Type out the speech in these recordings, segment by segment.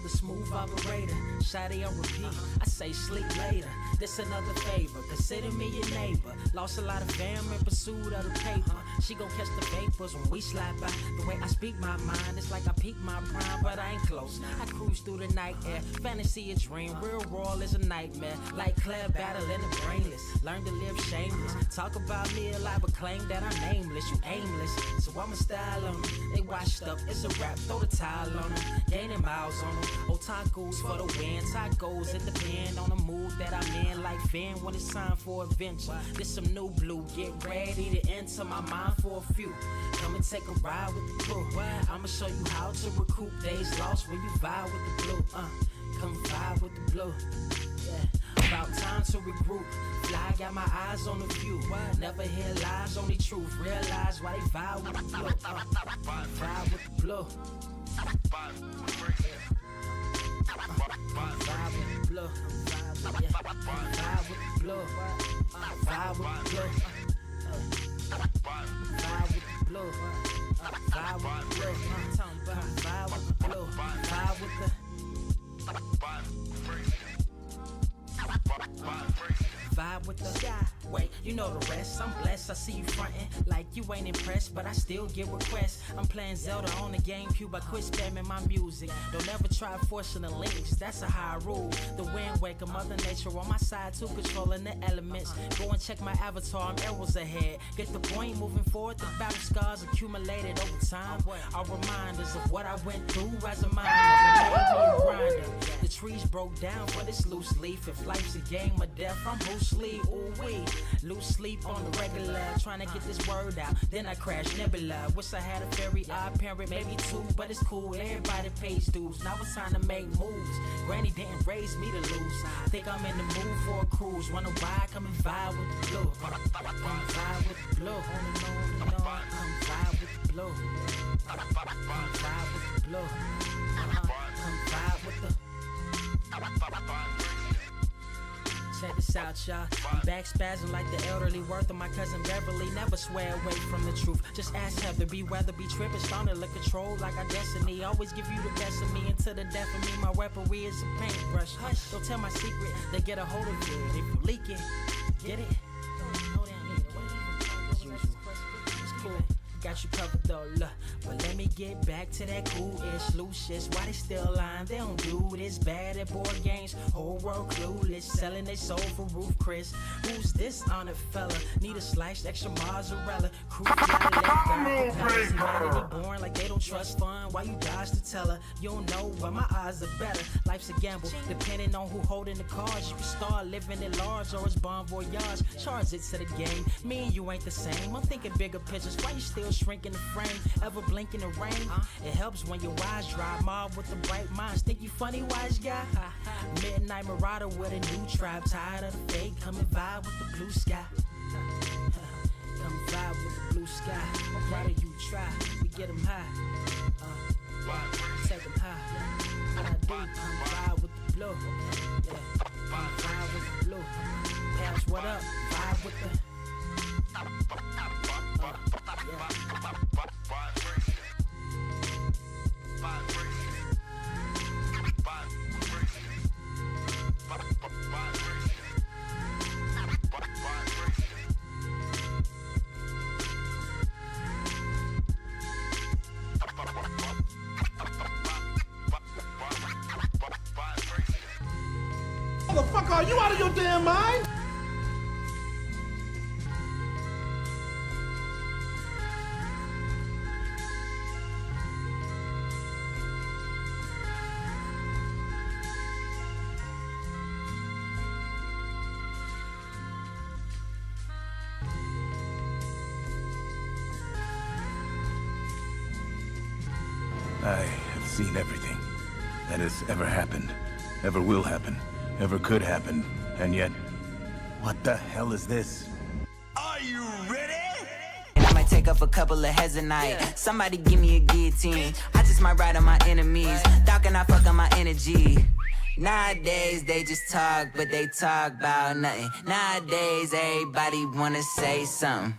the smooth operator. Shawty on repeat, I say sleep later. This another favor, consider me your neighbor. Lost a lot of fam in pursuit of the paper. She gon' catch the vapors when we slide by. The way I speak my mind, it's like I peak my prime, but I ain't close. I cruise through the night air, fantasy a dream, real world is a nightmare. Like Claire battling the brainless, learn to live shameless. Talk about me alive, but claim that I'm nameless. You aimless, so I'ma style on them. They washed up, it's a rap, throw the towel on them. Gaining miles on them, otakus for the win. Tacos, it depend on the mood that I'm in. Like Finn when it's time for adventure. This some new blue, get ready to enter my mind for a few. Come and take a ride with the crew. I'ma show you how to recoup days lost when you vibe with the blue. Come vibe with the blue. Yeah. About time to regroup. Fly, got my eyes on the view. Never hear lies, only truth. Realize why they vibe with the blue. Vibe with the blue. Vibe with the blue. Vibe with the blue. Vibe with the blue. Vibe with the blue. Vibe with the blue. Vibe with the blue. Vibe with the vibe with the sky. Wait, you know the rest. I'm blessed. I see you frontin' like you ain't impressed, but I still get requests. I'm playing Zelda on the GameCube. I quit spamming my music. Don't ever try forcing the links. That's a high rule. The wind waker, Mother Nature on my side too, controlling the elements. Go and check my avatar. I'm arrows ahead. Get the point. Moving forward, the battle scars accumulated over time are reminders of what I went through as a mind. Never made me a grinder. The trees broke down for this loose leaf. If life's a game of death, I'm Bruce Lee. Ooh wee. Lose sleep on the regular, trying to get this word out. Then I crash nebula. Wish I had a very odd parent, maybe two, but it's cool. Everybody pays dues. Now it's time to make moves. Granny didn't raise me to lose. Think I'm in the mood for a cruise. Wanna ride? Come and vibe with the blue. Come vibe with the blue. Come vibe with the blue. Come vibe with the blue. Come vibe with the. Check this out, y'all. I'm back spazzing like the elderly worth of my cousin Beverly. Never swear away from the truth. Just ask Heather, be weather, be tripping, starting to control like our destiny. Always give you the best of me until the death of me. My weaponry is a paintbrush. Hush, don't tell my secret. They get a hold of it. If you leak it, get it. It's cool. Got you covered though, look. But let me get back to that cool-ish, loose shit. Why they still lying? They don't do this bad at board games. Whole world clueless, selling they soul for Roof Chris. Who's this honored fella? Need a sliced extra mozzarella. Crew born like they don't trust fun. Why you dodge to tell her? You don't know, but my odds are better. Life's a gamble, depending on who holding the cards. You can start living at large or it's bon voyage. Charge it to the game. Me and you ain't the same. I'm thinking bigger pictures. Why you still shrinking the frame? Ever blink in the rain? It helps when your eyes dry. Mob with the bright minds. Think you funny, wise guy? Midnight Marauder with a new tribe. Tired of the fake. Come and vibe with the blue sky. Come vibe with the blue sky. Why do you try? We get them high. Take them high. What I do? Come vibe with the blue. Yeah. Come vibe with the blue. Pass what up? Vibe with the. Motherfucker, are you out of your damn mind? I have seen everything that has ever happened, ever will happen, ever could happen, and yet, what the hell is this? Are you ready? I might take up a couple of heads a night. Somebody give me a guillotine. I just might ride on my enemies. Dog and I fuck on my energy. Nowadays they just talk, but they talk about nothing. Nowadays everybody wanna say something.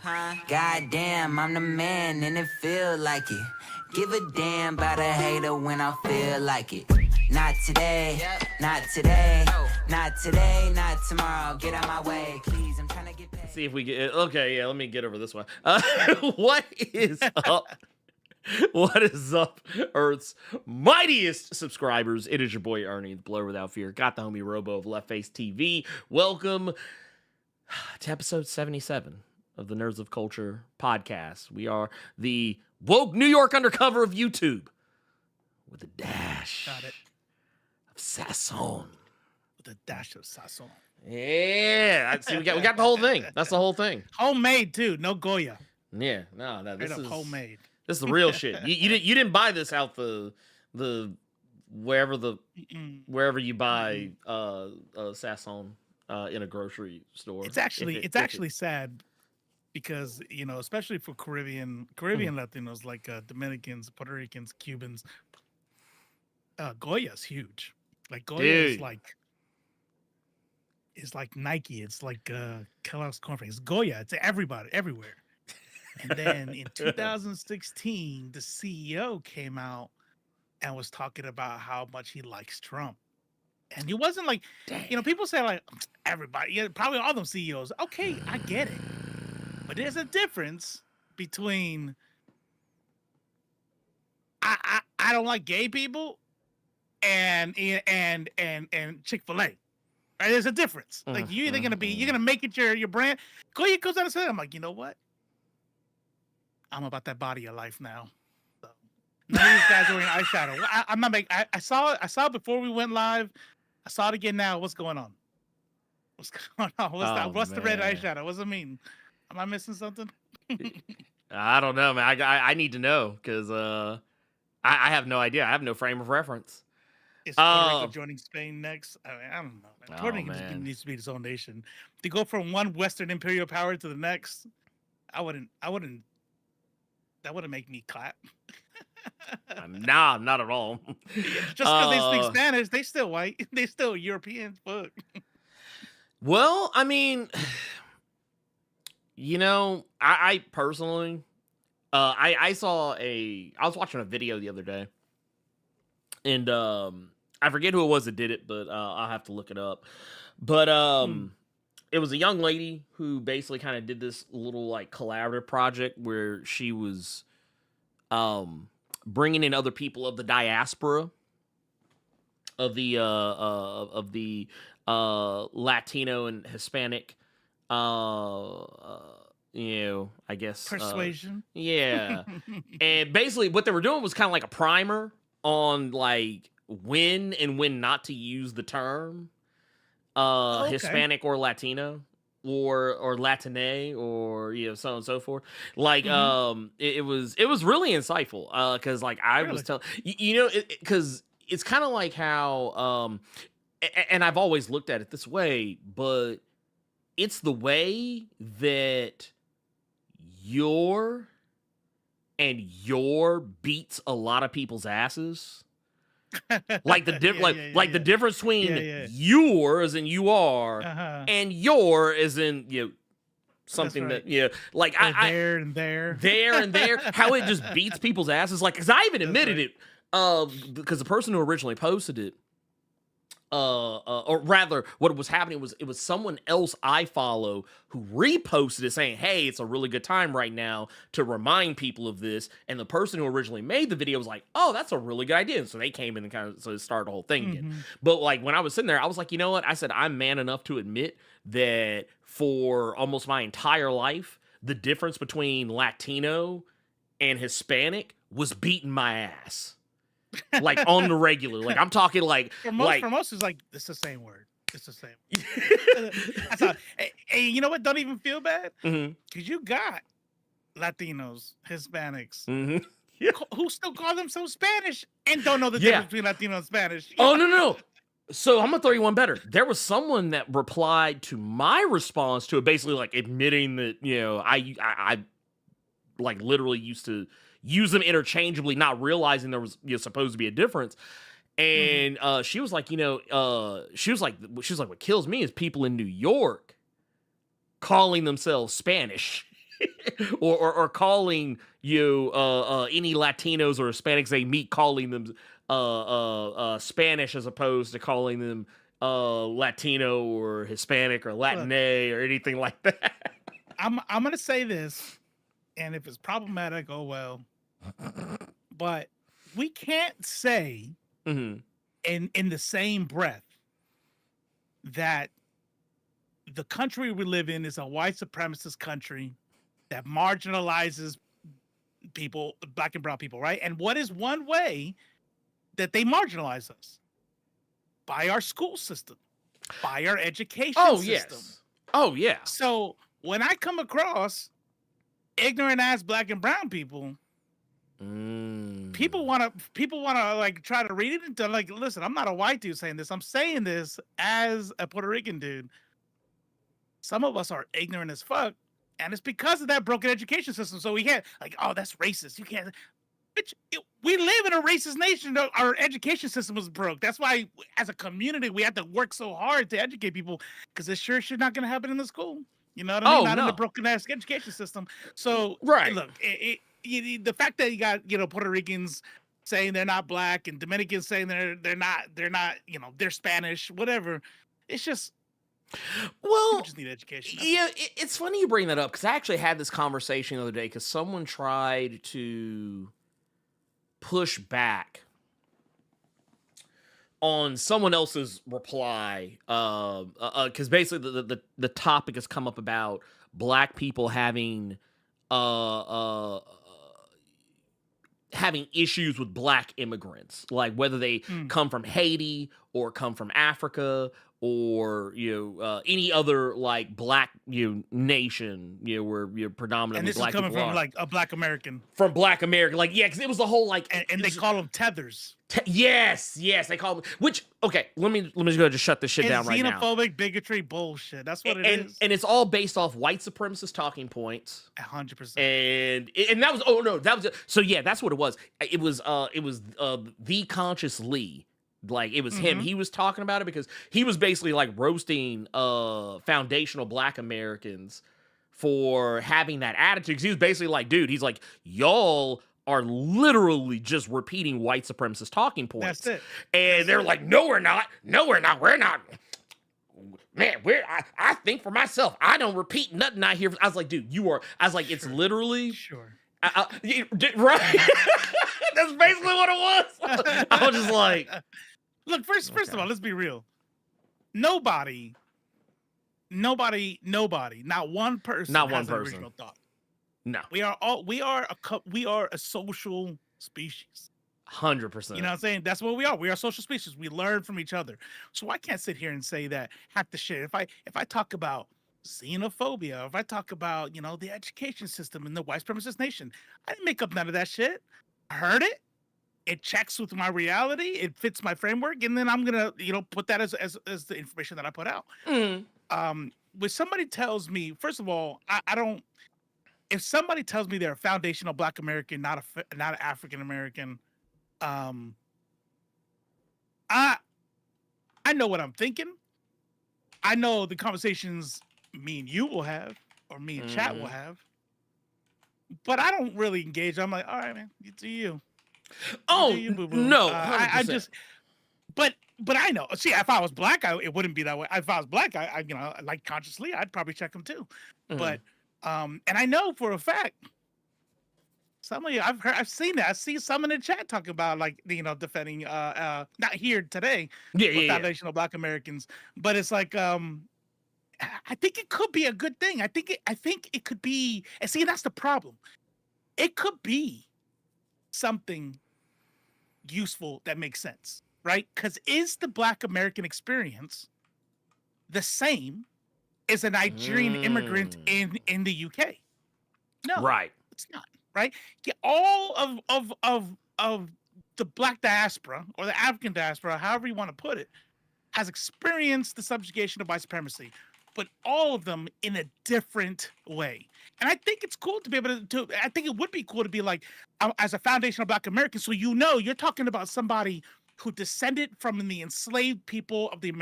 Goddamn, I'm the man and it feel like it. Give a damn about a hater when I feel like it. Not today, not today, not today, not tomorrow. Get out my way, please. I'm trying to get paid. See if we get okay. Yeah, let me get over this one. What is up? What is up, Earth's mightiest subscribers? It is your boy Ernie, the Blerd Without Fear. Got the homie Robo of Left Face TV. Welcome to episode 77 of the Nerds of Culture podcast. We are the woke New York undercover of YouTube with a dash of Sasson. With a dash of Sasson. Yeah, see, we got the whole thing. That's the whole thing. Homemade too, no Goya. Yeah, no, this is homemade. This is the real shit. You didn't buy this out the wherever you buy Sasson in a grocery store. It's actually sad because, you know, especially for Caribbean Latinos like Dominicans, Puerto Ricans, Cubans, Goya's huge. Like Goya is like Nike. It's like Kellogg's cornflakes. Goya. It's everybody, everywhere. And then in 2016, the CEO came out and was talking about how much he likes Trump. And it wasn't like, you know, people say like everybody, yeah, probably all them CEOs. Okay, I get it. But there's a difference between I don't like gay people and Chick-fil-A. Right? There's a difference. Like you're either you're gonna make it your brand. Goya goes out and says, I'm like, you know what? I'm about that body of life now. So, none of these guys are wearing eyeshadow. I'm not making. I saw it before we went live. I saw it again now. What's going on? What's going on? What's the red eyeshadow? What's it mean? Am I missing something? I don't know, man. I need to know because I have no idea. I have no frame of reference. Is Puerto Rico joining Spain next? I don't know. Man. Puerto Rico needs to be its own nation. To go from one Western imperial power to the next, I wouldn't. That wouldn't make me clap. Nah, not at all. Just because they speak Spanish, they still white. They still European. Fuck. Well, I mean, you know, I personally, I was watching a video the other day, and I forget who it was that did it, but I'll have to look it up. But it was a young lady who basically kind of did this little like collaborative project where she was bringing in other people of the diaspora of the Latino and Hispanic I guess persuasion. Yeah. And basically what they were doing was kind of like a primer on like when and when not to use the term Hispanic or Latino or Latine or so on and so forth. Like it was really insightful because like I was telling because it's kind of like how and I've always looked at it this way, but it's the way that your beats a lot of people's asses. Like the the difference between your as in you are and your as in something that like there and there how it just beats people's asses, like because I even admitted it because the person who originally posted it or rather what was happening was it was someone else I follow who reposted it saying, hey, it's a really good time right now to remind people of this, and the person who originally made the video was like, oh, that's a really good idea, and so they came in and kind of so it started the whole thing again. But like when I was sitting there I was like, you know what, I said I'm man enough to admit that for almost my entire life the difference between Latino and Hispanic was beating my ass. Like on the regular, like I'm talking like for most it's like it's the same word. It's the same. Hey, you know what? Don't even feel bad because you got Latinos, Hispanics, who still call themselves Spanish and don't know the difference between Latino and Spanish. Oh no. So I'm gonna throw you one better. There was someone that replied to my response to it, basically like admitting that I like literally used to use them interchangeably, not realizing there was supposed to be a difference. And she was like, she was like, what kills me is people in New York calling themselves Spanish, or calling any Latinos or Hispanics they meet calling them Spanish as opposed to calling them Latino or Hispanic or Latine or anything like that. I'm gonna say this, and if it's problematic, oh well. But we can't say in the same breath that the country we live in is a white supremacist country that marginalizes people, black and brown people, right? And what is one way that they marginalize us? By our school system, by our education system. Yes. Oh, yeah. So when I come across ignorant ass black and brown people, people want to like try to read it and to like, listen, I'm not a white dude saying this. I'm saying this as a Puerto Rican dude. Some of us are ignorant as fuck, and it's because of that broken education system. So we can't like, oh, that's racist. You can't. Bitch, we live in a racist nation. Our education system was broke. That's why, as a community, we have to work so hard to educate people, because it's sure shit not going to happen in the school. You know what I mean? Not in the broken ass education system. So look, the fact that you got Puerto Ricans saying they're not black and Dominicans saying they're not they're Spanish, whatever. It's just. Well, just need education. Yeah, it's funny you bring that up, because I actually had this conversation the other day because someone tried to push back on someone else's reply, because basically the topic has come up about black people having issues with black immigrants, like whether they come from Haiti or come from Africa or any other like black nation where you're predominantly and this black is coming people from like a black American, like because it was the whole like and they call them tethers. Yes, they call them. Which okay, let me just go ahead and just shut this shit down right now. Xenophobic bigotry bullshit. That's what it is, and it's all based off white supremacist talking points. 100%. And that was so yeah, that's what it was. It was the Conscious Lee. Like it was him. He was talking about it because he was basically like roasting foundational black Americans for having that attitude. Because he was basically like, dude, he's like, y'all are literally just repeating white supremacist talking points. That's it. And they're like, no, we're not. We're not. Man, I think for myself. I don't repeat nothing I hear. I was like, dude, you are. I was like, it's literally. Sure. Right. That's basically what it was. I was just like, look, first of all, let's be real. Nobody, not one person has an original thought. No. We are a social species. 100%. You know what I'm saying? That's what we are. We are a social species. We learn from each other. So I can't sit here and say that half the shit. If I talk about xenophobia, if I talk about, the education system in the white supremacist nation, I didn't make up none of that shit. I heard it. It checks with my reality. It fits my framework. And then I'm going to, put that as the information that I put out. When somebody tells me, first of all, I don't, if somebody tells me they're a foundational black American, not an African American, I know what I'm thinking. I know the conversations me and you will have, or me and chat will have, but I don't really engage. I'm like, all right, man, you do you. Oh, you, boo-boo. no, I just, but I know. See, if I was black, it wouldn't be that way. If I was black, I like consciously, I'd probably check them too. But, and I know for a fact, some of you, I've seen that. I see some in the chat talking about like, defending, not here today, foundational black Americans, but it's like, I think it could be a good thing. I think it could be, and see, that's the problem. It could be something useful that makes sense, right? Because is the black American experience the same as a Nigerian immigrant in the UK? No, right. It's not, right? Yeah, all of the black diaspora or the African diaspora, however you want to put it, has experienced the subjugation of white supremacy, but all of them in a different way. And I think it's cool to be able to I think it would be cool to be like, as a foundational black American, so you're talking about somebody who descended from the enslaved people of the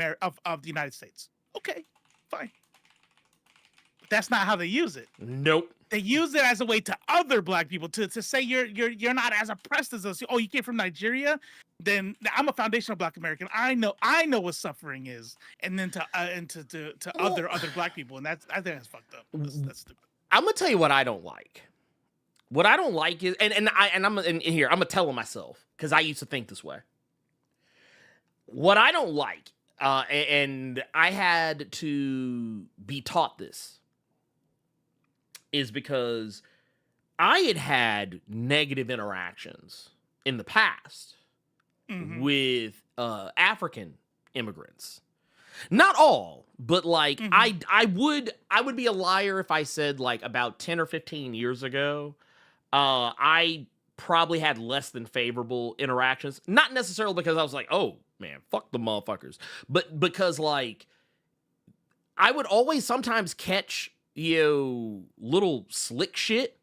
United States. Okay, fine. But that's not how they use it. Nope. They use it as a way to other black people to say you're not as oppressed as us. Oh, you came from Nigeria, then I'm a foundational Black American. I know what suffering is, and then to other black people, and I think that's fucked up. That's stupid. I'm gonna tell you what I don't like. What I don't like is, and I'm in here. I'm gonna tell myself because I used to think this way. What I don't like, and I had to be taught this, is because I had negative interactions in the past with African immigrants. Not all, but like I would be a liar if I said like about 10 or 15 years ago, I probably had less than favorable interactions. Not necessarily because I was like, oh man, fuck the motherfuckers, but because like I would always sometimes catch, little slick shit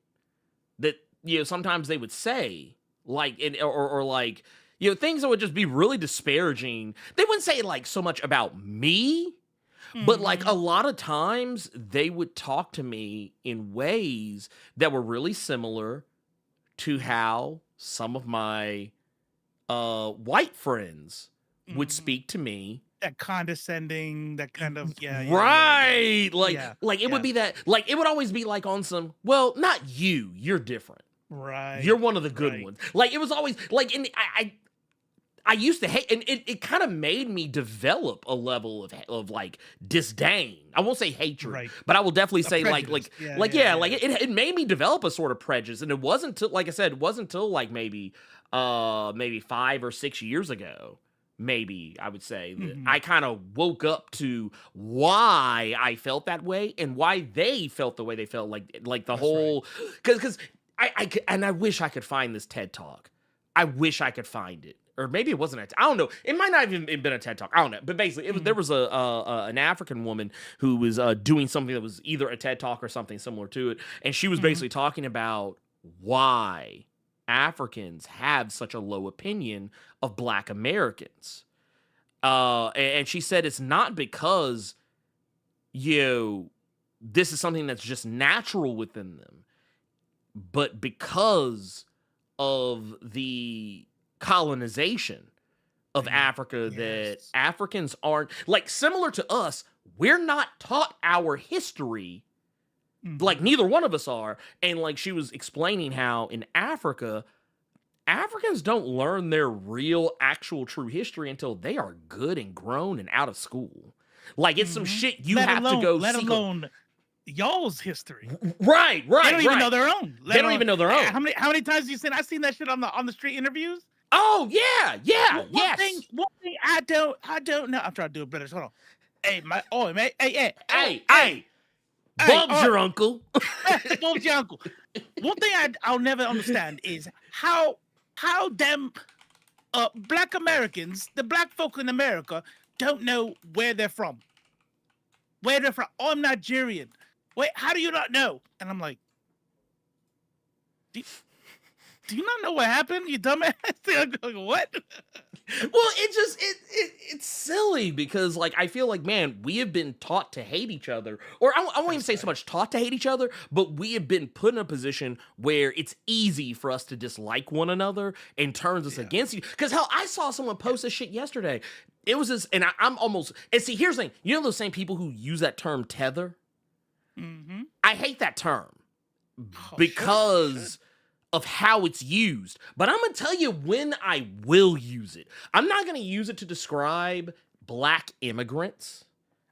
that, sometimes they would say, like, or like, things that would just be really disparaging. They wouldn't say like so much about me, but like a lot of times they would talk to me in ways that were really similar to how some of my white friends would speak to me. That condescending, that kind of right. Like it would be that, like it would always be like on some, well, not you, you're different. Right. You're one of the good ones. Like it was always like, and I used to hate, and it kind of made me develop a level of like disdain. I won't say hatred, but I will definitely say prejudice. It made me develop a sort of prejudice. And it wasn't till, like I said, it wasn't until like maybe 5 or 6 years ago, maybe I would say, that I kind of woke up to why I felt that way and why they felt the way they felt. Like the whole, because I wish I could find this TED Talk. I wish I could find it. Or maybe it wasn't. I don't know. It might not have even been a TED Talk. I don't know. But basically, there was an African woman who was doing something that was either a TED Talk or something similar to it, and she was basically talking about why Africans have such a low opinion of Black Americans. And she said it's not because this is something that's just natural within them, but because of the colonization of Africa, that Africans aren't, like, similar to us, we're not taught our history, like neither one of us are. And like she was explaining how in Africa, Africans don't learn their real, actual, true history until they are good and grown and out of school. Like it's some shit you have to go let seek. Alone y'all's history. Right. They don't even know their own. They don't even know their own. How many times have you seen? I've seen that shit on the street interviews. Oh yeah. One thing I don't know. I'm trying to do it better. Hold on. Hey, hey. Bob's your uncle. Bob's your uncle. One thing I'll never understand is how them Black Americans, the Black folk in America, don't know where they're from. Where they're from. Oh, I'm Nigerian. Wait, how do you not know? And I'm like, do you not know what happened, you dumbass? I'm going, what? Well, it's silly because, like, I feel like, man, we have been taught to hate each other. Or I won't even say so much taught to hate each other, but we have been put in a position where it's easy for us to dislike one another and turns us against you. Because, hell, I saw someone post this shit yesterday. It was this, and I'm almost, and see, here's the thing. You know those same people who use that term tether? I hate that term because of how it's used. But I'm going to tell you when I will use it. I'm not going to use it to describe Black immigrants.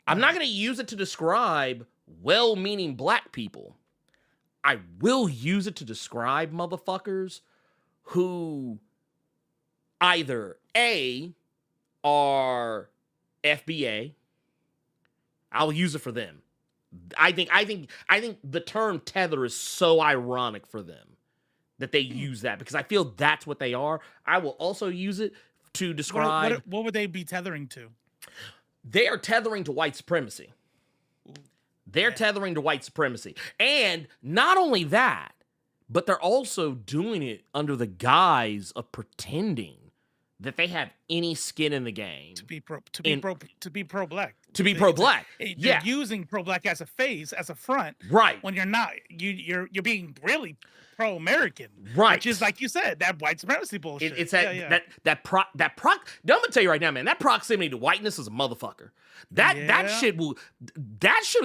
I'm not going to use it to describe well-meaning Black people. I will use it to describe motherfuckers who either A, are FBA. I'll use it for them. I think the term tether is so ironic for them that they use that because I feel that's what they are. I will also use it to describe. What would they be tethering to? They are tethering to white supremacy. They're tethering to white supremacy. And not only that, but they're also doing it under the guise of pretending that they have any skin in the game to be pro-Black. to be pro-black. You're using pro-black as a phase, as a front, right? When you're not, you're being really pro-American, right? Which is, like you said, that white supremacy bullshit. It's that I'm gonna tell you right now, man. That proximity to whiteness is a motherfucker. That shit will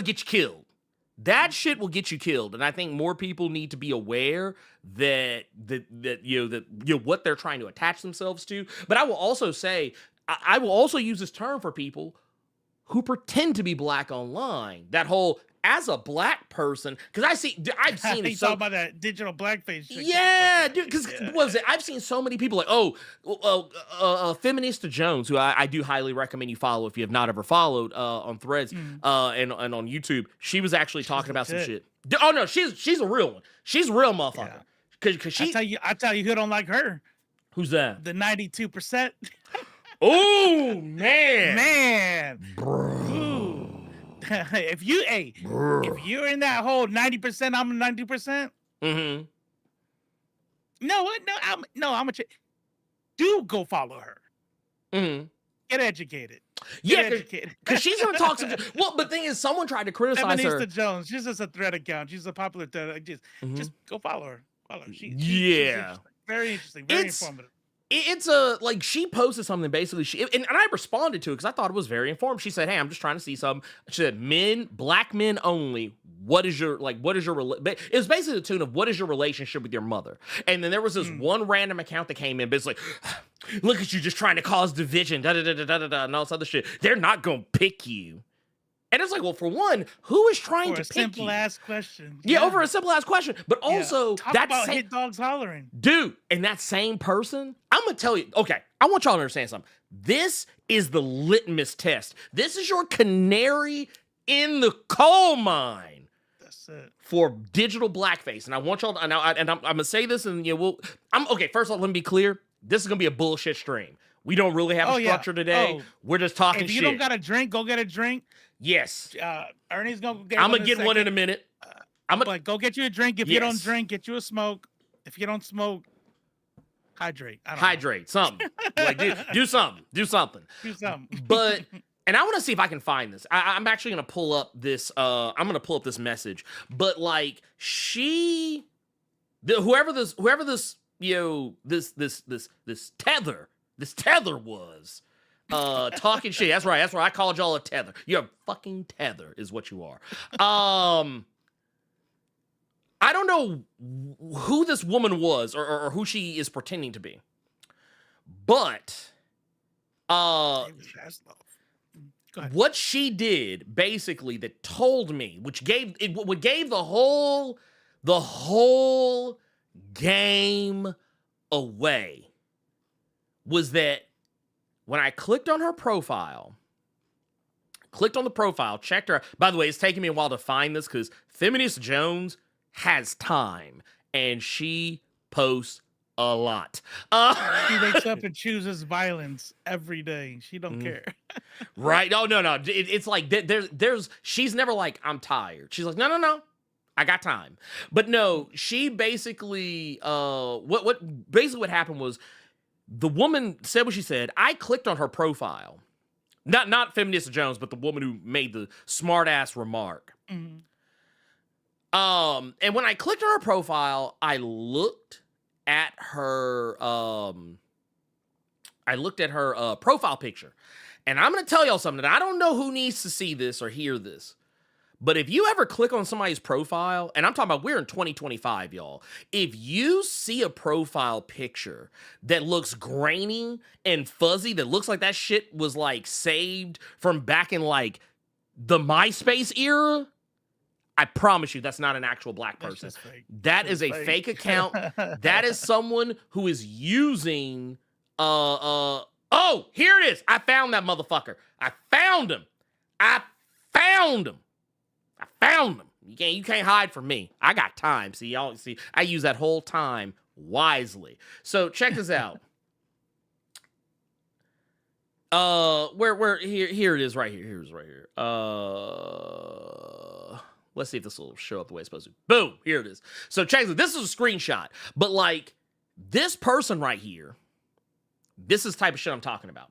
get you killed. That shit will get you killed, and I think more people need to be aware that what they're trying to attach themselves to. But I will also say, I will also use this term for people who pretend to be black online. That whole as a black person, because I've seen it. You talking about that digital blackface shit? Yeah, dude. Because I've seen so many people like Feminista Jones, who I do highly recommend you follow if you have not ever followed on Threads and on YouTube. She was actually talking about some shit. Oh no, she's a real one. She's a real motherfucker. Because she, I tell you who don't like her. Who's that? The 92%. Oh man, bro. If you're in that whole 90%, I'm 90%. Mm-hmm. I'm a do go follow her. Mm-hmm. Get educated. Because she's gonna talk some. Well, but the thing is, someone tried to criticize her. Feminista Jones. She's just a thread account. She's a popular thread. Just go follow her. She's very interesting. Very informative. It's she posted something basically. And I responded to it because I thought it was very informed. She said, "Hey, I'm just trying to see something." She said, black men only. It was basically the tune of what is your relationship with your mother? And then there was this one random account that came in, but it's like, look at you just trying to cause division, da da da da da da, and all this other shit. They're not gonna pick you. And it's like, well, for one, who is trying to pick you? Simple ass question. Yeah, over a simple ass question. But also, talk about hit dogs hollering. Dude, and that same person, I'm going to tell you, okay, I want y'all to understand something. This is the litmus test. This is your canary in the coal mine. That's it. For digital blackface. And I want y'all to, I'm going to say this and okay, first off, let me be clear. This is going to be a bullshit stream. We don't really have a structure today. We're just talking shit. If you don't got a drink, go get a drink. Yes. Ernie's gonna get I'm gonna get one in a minute. But go get you a drink. If you don't drink, get you a smoke. If you don't smoke, hydrate. Hydrate. Something. Do something. Do something. But and I want to see if I can find this. I'm actually gonna pull up this. I'm gonna pull up this message. But whoever this tether was. Talking shit. That's right. I called y'all a tether. You're a fucking tether is what you are. I don't know who this woman was or who she is pretending to be. But what she did basically that told me, what gave the whole game away was that when I clicked on her profile, checked her. By the way, it's taking me a while to find this because Feminist Jones has time and she posts a lot. She wakes up and chooses violence every day. She don't care. Right? No. It's like she's never like, I'm tired. She's like, no. I got time. But no, she basically, what happened was, the woman said what she said. I clicked on her profile. Not Feminista Jones, but the woman who made the smart-ass remark. Mm-hmm. And when I clicked on her profile, I looked at her profile picture. And I'm going to tell y'all something. I don't know who needs to see this or hear this. But if you ever click on somebody's profile, and I'm talking about we're in 2025, y'all. If you see a profile picture that looks grainy and fuzzy, that looks like that shit was saved from back in the MySpace era, I promise you that's not an actual black person. That is a fake account. That is someone who is using oh, here it is. I found that motherfucker. I found him. You can't hide from me. I got time. See, I use that whole time wisely. So check this out. Here it is right here. Here it is right here. Let's see if this will show up the way it's supposed to. Boom, here it is. So check this. This is a screenshot. But this person right here, this is the type of shit I'm talking about.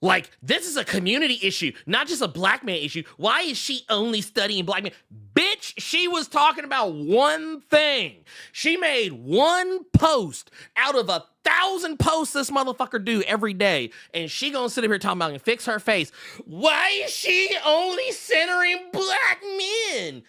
Like, this is a community issue, not just a black man issue. Why is she only studying black men? Bitch, she was talking about one thing. She made one post out of 1,000 posts this motherfucker do every day. And she gonna sit up here talking about and fix her face. Why is she only centering black men?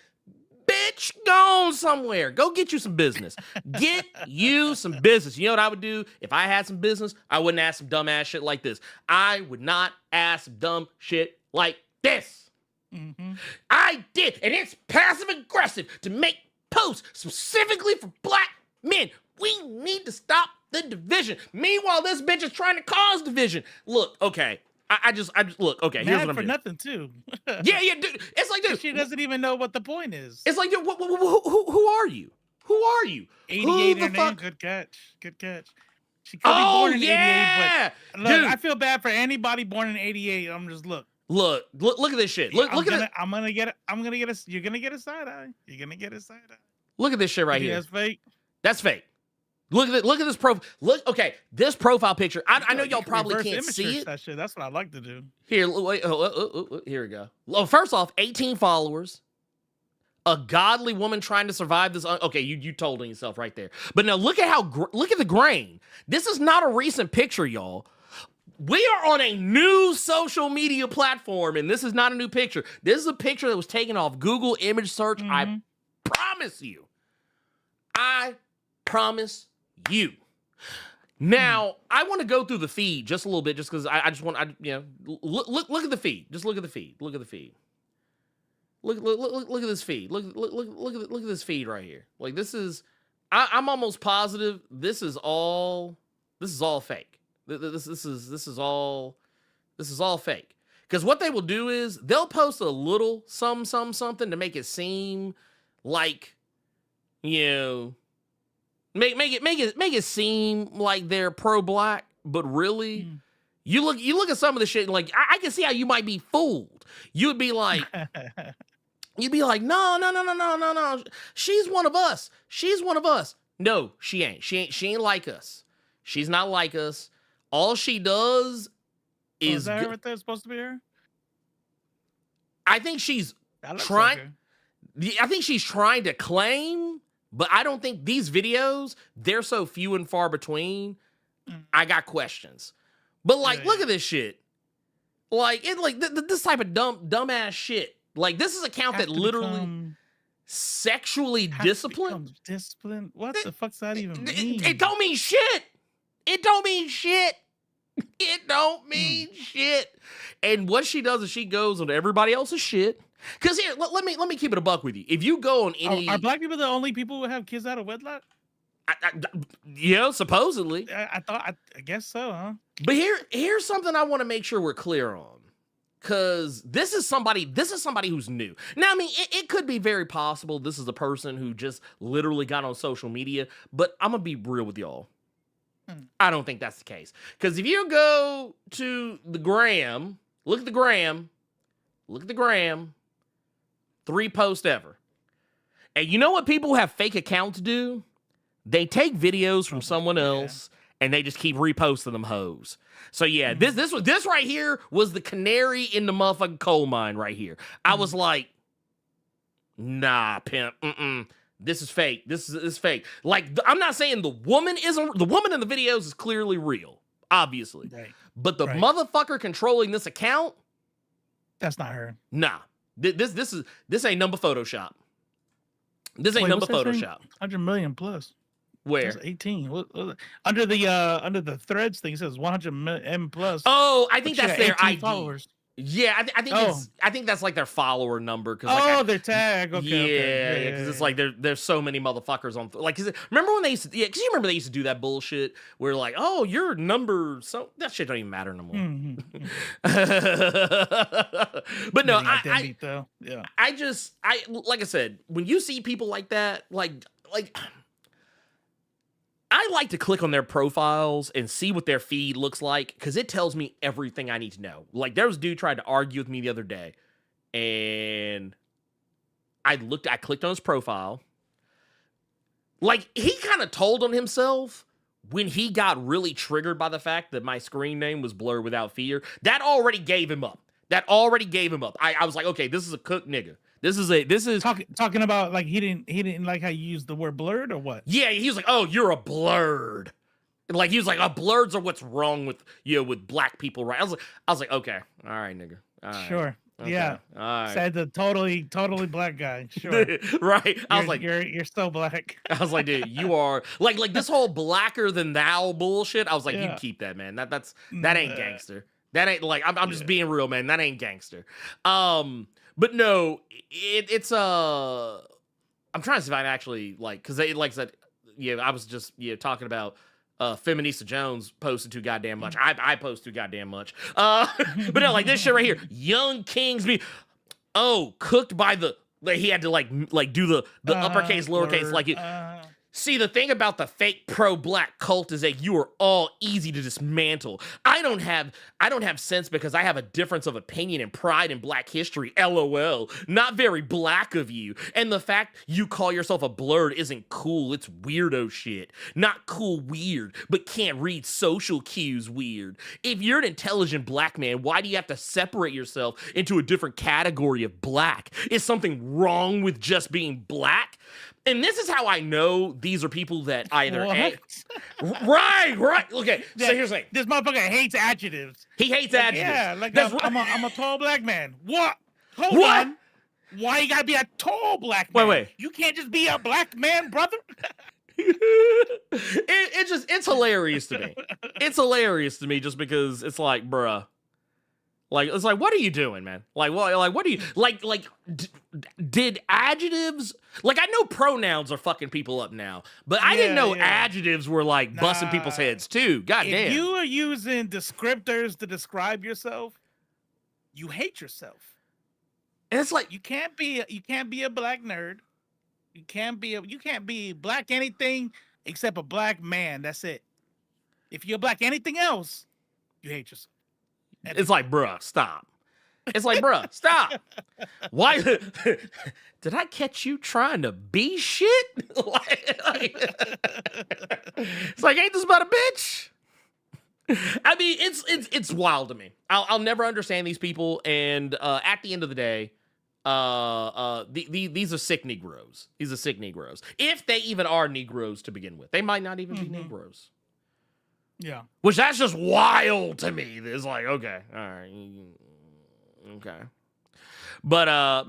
Bitch, go on somewhere. Go get you some business. Get you some business. You know what I would do if I had some business? I wouldn't ask some dumbass shit like this. I would not ask some dumb shit like this. Mm-hmm. I did, and it's passive aggressive to make posts specifically for black men. We need to stop the division. Meanwhile, this bitch is trying to cause division. Look, okay. I just look, okay, here's what I'm for doing. nothing too. Yeah, dude. It's like, dude. She doesn't even know what the point is. It's like, dude, who are you? Who are you? 88 Who her the name. fuck? Good catch. Good catch. She could be born in 88, but look, dude. I feel bad for anybody born in 88. I'm just look Look at this shit. Look at it. I'm gonna get a. You're gonna get a side eye. You're gonna get a side eye. Look at this shit right here. That's fake. That's fake. Look at this profile. Look, okay, this profile picture. I know y'all probably can't see it. That shit. That's what I like to do. Here, wait, here we go. Well, first off, 18 followers. A godly woman trying to survive this. Okay, you told on yourself right there. But now look at look at the grain. This is not a recent picture, y'all. We are on a new social media platform, and this is not a new picture. This is a picture that was taken off Google image search. Mm-hmm. I promise you. I promise you. Now, I want to go through the feed just a little bit, just because I just want, look at the feed. Just look at the feed. Look at the feed. Look at this feed. Look at this feed right here. Like, this is, I'm almost positive this is all fake. This is all fake. Because what they will do is they'll post a little something to make it seem like, you know, make it seem like they're pro-black, but really, you look at some of the shit and like I can see how you might be fooled. You'd be like, no. She's one of us. She's one of us. No, she ain't. She ain't like us. She's not like us. All she does is. Is that her that's supposed to be her? I think she's trying. I think she's trying to claim, but I don't think these videos, they're so few and far between. I got questions. But like, look at this shit. Like, this type of dumbass shit. Like, this is an account that literally sexually disciplined. Discipline? What the fuck's that even mean? It don't mean shit. It don't mean shit. It don't mean shit. And what she does is she goes on everybody else's shit. Because here, let me keep it a buck with you. If you go on any, are black people the only people who have kids out of wedlock? Yeah, supposedly. I guess so, huh? But here's something I want to make sure we're clear on. Because this is somebody who's new. Now, I mean, it could be very possible this is a person who just literally got on social media. But I'm going to be real with y'all. I don't think that's the case. Because if you go to the gram, look at the gram, 3 posts ever. And you know what people who have fake accounts do? They take videos from someone else and they just keep reposting them hoes. So yeah, this right here was the canary in the motherfucking coal mine right here. I was like, nah, pimp, this is fake. This is fake. Like, I'm not saying the woman in the videos is clearly real, obviously. Right. But the motherfucker controlling this account, that's not her. Nah. This ain't number Photoshop. This ain't number Photoshop. 100 million plus. Where? That's 18. Under the threads thing, it says 100 million plus. Oh, I think that's their ID. Followers. Yeah, I think that's like their follower number. Their tag. Okay, Yeah, because it's like there's so many motherfuckers on. Like, remember when they used to? Yeah, because you remember they used to do that bullshit where like, oh, your number, so that shit don't even matter no more. But no, I like I said, when you see people like that, like. I like to click on their profiles and see what their feed looks like because it tells me everything I need to know. Like, there was a dude tried to argue with me the other day, and I clicked on his profile. Like, he kind of told on himself when he got really triggered by the fact that my screen name was Blerd Without Fear, that already gave him up. I was like, okay, this is a cook nigga. This is talking about like he didn't like how you used the word blurred or what? Yeah, he was like, oh, you're a blurred. Like he was like, blurs are what's wrong with with black people, right? I was like, okay, all right, nigga. All right. Sure. Okay. Yeah. All right. Said the totally black guy. Sure. Right. I was like, you're so black. I was like, dude, you are like this whole blacker than thou bullshit. I was like, you keep that, man. That ain't gangster. That ain't like I'm just being real, man. That ain't gangster. But no, it's I'm trying to see if I can actually like because they like I said, I was just talking about Feminista Jones posted too goddamn much. I post too goddamn much. But no, like this shit right here. Young Kings be cooked by he had to like do the uppercase, lowercase, like it. See, the thing about the fake pro-black cult is that you are all easy to dismantle. I don't have sense because I have a difference of opinion and pride in black history. LOL. Not very black of you. And the fact you call yourself a blurred isn't cool. It's weirdo shit. Not cool weird, but can't read social cues weird. If you're an intelligent black man, why do you have to separate yourself into a different category of black? Is something wrong with just being black? And this is how I know these are people that either right. Okay, so here's the thing. This motherfucker hates adjectives. He hates adjectives. Yeah, like That's I'm a tall black man. What? Hold on. Why you gotta be a tall black man? Wait. You can't just be a black man, brother. It's hilarious to me. It's hilarious to me just because it's like, bruh. Like it's like, what are you doing, man? Like, what do you like? Did adjectives? Like, I know pronouns are fucking people up now, but I didn't know adjectives were like busting people's heads too. God damn! If you are using descriptors to describe yourself, you hate yourself. And it's like you can't be a black nerd. You can't be black anything except a black man. That's it. If you're black anything else, you hate yourself. It's like, bruh, stop. It's like, bruh, stop. Why? Did I catch you trying to be shit? It's like, ain't this about a bitch? I mean, it's wild to me. I'll never understand these people. And at the end of the day, these are sick Negroes. These are sick Negroes. If they even are Negroes to begin with, they might not even be Negroes. Yeah. Which that's just wild to me. It's like, okay, all right. Okay. But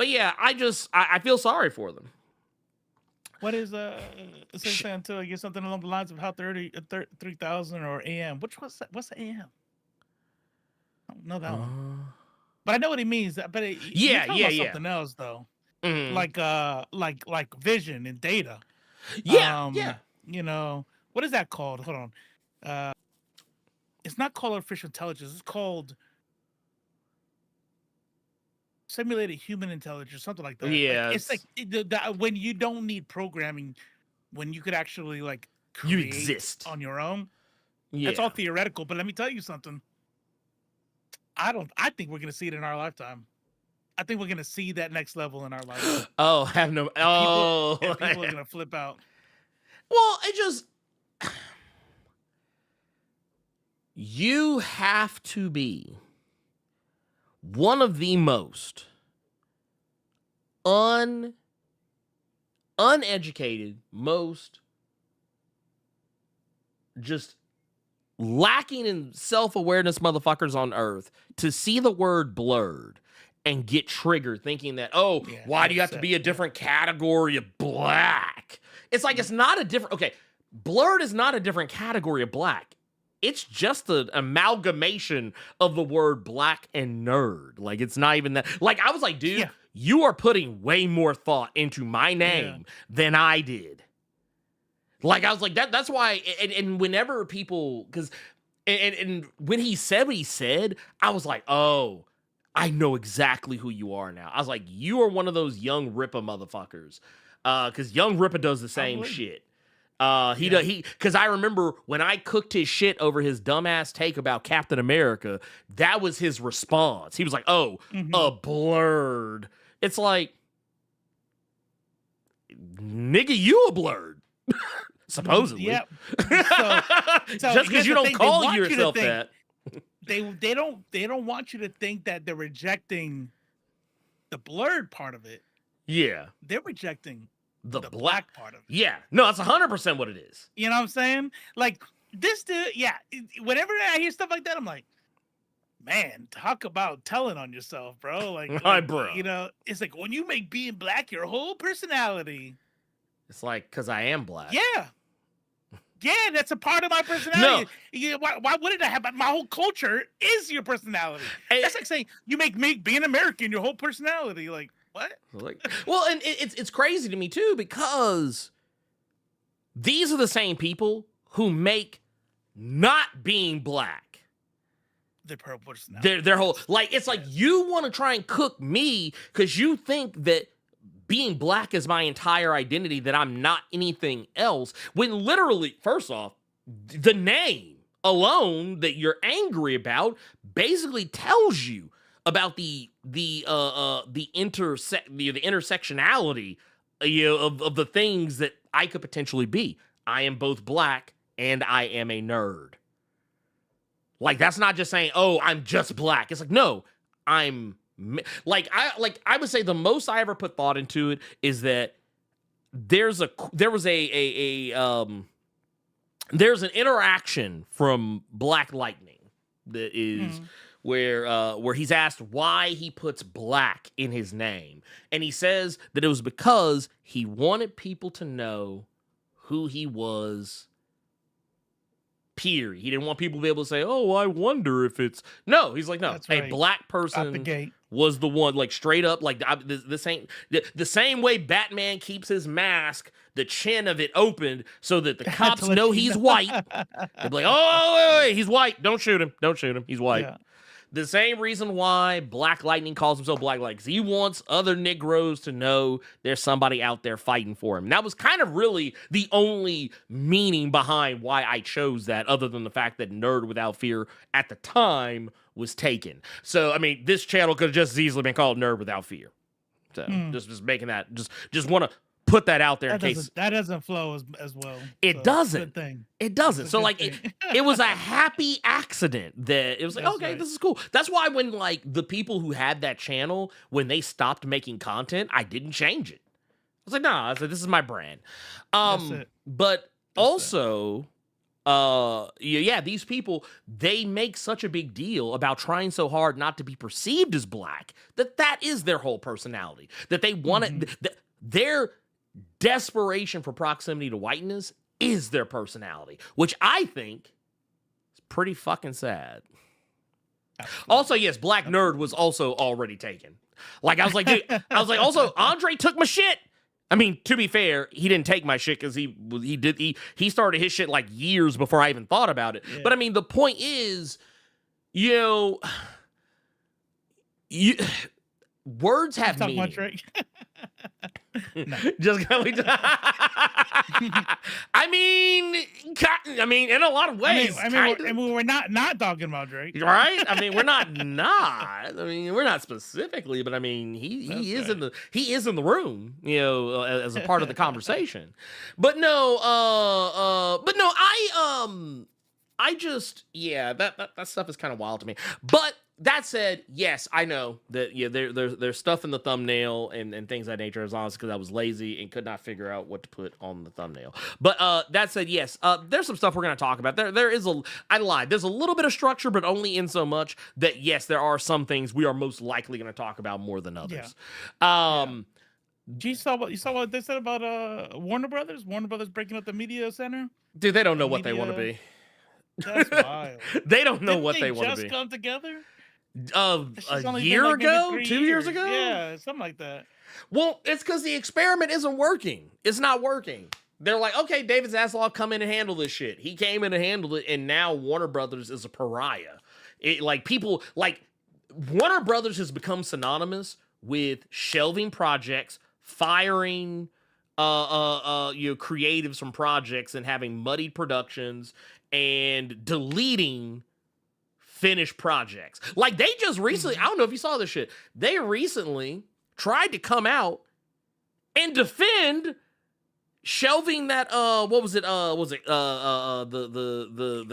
yeah, I feel sorry for them. What is saying to get something along the lines of how 30,000 or AM? What's the AM? I don't know that one. But I know what he means. But something else though. Mm-hmm. Like vision and data. Yeah. You know, what is that called? Hold on. It's not called artificial intelligence. It's called simulated human intelligence, or something like that. Yeah, like, it's like when you don't need programming, when you could actually like you exist on your own. Yeah, that's all theoretical. But let me tell you something. I think we're gonna see it in our lifetime. I think we're gonna see that next level in our life. People are gonna flip out. Well, it just. You have to be one of the most uneducated, most just lacking in self-awareness motherfuckers on earth to see the word blurred and get triggered thinking that, why do you have to be a different category of black? It's like, it's not a different, okay, blurred is not a different category of black. It's just an amalgamation of the word black and nerd. Like, it's not even that. Like, I was like, dude, you are putting way more thought into my name than I did. Like, I was like, that's why, and whenever people, because, and when he said what he said, I was like, oh, I know exactly who you are now. I was like, you are one of those Young Ripper motherfuckers. Because Young Ripper does the same shit. Because I remember when I cooked his shit over his dumbass take about Captain America, that was his response. He was like, a blurred. It's like, nigga, you a blurred. supposedly. Yeah. So Just because here's you the don't thing, they call want you to yourself think- that. They don't want you to think that they're rejecting the blurred part of it. Yeah. They're rejecting The the black. black part of it. Yeah. No, that's 100% what it is. You know what I'm saying? Like this dude, yeah. Whenever I hear stuff like that, I'm like, man, talk about telling on yourself, bro. Like, bro. You know, it's like when you make being black your whole personality. It's like, because I am black. Yeah. Yeah, that's a part of my personality. Why wouldn't I have my whole culture is your personality? That's like saying you make being American your whole personality. Like, what? Like, well, and it's crazy to me too, because these are the same people who make not being black Their personality. their whole, like, it's like you want to try and cook me because you think that being black is my entire identity, that I'm not anything else, when literally, first off, the name alone that you're angry about basically tells you about the intersectionality of the things that I could potentially be. I am both black and I am a nerd. Like, that's not just saying, oh, I'm just black. It's like, no, I'm I would say the most I ever put thought into it is that there's an interaction from Black Lightning that is where he's asked why he puts black in his name, and he says that it was because he wanted people to know who he was. Period. He didn't want people to be able to say, "Oh, I wonder if it's." No, he's like, no, That's a right. black Out the person gate. was the one, like, straight up, like, this ain't the same way Batman keeps his mask, the chin of it opened so that the cops To let know you he's know. white. They'd be like, "Oh, wait, he's white. Don't shoot him. Don't shoot him. He's white." Yeah. The same reason why Black Lightning calls himself Black Lightning, because he wants other Negroes to know there's somebody out there fighting for him. And that was kind of really the only meaning behind why I chose that, other than the fact that Blerd Without Fear at the time was taken. So, I mean, this channel could have just as easily been called Blerd Without Fear. So, just making that, just want to put that out there in case. That doesn't flow as well. It So, doesn't. Good thing. It doesn't. It's a So, good like, thing. it was a happy accident that it was like, That's okay, right. this is cool. That's why when, like, the people who had that channel, when they stopped making content, I didn't change it. I was like, nah, I said, this is my brand. That's it. But also, yeah, these people, they make such a big deal about trying so hard not to be perceived as black that is their whole personality. That they want to, their desperation for proximity to whiteness is their personality, which I think is pretty fucking sad. Also, yes, Black Nerd was also already taken. Like, I was like, dude, also, Andre took my shit. I mean, to be fair, he didn't take my shit because he started his shit like years before I even thought about it. Yeah. But I mean, the point is, words have Talking about meaning. Drake. Just I mean, in a lot of ways. We're not talking about Drake. Right? I mean, we're not. I mean, we're not specifically, but I mean, he is in the room, as a part of the conversation. But no, I just, that stuff is kind of wild to me. But that said, yes, I know that there's stuff in the thumbnail and things of that nature, as long as because I was lazy and could not figure out what to put on the thumbnail. But that said, yes, there's some stuff we're gonna talk about. I lied. There's a little bit of structure, but only in so much that yes, there are some things we are most likely gonna talk about more than others. You saw what they said about Warner Brothers? Warner Brothers breaking up the media center? Dude, they don't know what they want to be. That's wild. They don't know Didn't what they want to just be. come together? A It's only been year like maybe ago? 3 2 years ago? Yeah, something like that. Well, it's because the experiment isn't working. It's not working. They're like, okay, David Zaslav, come in and handle this shit. He came in and handled it, and now Warner Brothers is a pariah. Warner Brothers has become synonymous with shelving projects, firing creatives from projects, and having muddied productions, and deleting finished projects. Like, they just recently, I don't know if you saw this shit, they recently tried to come out and defend shelving that what was it the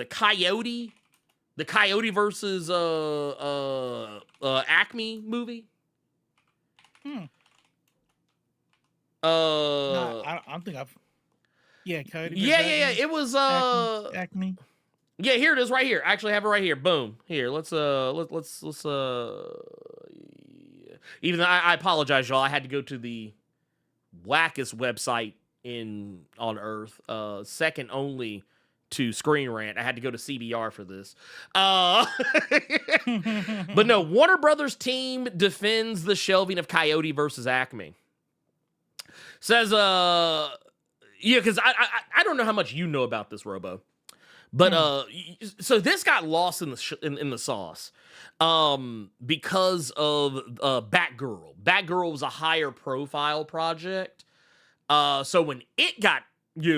Coyote, the Coyote versus Acme movie. No, I don't think I've. Yeah, Coyote. Yeah. It was Acme. Yeah, here it is, right here. I actually have it right here. Boom. Here, let's even though I apologize, y'all. I had to go to the wackest website on Earth, second only to Screen Rant. I had to go to CBR for this. But no, Warner Brothers team defends the shelving of Coyote versus Acme. Says, yeah, because I don't know how much you know about this, Robo. But so this got lost in the in the sauce because of Batgirl. Batgirl was a higher profile project. So when it got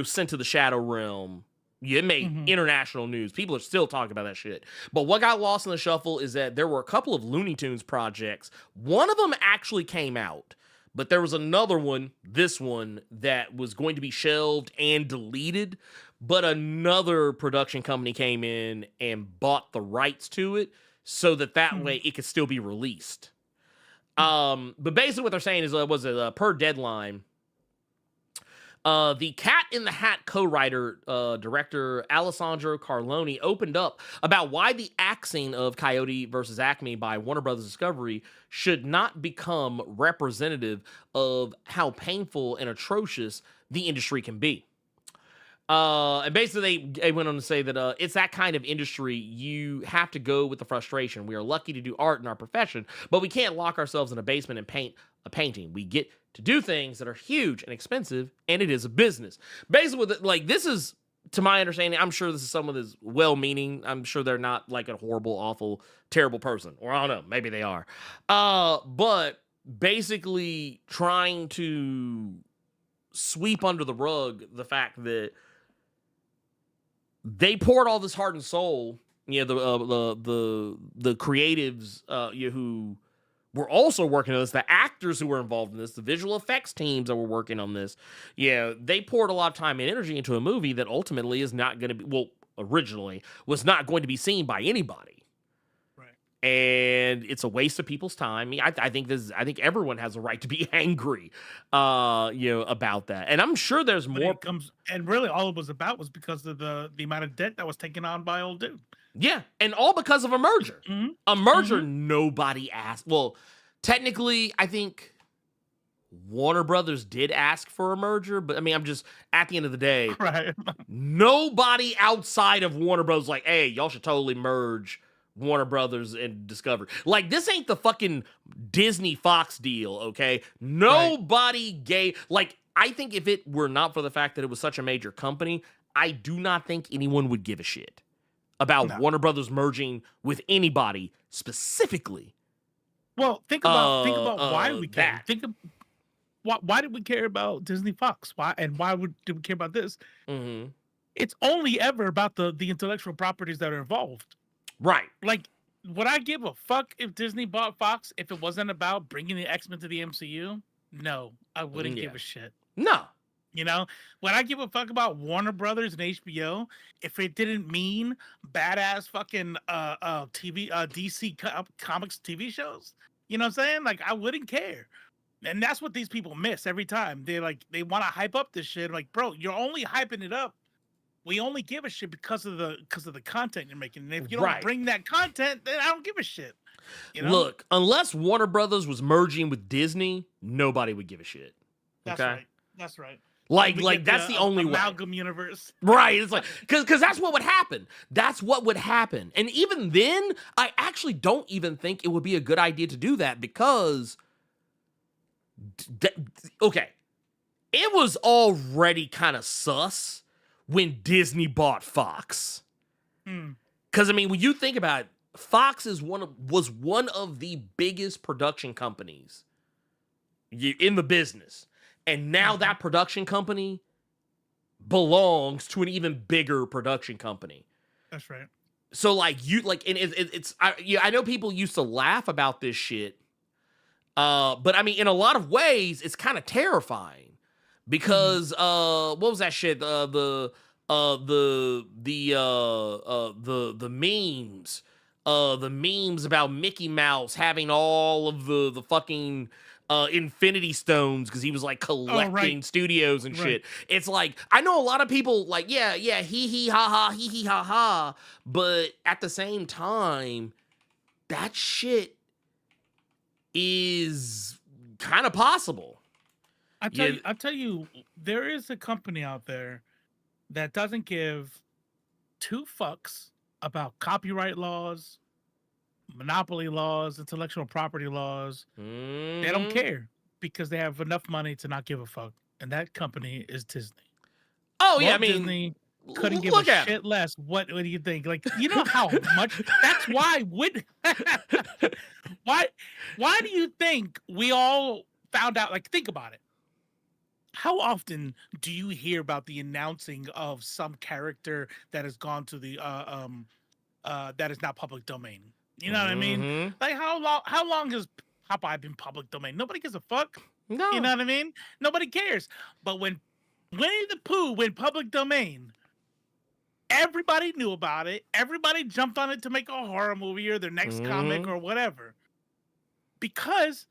sent to the Shadow Realm, it made international news. People are still talking about that shit. But what got lost in the shuffle is that there were a couple of Looney Tunes projects. One of them actually came out, but there was another one, this one, that was going to be shelved and deleted. But another production company came in and bought the rights to it so that way it could still be released. But basically what they're saying is, per Deadline, the Cat in the Hat co-writer, director Alessandro Carloni opened up about why the axing of Coyote versus Acme by Warner Brothers Discovery should not become representative of how painful and atrocious the industry can be. And basically they went on to say that it's that kind of industry. You have to go with the frustration. We are lucky to do art in our profession, but we can't lock ourselves in a basement and paint a painting. We get to do things that are huge and expensive, and it is a business. Basically, this is, to my understanding, I'm sure this is someone that's well-meaning. I'm sure they're not like a horrible, awful, terrible person. Or I don't know, maybe they are. But basically trying to sweep under the rug the fact that they poured all this heart and soul, the creatives, who were also working on this, the actors who were involved in this, the visual effects teams that were working on this. Yeah, they poured a lot of time and energy into a movie that ultimately is not going to be, originally was not going to be seen by anybody. And it's a waste of people's time. I think everyone has a right to be angry, about that. And I'm sure there's more. And really, all it was about was because of the amount of debt that was taken on by old dude. Yeah, and all because of a merger. A merger nobody asked. Well, technically, I think Warner Brothers did ask for a merger, but I mean, I'm just, at the end of the day, right. Nobody outside of Warner Brothers like, hey, y'all should totally merge Warner Brothers and Discovery. Like, this ain't the fucking Disney Fox deal, okay? Nobody gave, I think if it were not for the fact that it was such a major company, I do not think anyone would give a shit about Warner Brothers merging with anybody specifically. Well, think about why we care. Why did we care about Disney Fox? Why did we care about this? It's only ever about the intellectual properties that are involved. Right. Like, would I give a fuck if Disney bought Fox if it wasn't about bringing the X-Men to the MCU? No, I wouldn't give a shit. No. Would I give a fuck about Warner Brothers and HBO if it didn't mean badass fucking DC Comics TV shows? You know what I'm saying? Like, I wouldn't care. And that's what these people miss every time. They want to hype up this shit. Like, bro, you're only hyping it up. We only give a shit because of the content you're making. And if you don't bring that content, then I don't give a shit. Look, unless Warner Brothers was merging with Disney, nobody would give a shit. Okay? That's right. Like that's the only way. Amalgam universe. Right. It's like, because that's what would happen. That's what would happen. And even then, I actually don't even think it would be a good idea to do that because, okay, it was already kind of sus when Disney bought Fox. Because, I mean, when you think about it, Fox was one of the biggest production companies in the business. And now that production company belongs to an even bigger production company. That's right. So, and I know people used to laugh about this shit. But, I mean, in a lot of ways, it's kind of terrifying. because what was that shit? The memes. The memes about Mickey Mouse having all of the fucking Infinity Stones because he was like collecting studios and shit. It's like, I know a lot of people like, yeah, hee ha ha, but at the same time, that shit is kind of possible. I tell you, there is a company out there that doesn't give two fucks about copyright laws, monopoly laws, intellectual property laws. They don't care because they have enough money to not give a fuck. And that company is Disney. Oh, Walt yeah, I mean, Disney couldn't give a shit less. What do you think? Like, you know how much? That's why. Why do you think we all found out? Like, think about it. How often do you hear about the announcing of some character that has gone to the that is not public domain? You know what I mean? Like, how long has Popeye been public domain? Nobody gives a fuck. No. You know what I mean? Nobody cares. But when Winnie the Pooh went public domain, everybody knew about it. Everybody jumped on it to make a horror movie or their next comic or whatever. Because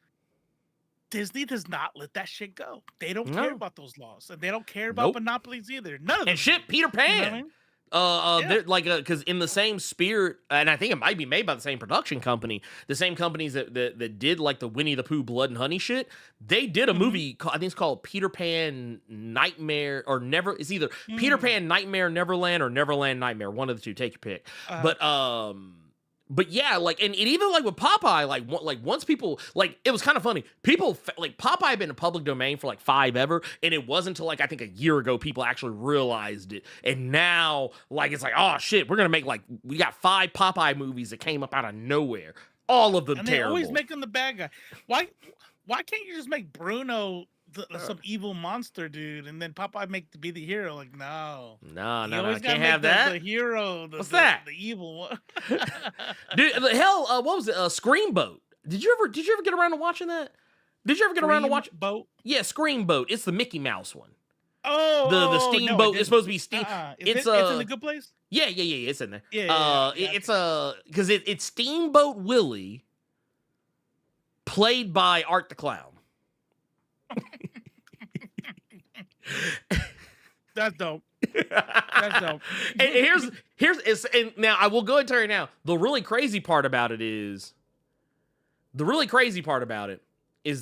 Disney does not let that shit go. They don't care about those laws, and they don't care about monopolies either. None of them. And shit, Peter Pan. You know what I mean? They're like, because in the same spirit, and I think it might be made by the same production company, the same companies that did like the Winnie the Pooh Blood and Honey shit. They did a movie, I think it's called Peter Pan Nightmare or Never. It's either Peter Pan Nightmare Neverland or Neverland Nightmare. One of the two. Take your pick. But yeah, like, and even like with Popeye, like once people, like, it was kind of funny. People, like, Popeye had been in public domain for like 5 ever, and it wasn't until like, I think a year ago, people actually realized it. And now, like, it's like, oh shit, we're gonna make like, we got 5 Popeye movies that came up out of nowhere. All of them and terrible. They always make him the bad guy. Why can't you just make Bruno some evil monster dude, and then Popeye be the hero? Like, no, I can't have that. The hero, what's that? The evil one, dude. The hell, what was it? Screamboat. Did you ever get around to watching that? Did you ever get around to watch Boat? Yeah, Screamboat. It's the Mickey Mouse one. Oh, the steamboat. It's supposed to be steam. It's in the Good Place. Yeah. It's in there. Yeah. It's because it's Steamboat Willie, played by Art the Clown. That's dope. That's dope. And and now I will go ahead and tell you now. The really crazy part about it is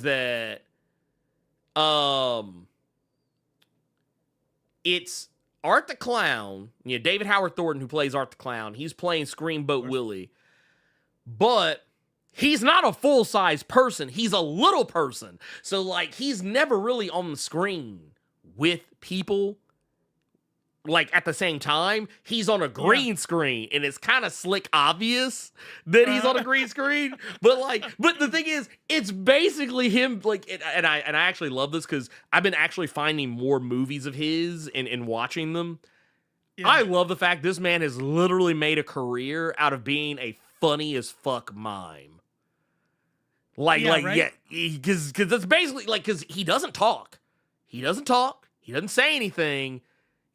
that it's Art the Clown, David Howard Thornton, who plays Art the Clown. He's playing Screamboat Willie, but he's not a full-size person. He's a little person. So, like, he's never really on the screen with people, like, at the same time. He's on a green screen, and it's kind of slick obvious that he's on a green screen. But the thing is, it's basically him, like, and I actually love this because I've been actually finding more movies of his and watching them. Yeah. I love the fact this man has literally made a career out of being a funny as fuck mime. Because that's basically, like, because he doesn't talk. He doesn't say anything.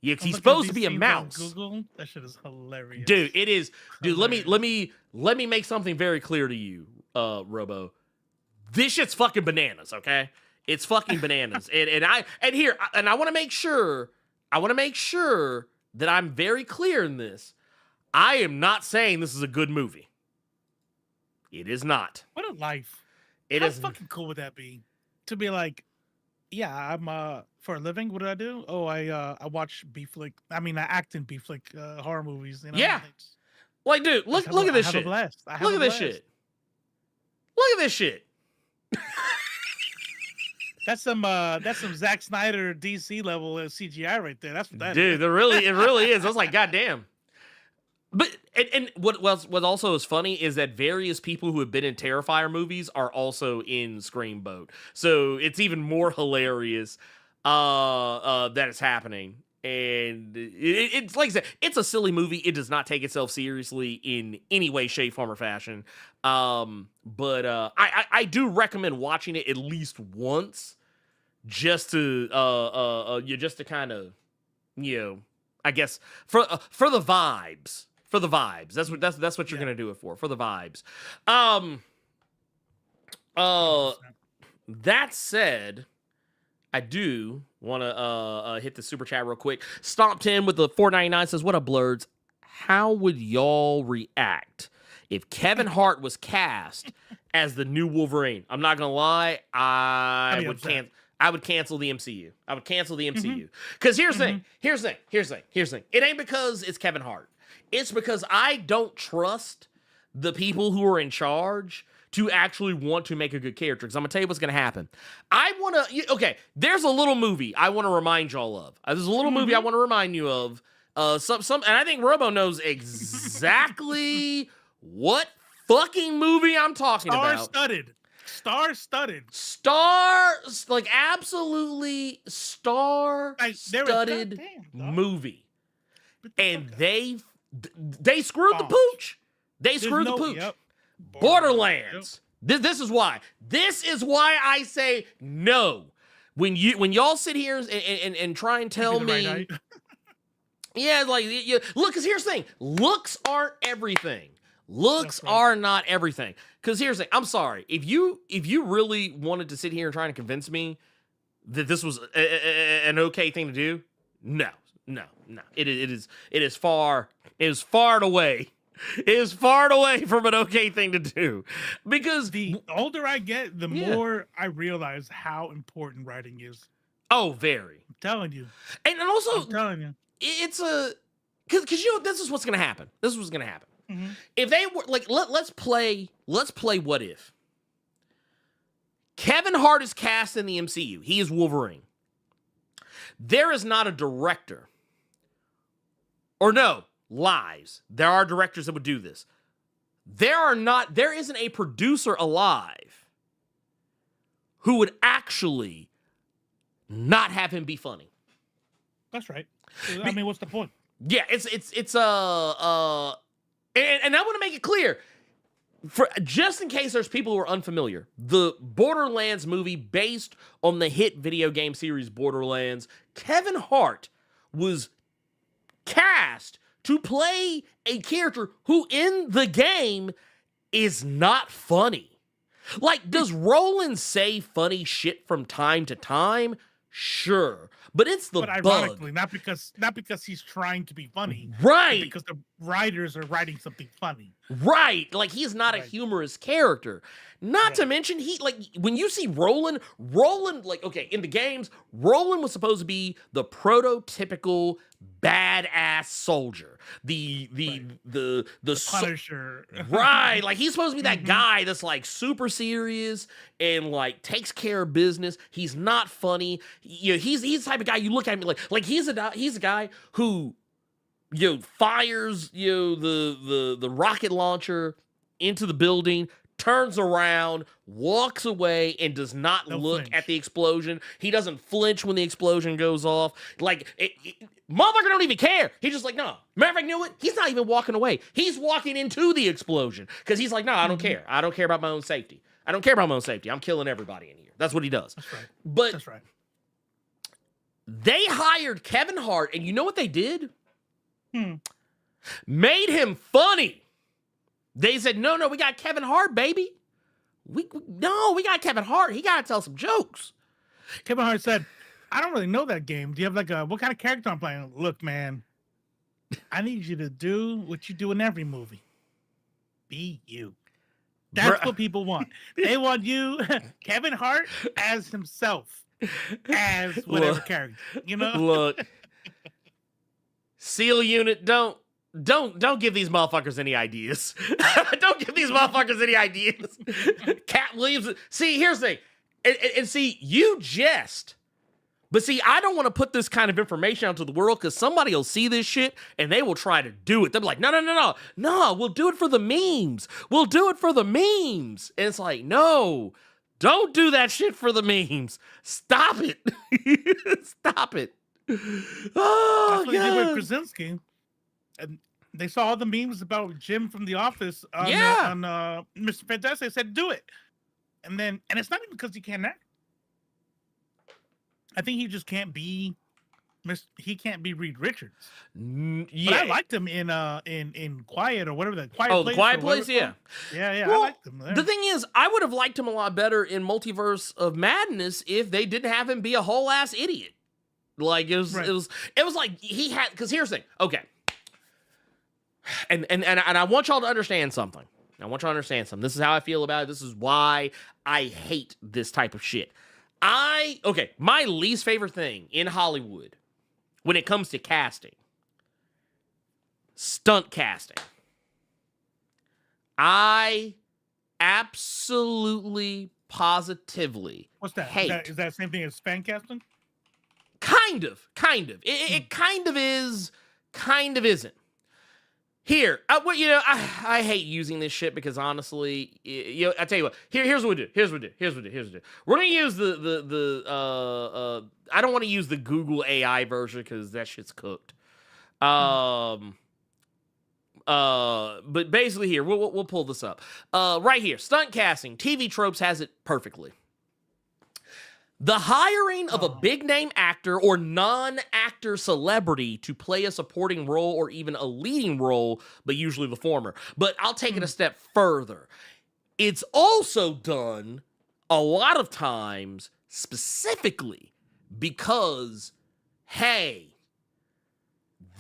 He's supposed to be a mouse. Google? That shit is hilarious. Dude, it is. Dude, let me make something very clear to you, Robo. This shit's fucking bananas, okay? It's fucking bananas. and I want to make sure that I'm very clear in this. I am not saying this is a good movie. It is not. What a life. How fucking cool would that be? To be like, yeah, I'm for a living, what do I do? Oh, I watch B-flick. I mean, I act in B-flick horror movies. You know? Yeah. Like, dude, look at this shit. Look at this shit. Look at this shit. That's some Zack Snyder DC level CGI right there. That's what that is. Dude, it really is. I was like, goddamn. But and what also is funny is that various people who have been in Terrifier movies are also in Screamboat. So it's even more hilarious that it's happening. And it's like I said, it's a silly movie. It does not take itself seriously in any way, shape, form, or fashion. But I do recommend watching it at least once just to kind of, I guess for the vibes. For the vibes. That's what you're gonna do it for the vibes. That said, I do want to hit the super chat real quick. Stomp 10 with the $4.99 says, "What up, Blerds? How would y'all react if Kevin Hart was cast as the new Wolverine?" I'm not gonna lie, I would cancel the MCU. I would cancel the MCU. Because here's the thing. Here's the thing. It ain't because it's Kevin Hart. It's because I don't trust the people who are in charge to actually want to make a good character. Because I'm going to tell you what's going to happen. There's a little movie I want to remind y'all of. There's a little movie I want to remind you of. And I think Robo knows exactly what fucking movie I'm talking about. Star-studded. Absolutely star-studded movie. And they screwed the pooch. They screwed the pooch. Yep. Borderlands. Yep. This is why. This is why I say no. When y'all sit here and try and tell me, yeah, like look, because here's the thing: looks aren't everything. Looks are not everything. Because here's the thing: I'm sorry if you really wanted to sit here and try to convince me that this was an okay thing to do, no. It is far and away. It is far and away from an okay thing to do. Because the older I get, the more I realize how important writing is. Oh, very. I'm telling you. And also, I'm telling you. It's because this is what's gonna happen. This is what's gonna happen. Mm-hmm. If they were like, let's play what if. Kevin Hart is cast in the MCU. He is Wolverine. There is not a director. Or no, lies. There are directors that would do this. There isn't a producer alive who would actually not have him be funny. That's right. I mean, what's the point? Yeah, and I want to make it clear, for just in case there's people who are unfamiliar, the Borderlands movie based on the hit video game series Borderlands, Kevin Hart was cast to play a character who in the game is not funny. Like, does Roland say funny shit from time to time? Sure. But it's the ironically, bug. not because he's trying to be funny. Right. Because the writers are writing something funny. Right. Like, he's not a humorous character. Not to mention, when you see Roland, like, okay, in the games, Roland was supposed to be the prototypical badass soldier. The Punisher. Right. Like, he's supposed to be that guy that's, like, super serious and, like, takes care of business. He's not funny. He's the type of guy you look at me like he's a guy who fires the rocket launcher into the building, turns around, walks away, and does not look at the explosion. He doesn't flinch when the explosion goes off. Like, motherfucker don't even care. He's just like, no. Matter of fact, you know what? He's not even walking away. He's walking into the explosion because he's like, no, I don't care. I don't care about my own safety. I don't care about my own safety. I'm killing everybody in here. That's what he does. That's right. But that's right. They hired Kevin Hart, and you know what they did? Made him funny. They said, no, we got Kevin Hart, baby. We got Kevin Hart. He got to tell some jokes. Kevin Hart said, I don't really know that game. Do you have what kind of character I'm playing? Look, man, I need you to do what you do in every movie. Be you. That's what people want. They want you, Kevin Hart, as himself. As whatever character, Look, SEAL unit, don't give these motherfuckers any ideas. Don't give these motherfuckers any ideas. Cat Williams. See, here's the thing, and see, you jest, but see, I don't want to put this kind of information out to the world because somebody will see this shit and they will try to do it. They'll be like, no, we'll do it for the memes. We'll do it for the memes. And it's like, no. Don't do that shit for the memes. Stop it. Stop it. Oh, that's what they did with Krasinski. And they saw all the memes about Jim from The Office on Mr. Fantastic. They said, do it. And it's not even because he can't act. I think he just can't be. He can't be Reed Richards. Yeah, But I liked him in Quiet or whatever that Quiet. Oh, Place The Quiet or whatever Place, it's called. Yeah. Well, I liked him there. the thing is, I would have liked him a lot better in Multiverse of Madness if they didn't have him be a whole ass idiot. Like it was like he had. Because here's the thing. Okay, and I want y'all to understand something. This is how I feel about it. This is why I hate this type of shit. My least favorite thing in Hollywood when it comes to casting, stunt casting. I absolutely, positively What's that? hate. Is that the same thing as fan casting? Kind of. It kind of is, kind of isn't. Here, I hate using this shit because honestly, I tell you what. Here's what we do. We're gonna use I don't want to use the Google AI version because that shit's cooked. But basically here, we'll pull this up. Right here, stunt casting, TV Tropes has it perfectly. The hiring of a big-name actor or non-actor celebrity to play a supporting role or even a leading role, but usually the former. But I'll take it a step further. It's also done a lot of times specifically because, hey,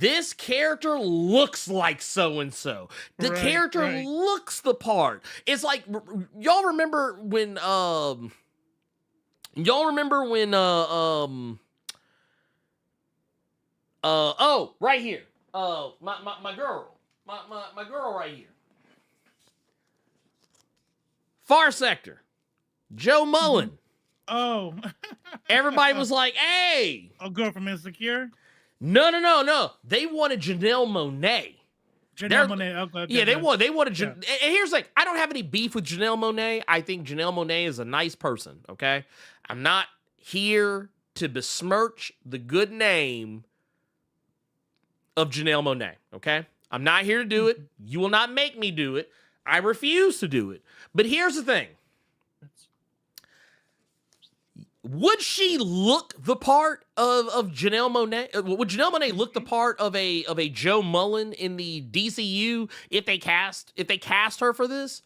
this character looks like so-and-so. The character looks the part. It's like, y'all remember when... right here. My girl right here. Far Sector. Joe Mullen. Oh. Everybody was like, hey. A girl from Insecure? No. They wanted Janelle Monáe. Janelle Monáe. Okay, yeah, they wanted. And here's like, I don't have any beef with Janelle Monáe. I think Janelle Monáe is a nice person. Okay, I'm not here to besmirch the good name of Janelle Monáe. Okay, I'm not here to do it. You will not make me do it. I refuse to do it. But here's the thing. Would she look the part of Janelle Monáe? Would Janelle Monáe look the part of a Joe Mullen in the DCU if they cast her for this?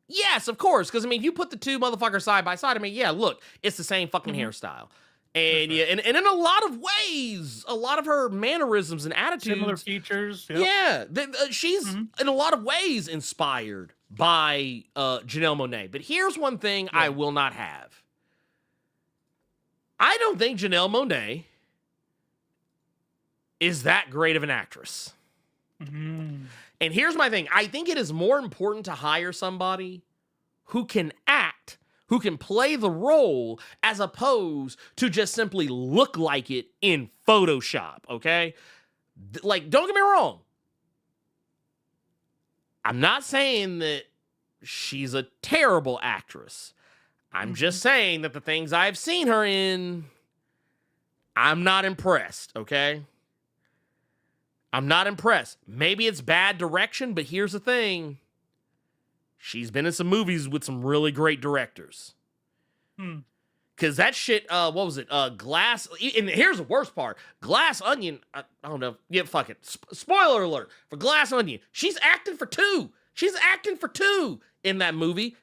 Yes, of course. Because I mean, if you put the two motherfuckers side by side, I mean, yeah, look, it's the same fucking hairstyle, and yeah, and in a lot of ways, a lot of her mannerisms and attitudes, similar features. Yep. Yeah, she's in a lot of ways inspired by Janelle Monáe. But here's one thing I will not have. I don't think Janelle Monáe is that great of an actress. And here's my thing. I think it is more important to hire somebody who can act, who can play the role, as opposed to just simply look like it in Photoshop, okay? Like, don't get me wrong. I'm not saying that she's a terrible actress. I'm just saying that the things I've seen her in, I'm not impressed, okay? I'm not impressed. Maybe it's bad direction, but here's the thing. She's been in some movies with some really great directors. Because that shit, what was it? Glass, and here's the worst part. Glass Onion, I don't know. Yeah, fuck it. Spoiler alert for Glass Onion. She's acting for two. In that movie.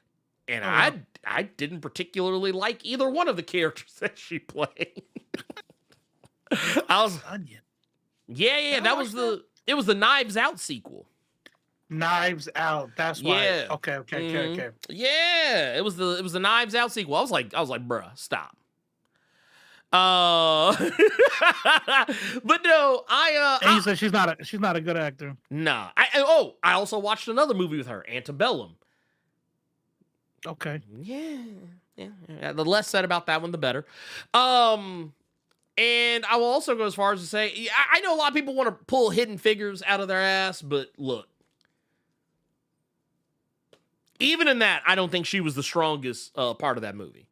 And I didn't particularly like either one of the characters that she played. Onion. Yeah, that was it was the Knives Out sequel. Knives Out. That's why. Yeah. Okay. Yeah, it was the Knives Out sequel. I was like, bruh, stop. But no, And you said she's not a good actor. Nah. I also watched another movie with her, Antebellum. Okay. Yeah. The less said about that one, the better. And I will also go as far as to say, I know a lot of people want to pull Hidden Figures out of their ass, but look. Even in that, I don't think she was the strongest part of that movie.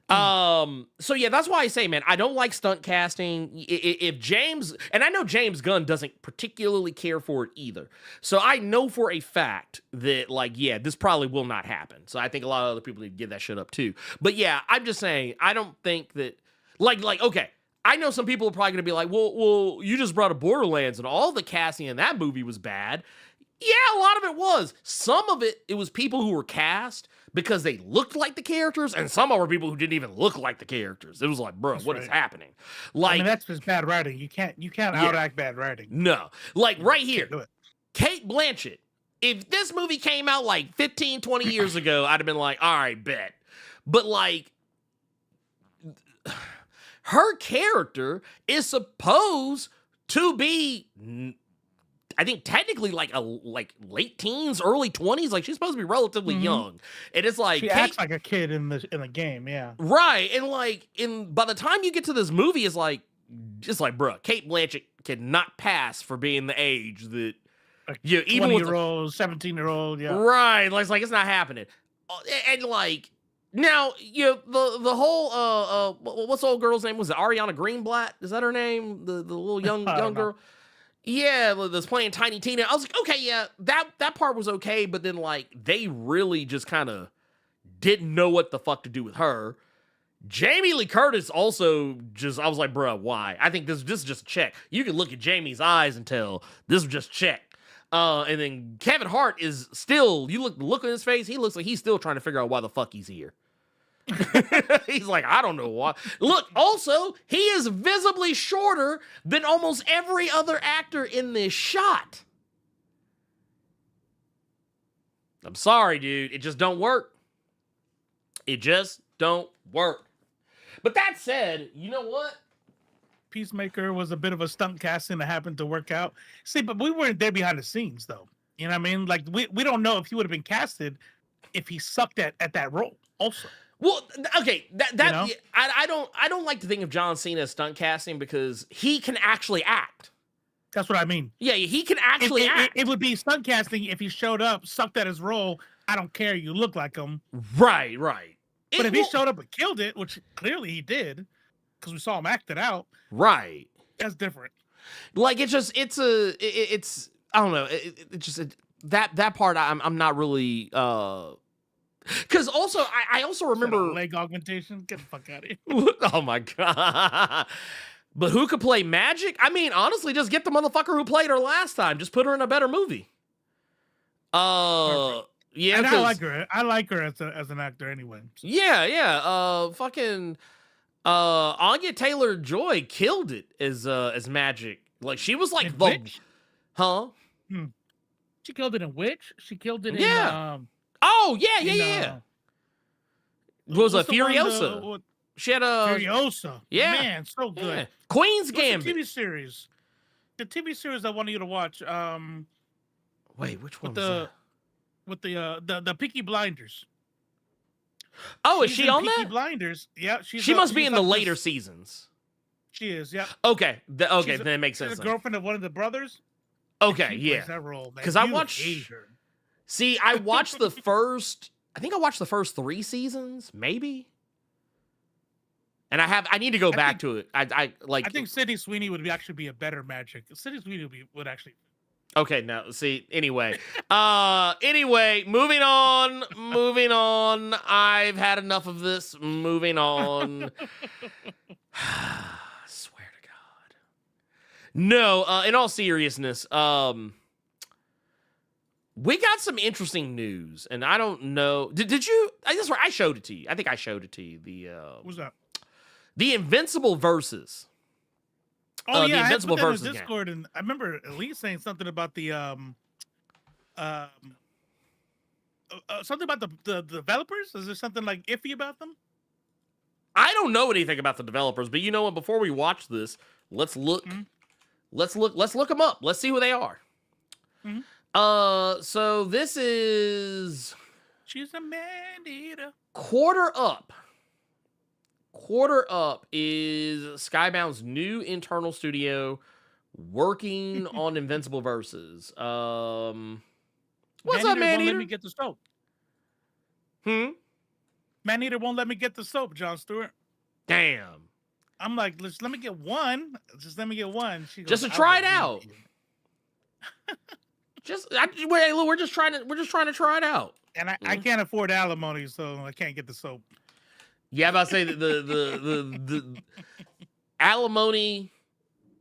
So yeah, that's why I say, man, I don't like stunt casting. If James, and I know James Gunn doesn't particularly care for it either. So I know for a fact that, like, yeah, this probably will not happen. So I think a lot of other people need to give that shit up too. But yeah, I'm just saying, I don't think that, Like, okay, I know some people are probably gonna be like, well, you just brought up Borderlands and all the casting in that movie was bad. Yeah, a lot of it was. Some of it was people who were cast because they looked like the characters, and some were people who didn't even look like the characters. It was like, bro, what is happening? Like, I mean, that's just bad writing. You can't outact bad writing. No. Like, right here, do it. Kate Blanchett. If this movie came out like 15, 20 years ago, I'd have been like, all right, bet. But like, her character is supposed to be, I think technically like late teens, early 20s. Like, she's supposed to be relatively young. And it's like she acts like a kid in the game, yeah. Right. And like by the time you get to this movie, it's like bro, Kate Blanchett cannot pass for being the age that even 20-year-old, 17-year-old, yeah. Right. Like it's not happening. And like now, the whole what's the old girl's name? Was it Ariana Greenblatt? Is that her name? The little young girl? Yeah, that's playing Tiny Tina. I was like, okay, yeah, that part was okay, but then like they really just kind of didn't know what the fuck to do with her. Jamie Lee Curtis also I was like, bruh, why? I think this is just a check. You can look at Jamie's eyes and tell this was just a check. And then Kevin Hart is still, you look at his face, he looks like he's still trying to figure out why the fuck he's here. He's like, I don't know why. Look, also, he is visibly shorter than almost every other actor in this shot. I'm sorry, dude. It just don't work. It just don't work. But that said, you know what? Peacemaker was a bit of a stunt casting that happened to work out. See, but we weren't there behind the scenes, though. You know what I mean? Like, we don't know if he would have been casted if he sucked at that role also. Well, okay, I don't like to think of John Cena as stunt casting because he can actually act. That's what I mean. Yeah, he can actually act. It would be stunt casting if he showed up, sucked at his role. I don't care. You look like him. Right. But if he showed up and killed it, which clearly he did, because we saw him act it out. Right. That's different. Like, it's I don't know. That part I'm not really. Because also, I also remember leg augmentation. Get the fuck out of here! Oh my god! But who could play Magic? I mean, honestly, just get the motherfucker who played her last time. Just put her in a better movie. Yeah, and I like her. I like her as an actor anyway. Yeah. Fucking Anya Taylor-Joy killed it as Magic. Like, she was like the Witch? Huh? She killed it in Witch. She killed it in Oh, yeah. Was a Furiosa. She had a Furiosa. Yeah. Man, so good. Yeah. Queen's Gambit. The TV series. The TV series I wanted you to watch. Wait, which one with the Peaky Blinders. Oh, is she on Peaky that? Blinders. Yeah, she must be in the later seasons. She is. Yeah. Okay. Then it makes sense. She's the girlfriend of one of the brothers. Okay, yeah. That role, because I watched. See, I watched the first. I think I watched the first 3 seasons, maybe. And I need to go back to it. I think Sydney Sweeney would actually be a better Magic. Sydney Sweeney would actually. Okay, now see. Anyway, moving on. I've had enough of this. Moving on. I swear to God. No, in all seriousness, we got some interesting news, and I don't know. Did you? That's right. I showed it to you. I think I showed it to you. What's that? The Invincible verses. Oh yeah, the Invincible I put that versus in Discord, and I remember Elise saying something about the something about the developers. Is there something like iffy about them? I don't know anything about the developers, but you know what? Before we watch this, let's look. Mm-hmm. Let's look them up. Let's see who they are. Mm-hmm. So this is. She's a man-eater. Quarter Up. Quarter Up is Skybound's new internal studio working on Invincible Versus. What's up, Man Won't Eater? let me get the soap. Man Eater won't let me get the soap, Jon Stewart. Damn. I'm like, let me get one. Just let me get one. She goes, Just to try it out. We're just trying to try it out. And I can't afford alimony, so I can't get the soap. Yeah, I'm about to say that the alimony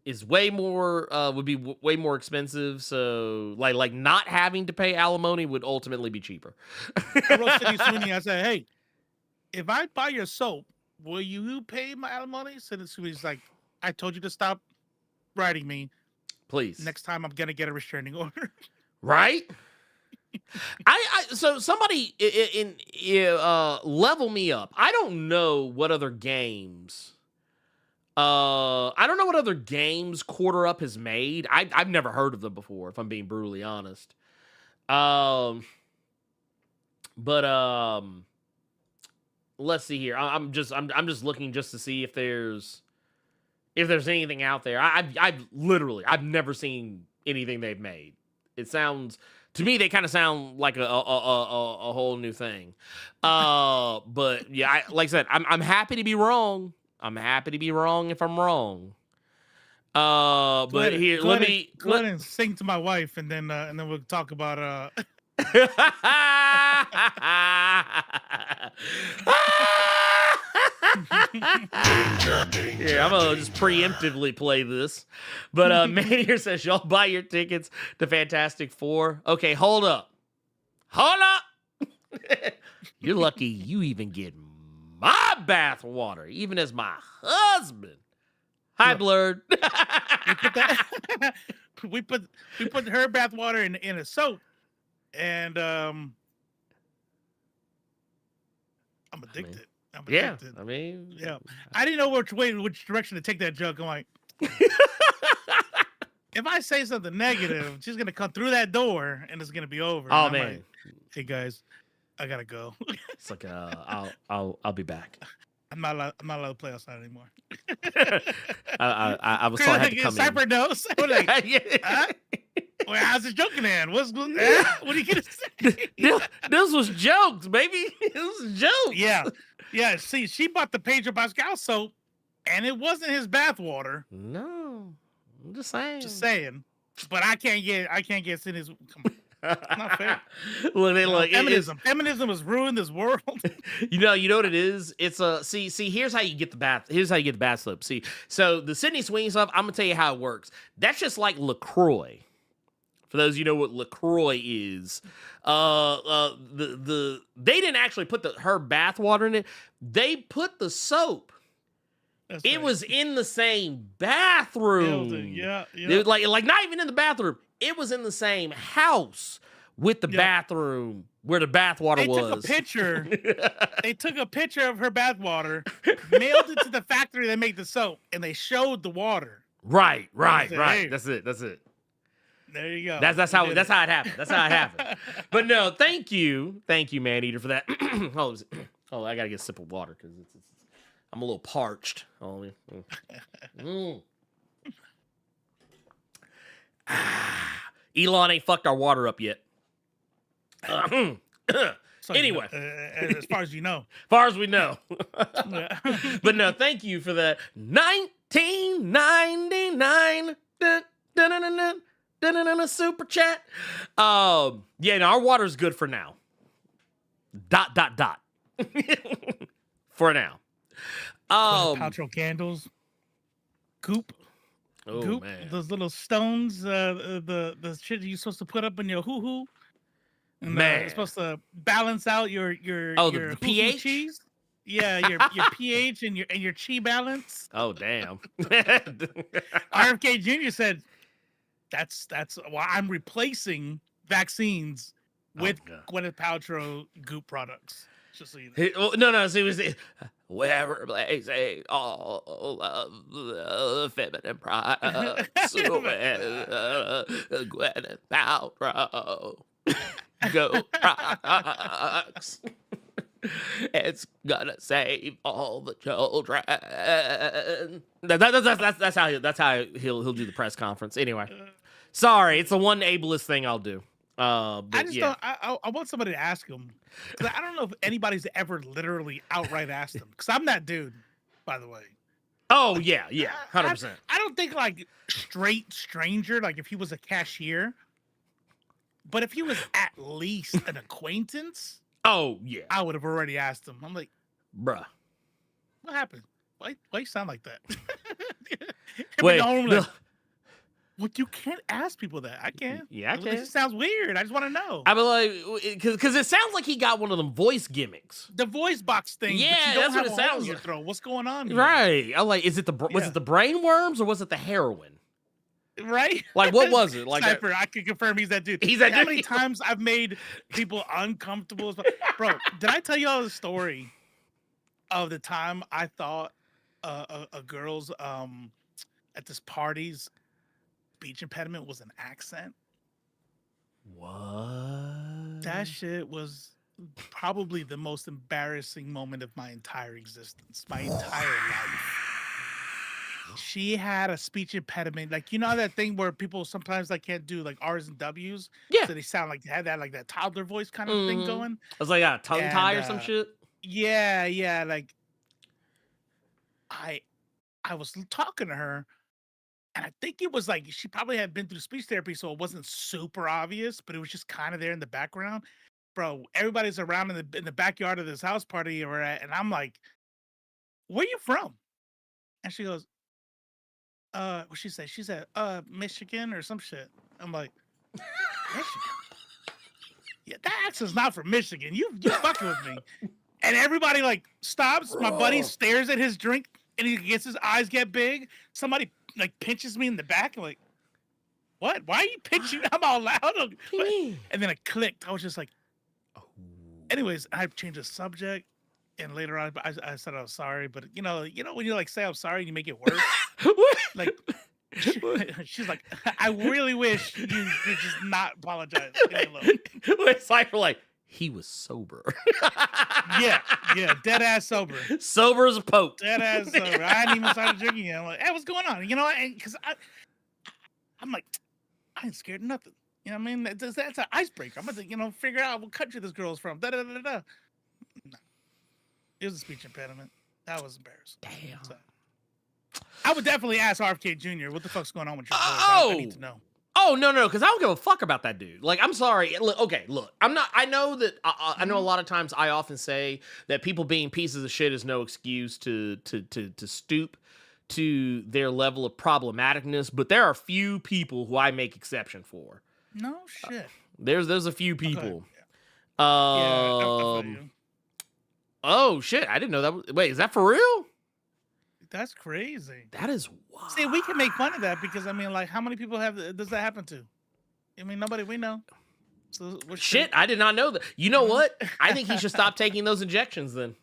is way more would be way more expensive. So like not having to pay alimony would ultimately be cheaper. I wrote Sydney Sweeney. I said, hey, if I buy your soap, will you pay my alimony? Sydney Sweeney's like, I told you to stop writing me. Please. Next time I'm gonna get a restraining order. Right? So somebody in level me up. I don't know what other games. I don't know what other games Quarter Up has made. I've never heard of them before, if I'm being brutally honest. But let's see here. I'm just looking just to see if there's anything out there. I've never seen anything they've made. It sounds to me they kind of sound like a whole new thing. But yeah, like I said, I'm happy to be wrong. I'm happy to be wrong if I'm wrong. But let me go ahead and sing to my wife, and then we'll talk about Yeah, I'm gonna just preemptively play this. But Manier says y'all buy your tickets to Fantastic Four. Okay, hold up. You're lucky you even get my bath water, even as my husband. Hi, Blerd. we put her bath water in a soap, and I'm addicted. I'm addicted. I mean, yeah. I didn't know which direction to take that joke. I'm like, if I say something negative, she's gonna come through that door, and it's gonna be over. Oh and I'm man. like, hey guys, I gotta go. It's like I'll be back. I'm not allowed to play outside anymore. I was told I had to come in. Cyber knows. I'm like, well, how's the joking end? What are you gonna say? This was jokes, baby. This was jokes. Yeah. See, she bought the Pedro Pascal soap, and it wasn't his bath water. No, I'm just saying. But I can't get Sydney's. It's not fair. Look, feminism has ruined this world. You know what it is? It's see. Here's how you get the bath. Here's how you get the bath soap. See, so the Sydney Sweeney stuff. I'm gonna tell you how it works. That's just like LaCroix. For those of you know what LaCroix is, they didn't actually put her bath water in it. They put the soap. That's it right. was in the same bathroom. Yeah. Like not even in the bathroom. It was in the same house with the bathroom where the bathwater was. Took a picture. They took a picture of her bathwater, mailed it to the factory that made the soap, and they showed the water. Right. Said, hey. That's it. There you go. That's how it happened. But no, thank you, Maneater, for that. I gotta get a sip of water because I'm a little parched. Elon ain't fucked our water up yet. So, anyway, as far as you know, far as we know. But no, thank you for that. 1999 super chat. No, our water's good for now. ... For now. Paltrow candles, goop. Oh goop, man, those little stones, the shit you're supposed to put up in your hoo-hoo. And, man, it's supposed to balance out your the pH cheese. Yeah, your pH and your chi balance. Oh damn. RFK Jr. said that's why I'm replacing vaccines with Gwyneth Paltrow goop products. Just so you know. No. So it was wherever blazing all of the feminine products with Gwyneth Paltrow go products. It's gonna save all the children. That's how he'll do the press conference. Anyway, sorry, it's the one ableist thing I'll do. But I just don't. I want somebody to ask him, because I don't know if anybody's ever literally outright asked him. Because I'm that dude, by the way. Oh yeah, 100%. I don't think like straight stranger, like if he was a cashier, but if he was at least an acquaintance. Oh yeah, I would have already asked him. I'm like, bruh, What happened? Why you sound like that? Wait, Like, no. what, you can't ask people that. I can't. Yeah, I It can. just sounds weird. I just want to know. I mean, like, because it sounds like he got one of them voice gimmicks. The voice box thing. Yeah, but you don't that's what have it a hole sounds in your like. throat. What's going on here? Right. I'm like, was it Yeah. the brain worms or was it the heroin? Right? Like, what was it? Like, Cypher, I can confirm he's that dude. He's that How dude. many times I've made people uncomfortable? Bro, did I tell you all the story of the time I thought a girl's at this party's speech impediment was an accent? What? That shit was probably the most embarrassing moment of my entire existence, my entire life. She had a speech impediment, like, you know that thing where people sometimes like can't do like R's and W's, Yeah. so they sound like they had that toddler voice kind of thing going. I was like, tongue tie or some shit. Yeah, like I was talking to her, and I think it was like she probably had been through speech therapy, so it wasn't super obvious, but it was just kind of there in the background. Bro, everybody's around in the backyard of this house party we're at, and I'm like, "Where you from?" And she goes, what she said? She said, Michigan or some shit. I'm like, Michigan? Yeah, that accent's not from Michigan. You fucking with me. And everybody like stops. My buddy stares at his drink and he gets his eyes get big. Somebody like pinches me in the back. I'm like, what? Why are you pinching? I'm all loud. And then it clicked. I was just like, anyways, I changed the subject. And later on, I said I was sorry, but you know when you like say I'm sorry and you make it worse. Like she's like, I really wish you could just not apologize. It's like he was sober. yeah, dead ass sober. Sober as a pope. Dead ass sober. I hadn't even started drinking yet. I'm like, hey, what's going on? You know, because I'm like, I ain't scared of nothing. You know what I mean? That's an icebreaker. I'm going to figure out what country this girl's from. No. It was a speech impediment. That was embarrassing. Damn. So, I would definitely ask RFK Jr. what the fuck's going on with your voice. I need to know. Oh, no, because I don't give a fuck about that dude. Like, I'm sorry. Look, I'm not, I know that, I know a lot of times I often say that people being pieces of shit is no excuse to stoop to their level of problematicness, but there are few people who I make exception for. No shit. There's a few people. Okay. I feel you. Oh, shit. I didn't know that. Wait, is that for real? That's crazy. That is wild. See, we can make fun of that because, I mean, like, how many people does that happen to? I mean, nobody we know. So shit, I did not know that. You know what? I think he should stop taking those injections then.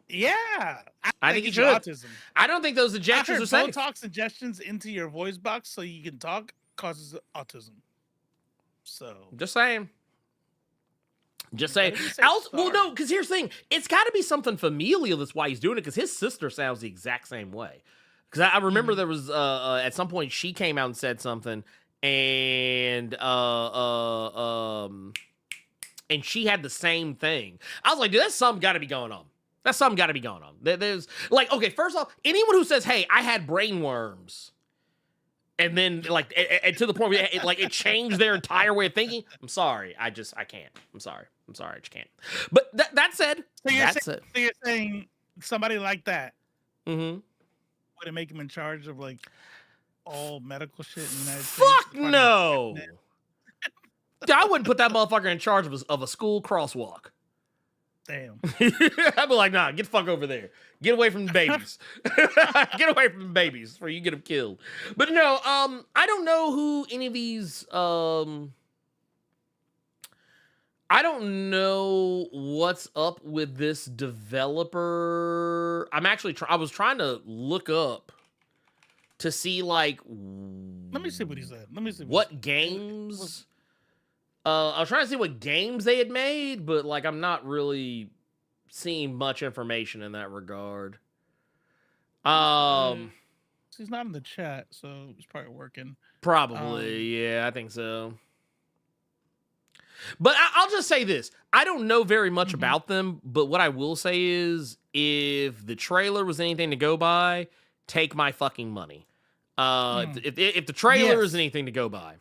Yeah. I think he should. Autism. I don't think those injections are safe. Botox injections into your voice box so you can talk causes autism. So. Just saying. Well, no, because here's the thing. It's got to be something familial. That's why he's doing it. Because his sister sounds the exact same way. Because I remember there was at some point she came out and said something, and she had the same thing. I was like, dude, that's something got to be going on. There's like, okay, first off, anyone who says, "Hey, I had brain worms," and then like to the point where it changed their entire way of thinking. I'm sorry, I can't. I'm sorry, I just can't. But that said, so you're saying somebody like that would it make him in charge of like all medical shit in the United States? Fuck no. I wouldn't put that motherfucker in charge of a school crosswalk. Damn. I'd be like, nah, get the fuck over there. Get away from the babies. Get away from the babies before you get them killed. But no, I don't know who any of these, I don't know what's up with this developer. I was trying to look up to see like. Let me see what he said. What games. I was trying to see what games they had made, but like I'm not really seeing much information in that regard. He's not in the chat, so he's probably working. Probably, yeah, I think so. But I'll just say this. I don't know very much about them, but what I will say is if the trailer was anything to go by, take my fucking money. If the trailer is anything to go by.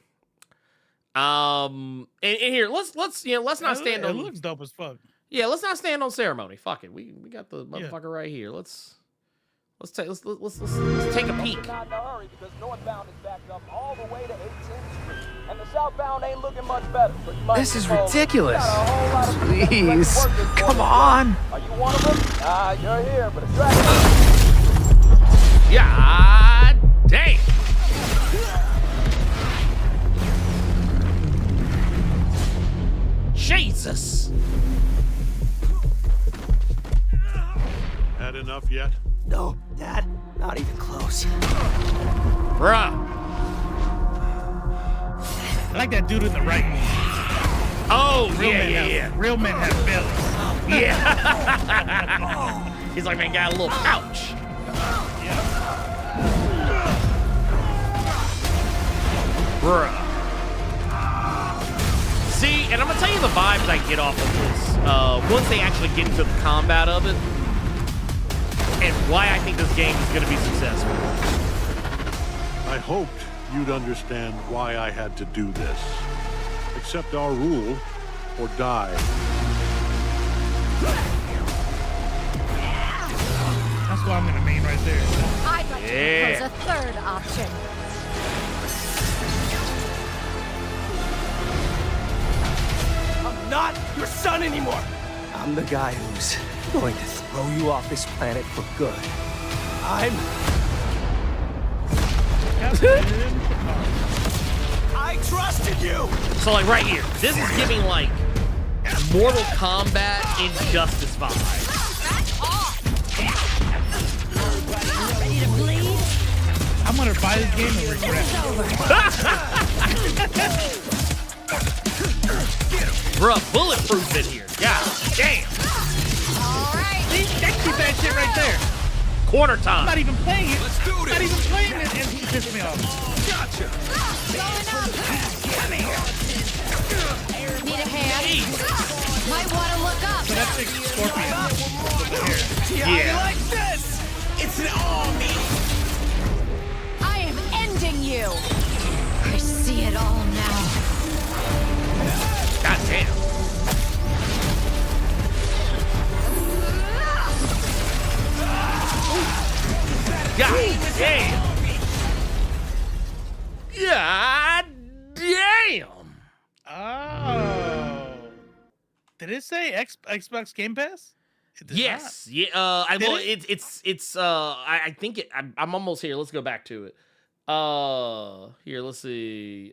And here, let's not stand on. It looks dope as fuck. Yeah, let's not stand on ceremony. Fuck it. We got the motherfucker right here. Let's take a peek. Not in a hurry because northbound is backed up all the way to 18th Street, and the southbound ain't looking much better. So you might This is as well- ridiculous. Got a whole lot of Please, work this come morning. on. Are you one of them? You're here, but it's dragging. Yeah, damn. Jesus. Had enough yet? No, Dad, not even close. Bruh. I like that dude in the right. Oh, Real men have- yeah. Real men have bellies. Yeah. He's like, man, got a little pouch. Bruh. See, and I'm gonna tell you the vibes I get off of this. Once they actually get into the combat of it, and why I think this game is gonna be successful. I hoped you'd understand why I had to do this. Accept our rule or die. That's why I'm gonna main right there. I'd like to propose a third option. I'm not your son anymore. I'm the guy who's going to throw you off this planet for good. I trusted you. So like right here, this is giving like Mortal Kombat Injustice vibes. Ready to bleed? I'm gonna buy this game and regret it. Bruh, bulletproof in here. God damn. All right. See, keep that shit right there. Quarter I'm time. not even playing it. Let's do this. Not even playing it, and he pissed me off. Going up. Need a hand? Might want to look up. So that's big Scorpion over here. Yeah. Like this. It's an army. I am ending you. I see it all now. God damn. God damn. God damn. Oh. Did it say Xbox Game Pass? It did Yes. Yeah. I Did well, it? it's I think it. I'm almost here. Let's go back to it. Here. Let's see.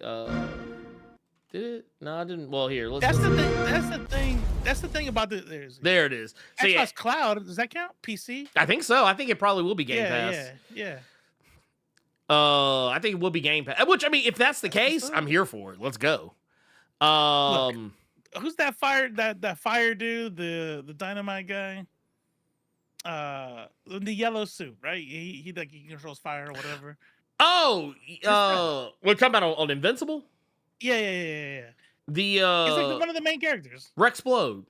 Did it? No, I didn't. Well, here. Let's. That's the thing. That's the thing about There it is. So Xbox yeah, Cloud. Does that count? PC? I think so. I think it probably will be Game Pass. Yeah. I think it will be Game Pass. Which I mean, if that's the case, I'm here for it. Let's go. Who's that fire? That fire dude? The dynamite guy? In the yellow suit, right? He like he controls fire or whatever. We're talking about on Invincible. Yeah. The He's like one of the main characters. Rexplode.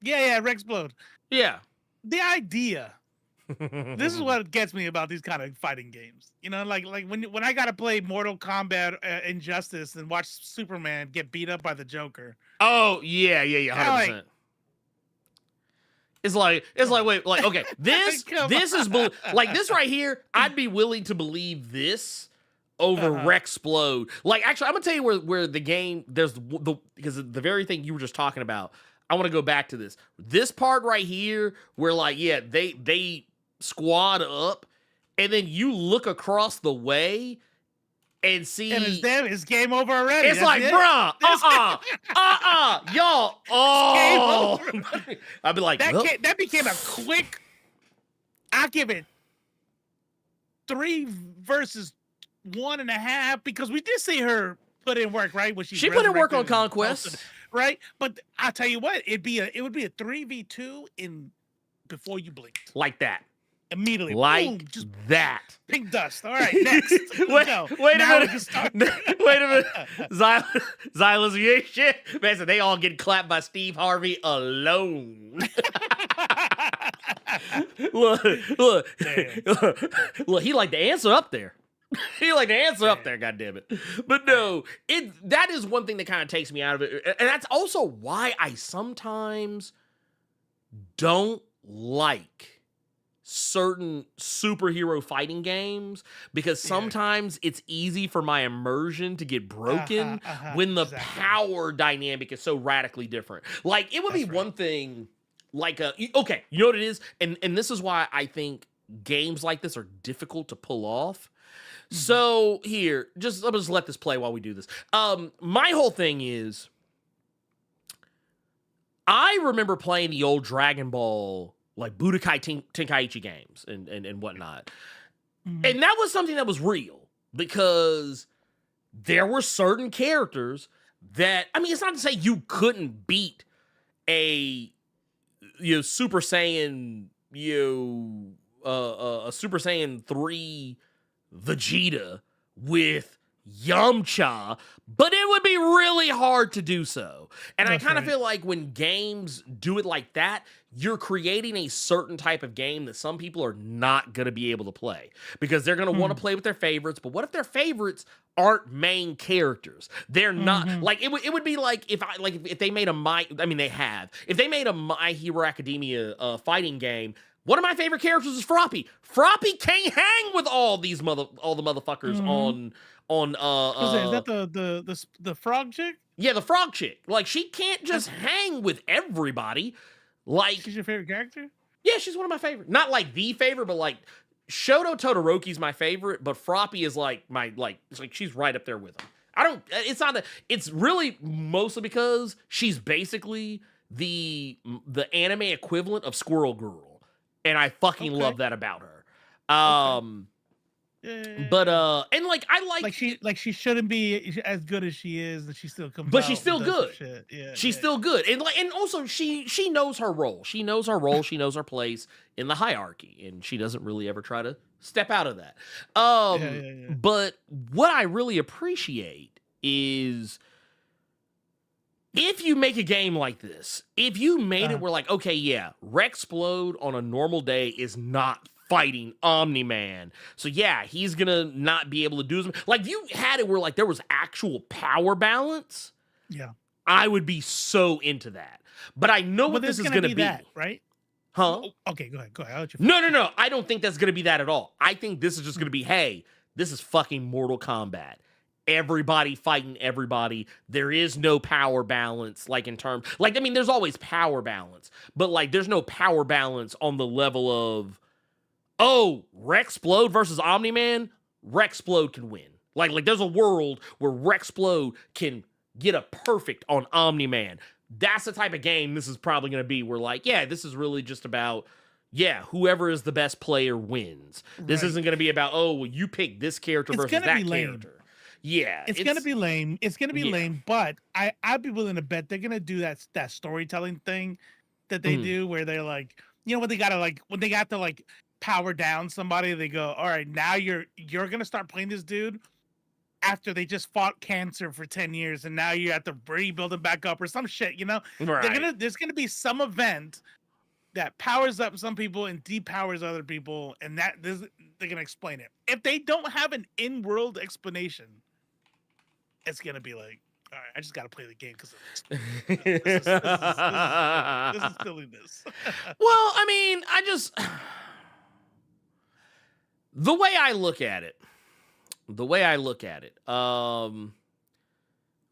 Yeah, Rexplode. Yeah. The idea. This is what gets me about these kind of fighting games. You know, like when I gotta play Mortal Kombat Injustice and watch Superman get beat up by the Joker. Oh yeah, 100%. It's like wait, like okay, this is like this right here. I'd be willing to believe this over Rexplode. Like actually, I'm gonna tell you where the game there's the because the very thing you were just talking about. I want to go back to this part right here where like they squad up and then you look across the way and see And it's game over already. it's That's like it. bruh y'all I'd be like that became a quick. I'll give it 3 versus 1.5 because we did see her put in work, right? When she put in work on resurrected and Conquest, posted, right? But I'll tell you what, it would be a 3v2 in before you blinked. like that. Immediately. Like boom, just that. pink dust. All right, next. Wait Go. a Now we minute. can start. Wait a minute. Xylas, you ain't shit. Man said they all get clapped by Steve Harvey alone. look. Look, he like the answer up there. He like the answer up there, goddammit. But no, that is one thing that kind of takes me out of it. And that's also why I sometimes don't like certain superhero fighting games because sometimes it's easy for my immersion to get broken when the power dynamic is so radically different. Like, it would be one thing, like, okay, you know what it is? And this is why I think games like this are difficult to pull off. So, here, let's just let this play while we do this. My whole thing is, I remember playing the old Dragon Ball, like Budokai Tenkaichi games and whatnot. And that was something that was real because there were certain characters that, I mean, it's not to say you couldn't beat a Super Saiyan, a Super Saiyan 3 Vegeta with Yamcha, but it would be really hard to do so. And I kind of feel like when games do it like that, you're creating a certain type of game that some people are not going to be able to play because they're going to want to play with their favorites. But what if their favorites aren't main characters? They're not like it would be like if they made if they made a My Hero Academia fighting game. One of my favorite characters is Froppy. Froppy can't hang with all the motherfuckers on is that the frog chick? Yeah, the frog chick. Like, she can't just hang with everybody. Like, she's your favorite character? Yeah, she's one of my favorite. Not like the favorite, but like Shoto Todoroki's my favorite, but Froppy is like it's like she's right up there with him. It's really mostly because she's basically the anime equivalent of Squirrel Girl. And I fucking love that about her. But and like I she shouldn't be as good as she is, and she still comes. But out she's still good. Yeah, she's still good, and also she knows her role. She knows her role. She knows her place in the hierarchy, and she doesn't really ever try to step out of that. But what I really appreciate is, if you make a game like this, if you made it where, like, okay, yeah, Rexplode on a normal day is not fighting Omni-Man. So, yeah, he's going to not be able to do something. Like, if you had it where, like, there was actual power balance, I would be so into that. But I know what this is going to be. That, right? Huh? Okay, go ahead. I'll let you No. I don't think that's going to be that at all. I think this is just going to be, hey, this is fucking Mortal Kombat. Everybody fighting everybody. There is no power balance, like in terms, like, I mean, there's always power balance, but like, there's no power balance on the level of, oh, Rexplode versus Omni-Man. Rexplode can win. Like there's a world where Rexplode can get a perfect on Omni-Man. That's the type of game this is probably going to be. Where, like, yeah, this is really just about, yeah, whoever is the best player wins. This isn't going to be about, oh, well, you pick this character versus that character. Yeah, it's gonna be lame. It's gonna be lame, but I'd be willing to bet they're gonna do that storytelling thing that they do, where they're like, when they got to like power down somebody, they go, all right, now you're gonna start playing this dude after they just fought cancer for 10 years, and now you have to rebuild him back up or some shit. Right. There's gonna be some event that powers up some people and depowers other people, and they're gonna explain it. If they don't have an in-world explanation, it's gonna be like, all right, I just gotta play the game because this is silliness. Well, I mean, the way I look at it,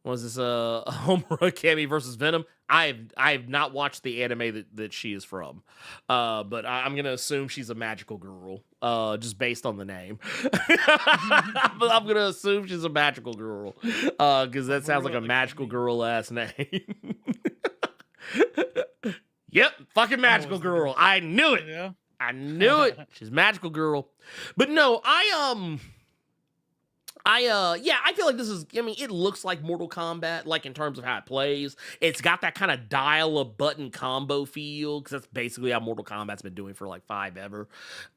was this Homura Kemi versus Venom? I have not watched the anime that she is from, but I'm gonna assume she's a magical girl, just based on the name. But I'm gonna assume she's a magical girl, because that sounds like a magical girl ass name. Yep, fucking magical girl. I knew it. Yeah. I knew it. She's magical girl. But no, I feel like this is, I mean, it looks like Mortal Kombat, like in terms of how it plays. It's got that kind of dial-a-button combo feel, because that's basically how Mortal Kombat's been doing for like 5 ever.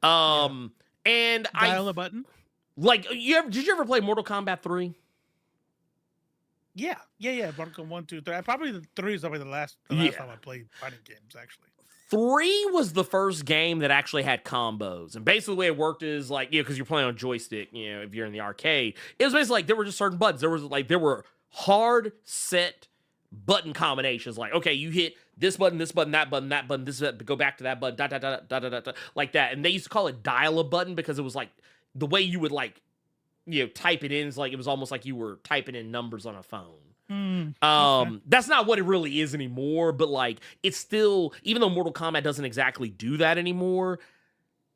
And Dial-a-button? Like, did you ever play Mortal Kombat 3? Yeah. Mortal Kombat 1, 2, 3. Probably the 3 is probably the last time I played fighting games, actually. 3 was the first game that actually had combos. And basically the way it worked is like, because you're playing on joystick, if you're in the arcade, it was basically like there were just certain buttons. There were hard set button combinations. Like, okay, you hit this button, that button, this button, go back to that button, like that. And they used to call it dial-a button because it was like the way you would like, type it in is like it was almost like you were typing in numbers on a phone. Okay. That's not what it really is anymore, but like it's still, even though Mortal Kombat doesn't exactly do that anymore,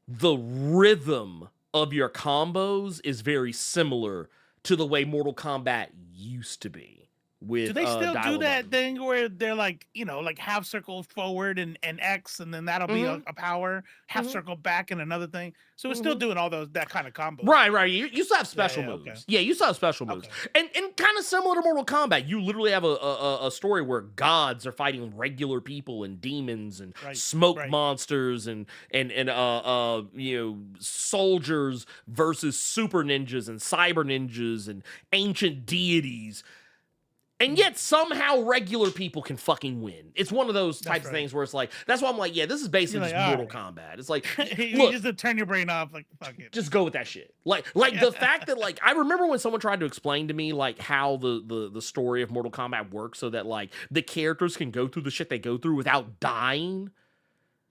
the rhythm of your combos is very similar to the way Mortal Kombat used to be. With Do they still dial-a do that button. thing where they're like, like half circle forward and X, and then that'll be a power, half circle back and another thing. So we're still doing all that kind of combo. Right. You still have special yeah, moves. okay. Yeah, you still have special moves. And kind of similar to Mortal Kombat, you literally have a story where gods are fighting regular people and demons and smoke monsters and soldiers versus super ninjas and cyber ninjas and ancient deities. And yet somehow regular people can fucking win. It's one of those types of things where it's like, that's why I'm like, yeah, this is basically just Mortal Kombat. It's like, you just turn your brain off, like, fuck it. Just go with that shit. Like the fact that like, I remember when someone tried to explain to me like how the story of Mortal Kombat works so that like the characters can go through the shit they go through without dying.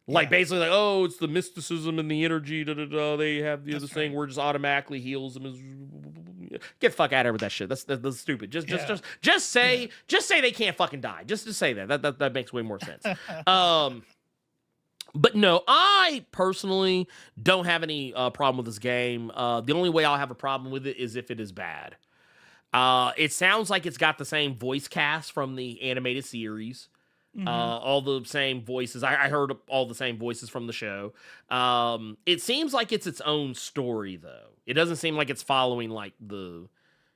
Like basically like, oh, it's the mysticism and the energy, they have the other thing where it just automatically heals them. Get the fuck out of here with that shit. That's stupid. Just say they can't fucking die. Just say that. That makes way more sense. But no, I personally don't have any problem with this game. The only way I'll have a problem with it is if it is bad. It sounds like it's got the same voice cast from the animated series. All the same voices. I heard all the same voices from the show. It seems like it's its own story, though. It doesn't seem like it's following, like,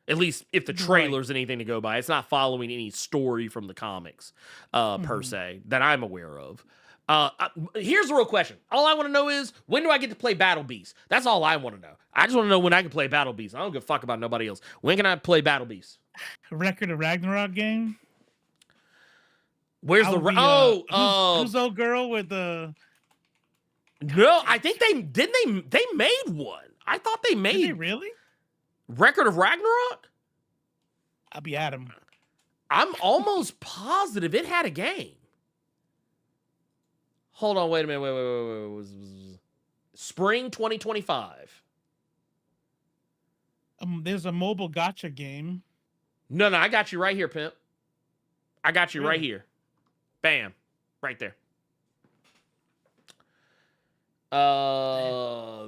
at least if the trailer's anything to go by, it's not following any story from the comics, per se, that I'm aware of. Here's the real question. All I want to know is, when do I get to play Battle Beast? That's all I want to know. I just want to know when I can play Battle Beast. I don't give a fuck about nobody else. When can I play Battle Beast? Record of Ragnarok game? Where's who's old girl with the? No, I think they made one. I thought they made. Did they really? Record of Ragnarok? I'll be at him. I'm almost positive it had a game. Hold on, wait a minute, wait. Spring 2025. There's a mobile gacha game. No, I got you right here, pimp. I got you right here. Bam. Right there.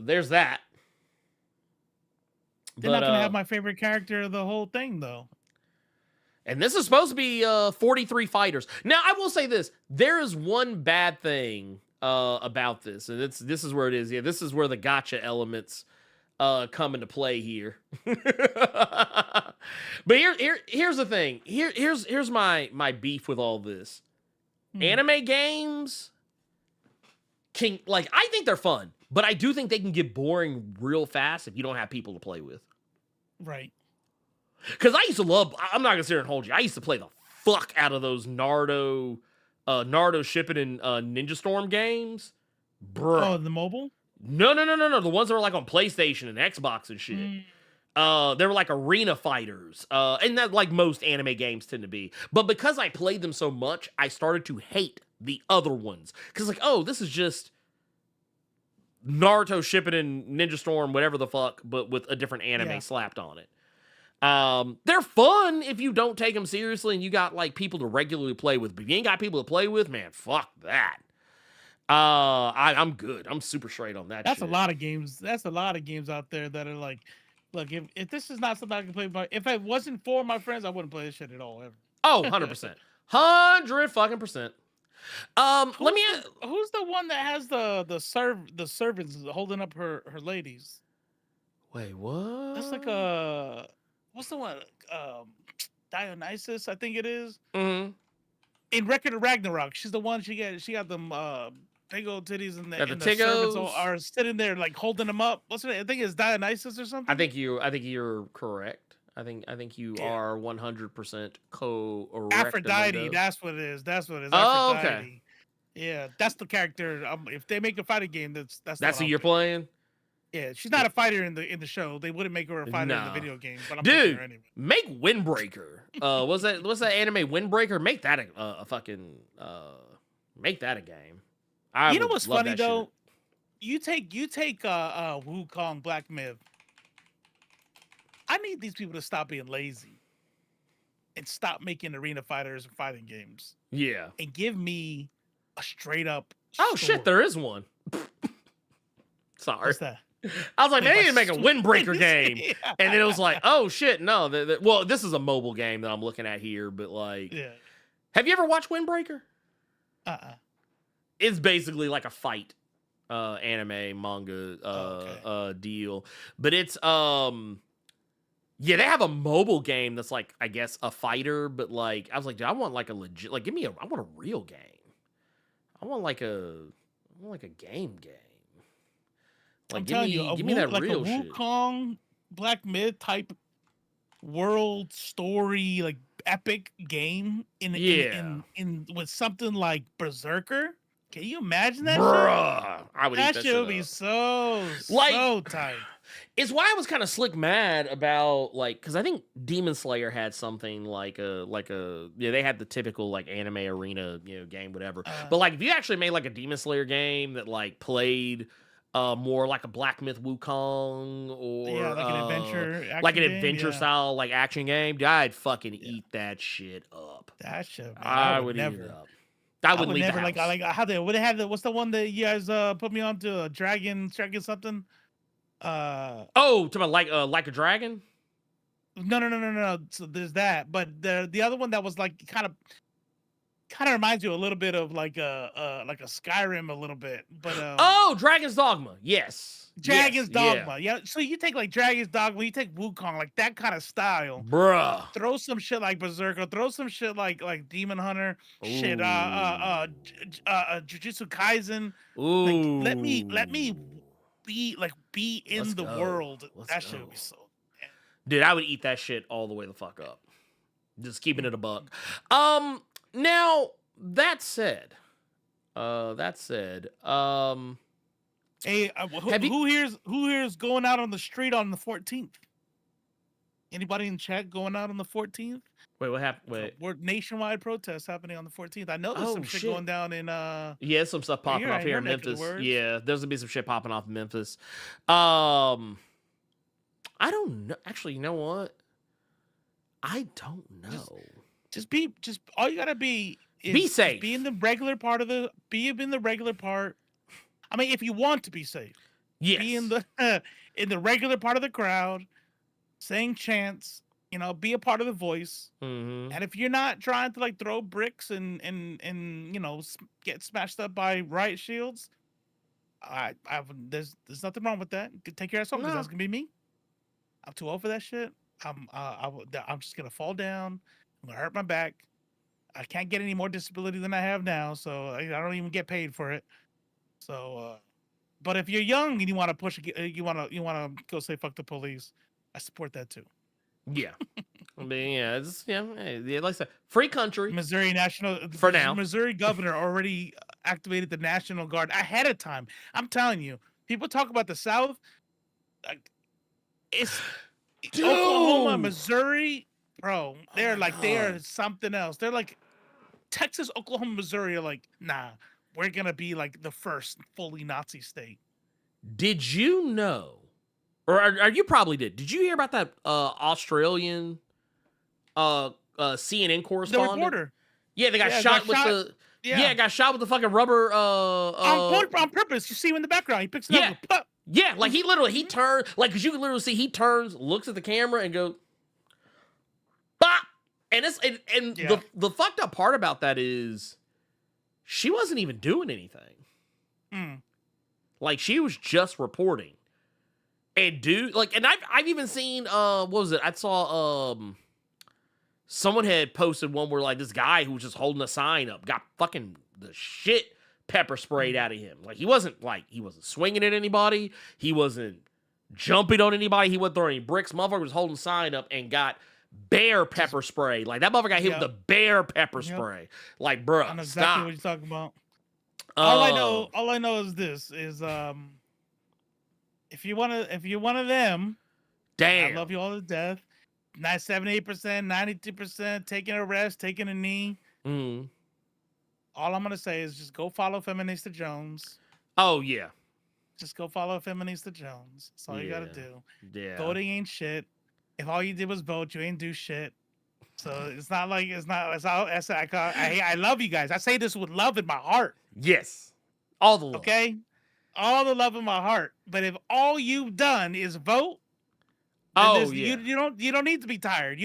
There's that. They're not going to have my favorite character of the whole thing, though. And this is supposed to be 43 fighters. Now, I will say this. There is one bad thing about this. And this is where it is. Yeah, this is where the gacha elements come into play here. But here's the thing. Here's my beef with all this. Anime games I think they're fun, but I do think they can get boring real fast if you don't have people to play with. Right. Because I used to love, I'm not going to sit here and hold you, I used to play the fuck out of those Naruto Shippuden and Ninja Storm games. Bro. Oh, the mobile? No. The ones that were like on PlayStation and Xbox and shit. They were like arena fighters. And that like most anime games tend to be. But because I played them so much, I started to hate the other ones. Because like, oh, this is just Naruto Shippuden and Ninja Storm, whatever the fuck, but with a different anime slapped on it. They're fun if you don't take them seriously and you got like people to regularly play with. But if you ain't got people to play with, man, fuck that. I'm good. I'm super straight on that. That's shit. a lot of games. That's a lot of games out there that are like, look, if this is not something I can play, but if it wasn't for my friends, I wouldn't play this shit at all ever. Oh, 100%. 100%. Let me. Who's the one that has the servants holding up her ladies? Wait, what? That's like what's the one? Dionysus, I think it is. Mm-hmm. In Record of Ragnarok, she's the one. She got them big old titties, and the Tigos servants are sitting there like holding them up. What's her name? I think it's Dionysus or something. I think you're correct. I think you are 100% correct. Aphrodite, that's what it is. Oh, Aphrodite. okay. Yeah, that's the character. If they make a fighting game, that's who you're playing. Yeah, she's not a fighter in the show. They wouldn't make her a fighter in the video game. But I'm dude, her anyway. Make Windbreaker. What's that anime Windbreaker? Make that a fucking Make that a game. You know what's funny though? You take Wukong Black Myth. I need these people to stop being lazy and stop making arena fighters and fighting games. Yeah. And give me a straight up Oh story. shit, there is one. Sorry. What's that? I was like, man, they need to make a windbreaker game. Yeah. And then it was like, oh shit, no. Well, this is a mobile game that I'm looking at here, but like, Yeah. have you ever watched Windbreaker? Uh-uh. It's basically like a fight anime manga deal. But it's yeah, they have a mobile game that's like, I guess, a fighter, but like I was like, dude, I want like a legit, like I want a real game. I want like a game. Like I'm telling you, give me that like real a shit. Wukong Black Myth type world story, like epic game in with something like Berserker. Can you imagine that? Bruh, shit? I would that eat that shit would shit be up. so tight. It's why I was kind of slick mad about like, because I think Demon Slayer had something like a they had the typical like anime arena game, whatever. But like if you actually made like a Demon Slayer game that like played more like a Black Myth Wukong or like an adventure style like action game, dude, I'd fucking eat that shit up. That shit, man, I would never. eat it up. I would leave never the house. like how they would have what's the one that you guys put me on to dragon something. Oh, to like a dragon. No. So there's that, but the other one that was like kind of reminds you a little bit of like a Skyrim a little bit, but oh, Dragon's Dogma, yes. Dragon's Dogma, yeah. So you take like Dragon's Dogma, you take Wukong, like that kind of style, bruh. Throw some shit like Berserker, throw some shit like Demon Hunter, shit, Jujutsu Kaisen. Ooh. Like, let me be in the world. That shit would be so. Dude, I would eat that shit all the way the fuck up. Just keeping it a buck. Now that said, hey, who here's going out on the street on the 14th? Anybody in chat going out on the 14th? Wait, what happened? Wait, we're nationwide protests happening on the 14th. I know there's some shit going down in yeah, some stuff popping off here in Memphis. Yeah, there's gonna be some shit popping off in Memphis. I don't know. Actually, you know what? I don't know. Just all you gotta be is be safe. Be in the regular part. I mean, if you want to be safe, yes. Be in the regular part of the crowd, saying chants. Be a part of the voice. Mm-hmm. And if you're not trying to like throw bricks and get smashed up by riot shields, there's nothing wrong with that. Take your ass home because that's gonna be me. I'm too old for that shit. I'm just gonna fall down. I'm gonna hurt my back. I can't get any more disability than I have now, so I don't even get paid for it. So, but if you're young and you want to push, you want to go say fuck the police, I support that too. Yeah, I mean, yeah, like I said, free country. Missouri Missouri governor already activated the National Guard ahead of time. I'm telling you, people talk about the South. It's Oklahoma, Missouri, bro. They're they are something else. They're like Texas, Oklahoma, Missouri are like, nah, we're gonna be like the first fully Nazi state. Did you know? Or you probably did. Did you hear about that Australian CNN correspondent? The reporter. Yeah, they got shot with got shot with the fucking rubber. On purpose. You see him in the background. He picks it up. Yeah, like he turned, like, because you can literally see he turns, looks at the camera, and goes, bop! And the fucked up part about that is she wasn't even doing anything. Like, she was just reporting. And dude, like, and I've even seen what was it? I saw someone had posted one where like this guy who was just holding a sign up got fucking the shit pepper sprayed out of him. Like he wasn't swinging at anybody. He wasn't jumping on anybody. He wasn't throwing any bricks. Motherfucker was holding a sign up and got bear pepper spray. Like that motherfucker got hit with the bear pepper spray. Like, bruh, I know stop. exactly what you're talking about. All I know is this is if you're one of them, damn, I love you all to death. 78%, 92% taking a rest, taking a knee. All I'm gonna say is just go follow Feminista Jones. Oh yeah. Just go follow Feminista Jones. That's all you gotta do. Yeah. Voting ain't shit. If all you did was vote, you ain't do shit. So it's not like I love you guys. I say this with love in my heart. Yes. All the love. Okay? All the love in my heart. But if all you've done is vote, you don't need to be tired.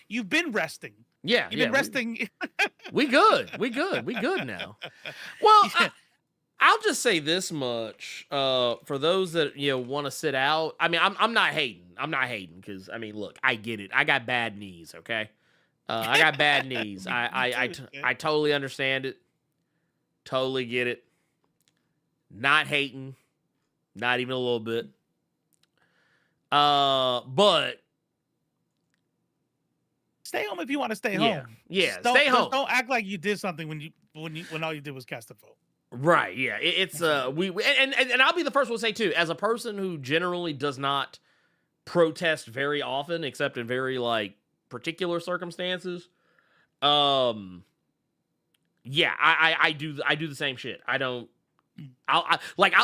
You've been resting. Yeah. You've been resting. We good. We good now. Well, yeah. I'll just say this much for those that want to sit out. I mean, I'm not hating. I'm not hating because I mean, look, I get it. I got bad knees. Okay, I got bad knees. I totally understand it. Totally get it. Not hating, not even a little bit. But stay home if you want to stay home. Yeah, stay home. Don't act like you did something when all you did was cast a vote. Right, yeah. It's we and I'll be the first one to say too, as a person who generally does not protest very often, except in very like particular circumstances. Yeah, I do the same shit. I'll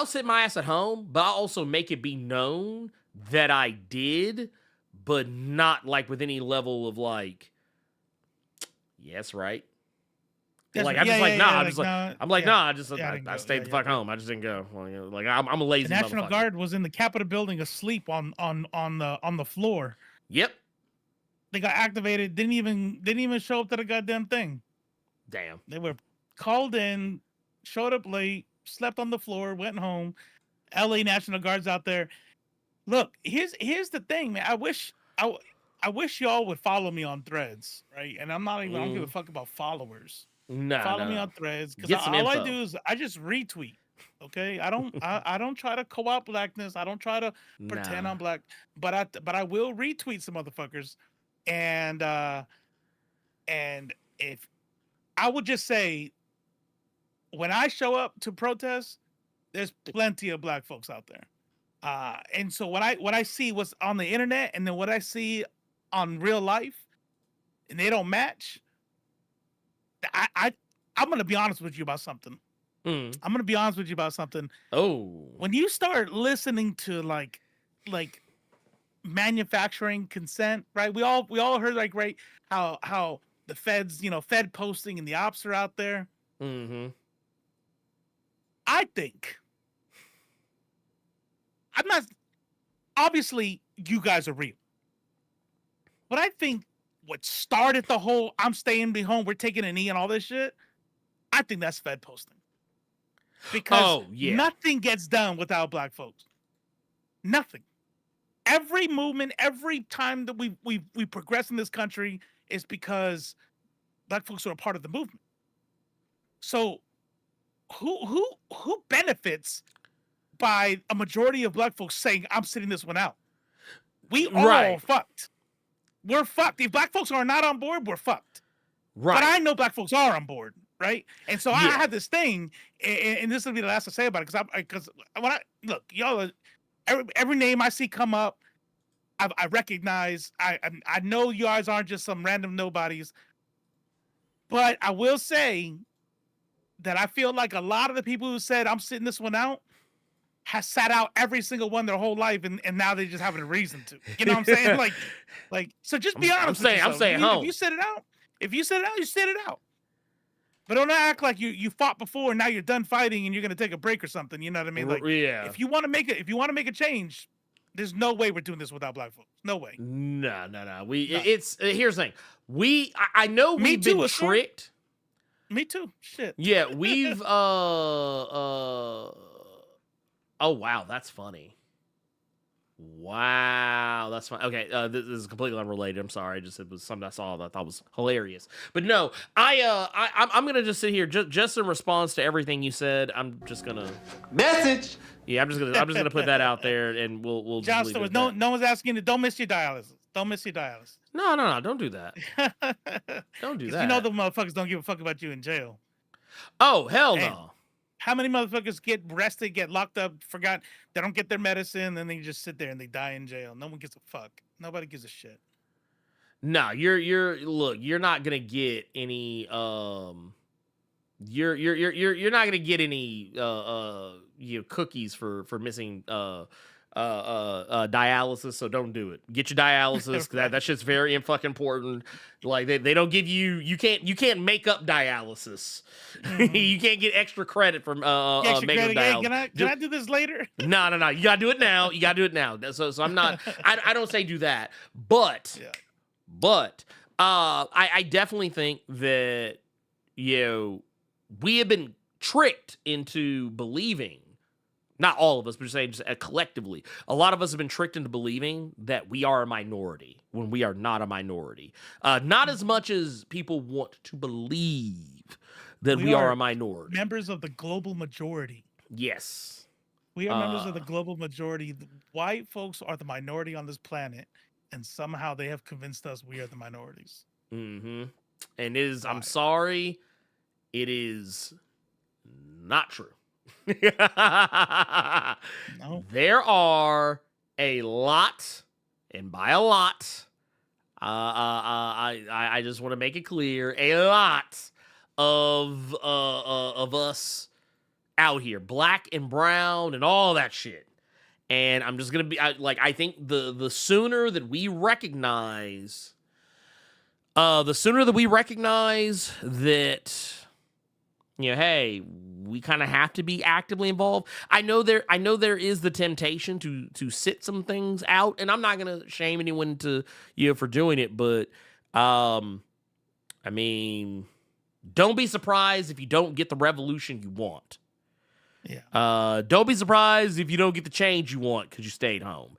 sit my ass at home, but I'll also make it be known that I did, but not like with any level of like, yes, right. Like I'm just like nah. I stayed the fuck home. I just didn't go. Like I'm a lazy. The National Guard was in the Capitol building asleep on the floor. Yep. They got activated. Didn't even show up to the goddamn thing. Damn. They were called in, showed up late, slept on the floor, went home. LA National Guard's out there. Look, here's the thing, man. I wish y'all would follow me on Threads, right? And I don't give a fuck about followers. Follow me on Threads because all I do is I just retweet. Okay, I don't try to co-opt blackness. I don't try to pretend I'm black, but I will retweet some motherfuckers, and if I would just say, when I show up to protest, there's plenty of black folks out there, and so what I see what's on the internet and then what I see on real life, and they don't match. I'm gonna be honest with you about something. I'm gonna be honest with you about something. Oh, when you start listening to like manufacturing consent, right? We all heard like right how the feds, Fed posting and the ops are out there. Mm-hmm. I think I'm not. Obviously, you guys are real, but I think what started the whole "I'm staying home, we're taking a knee" and all this shit, I think that's Fed posting. Because nothing gets done without black folks. Nothing. Every movement, every time that we progress in this country is because black folks are a part of the movement. So who benefits by a majority of black folks saying I'm sitting this one out? We all fucked. We're fucked. If black folks are not on board, we're fucked. Right. But I know black folks are on board, right? And so I had this thing, and this will be the last to say about it, because when I look, y'all, every name I see come up, I recognize. I know you guys aren't just some random nobodies, but I will say that I feel like a lot of the people who said I'm sitting this one out has sat out every single one their whole life, and now they just having a reason to. You know what I'm saying? Like, so just be honest. I'm saying home. If you sit it out, you sit it out. But don't act like you fought before and now you're done fighting and you're gonna take a break or something. You know what I mean? Like, if you want to make a change, there's no way we're doing this without black folks. No way. No. It's here's the thing. I know we've been tricked. Me too. Shit. Yeah, we've oh wow, that's funny. Wow, that's fine. Okay, this is completely unrelated. I'm sorry. It was something I saw that I thought was hilarious. But no, I'm gonna just sit here just in response to everything you said. I'm just gonna message. Yeah, I'm just gonna put that out there, and we'll. John Stewart, no one's asking you to don't miss your dialysis. Don't miss your dialysis. No, don't do that. Don't do that. You know the motherfuckers don't give a fuck about you in jail. Oh hell no. How many motherfuckers get arrested, get locked up, forgot they don't get their medicine, and they just sit there and they die in jail? No one gives a fuck. Nobody gives a shit. No, you're not gonna get any you're not gonna get any cookies for missing dialysis, so don't do it. Get your dialysis. That shit's very fucking important. Like they don't give you can't make up dialysis. You can't get extra credit for making up dialysis. Hey, can I do this later? No. You gotta do it now. So I'm not. I don't say do that, but I definitely think that we have been tricked into believing. Not all of us, but just collectively. A lot of us have been tricked into believing that we are a minority when we are not a minority. Not as much as people want to believe that we are a minority. Members of the global majority. Yes. We are members of the global majority. The white folks are the minority on this planet, and somehow they have convinced us we are the minorities. Mm-hmm. And it is, I'm sorry, it is not true. No. There are a lot, and by a lot, I just want to make it clear, a lot of us out here, black and brown and all that shit. And I'm just gonna be I think the sooner that we recognize, that, hey, we kind of have to be actively involved. I know there is the temptation to sit some things out, and I'm not gonna shame anyone for doing it, but I mean, don't be surprised if you don't get the revolution you want. Yeah. Don't be surprised if you don't get the change you want because you stayed home.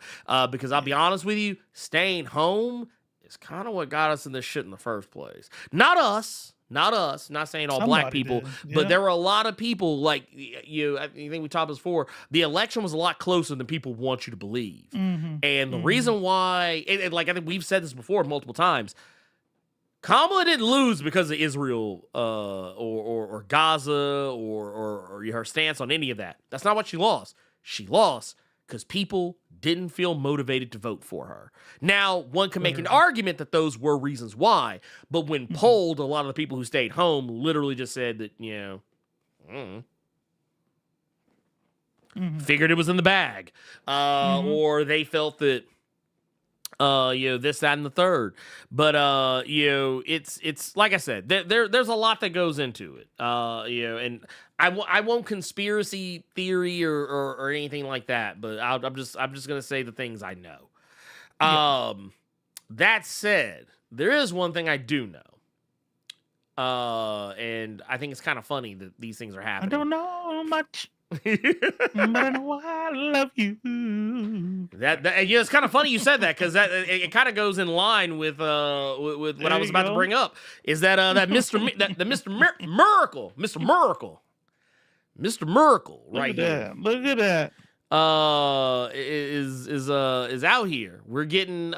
Because I'll be honest with you, staying home is kind of what got us in this shit in the first place. Not us, not saying all black people, but there were a lot of people like I think we talked about this before. The election was a lot closer than people want you to believe. Mm-hmm. And the reason why, like I think we've said this before multiple times, Kamala didn't lose because of Israel or Gaza or her stance on any of that. That's not what she lost. She lost because people didn't feel motivated to vote for her. Now, one can make an argument that those were reasons why, but when polled, a lot of the people who stayed home literally just said that, figured it was in the bag. Or they felt that, this, that, and the third. But, it's like I said, there's a lot that goes into it. And I won't conspiracy theory or anything like that, but I'm just gonna say the things I know. That said, there is one thing I do know. And I think it's kind of funny that these things are happening. I don't know much. But I know I love you. That it's kind of funny you said that because it kind of goes in line with what I was about to bring up. Is that Mr. Miracle right here? Look at that. Is out here. We're getting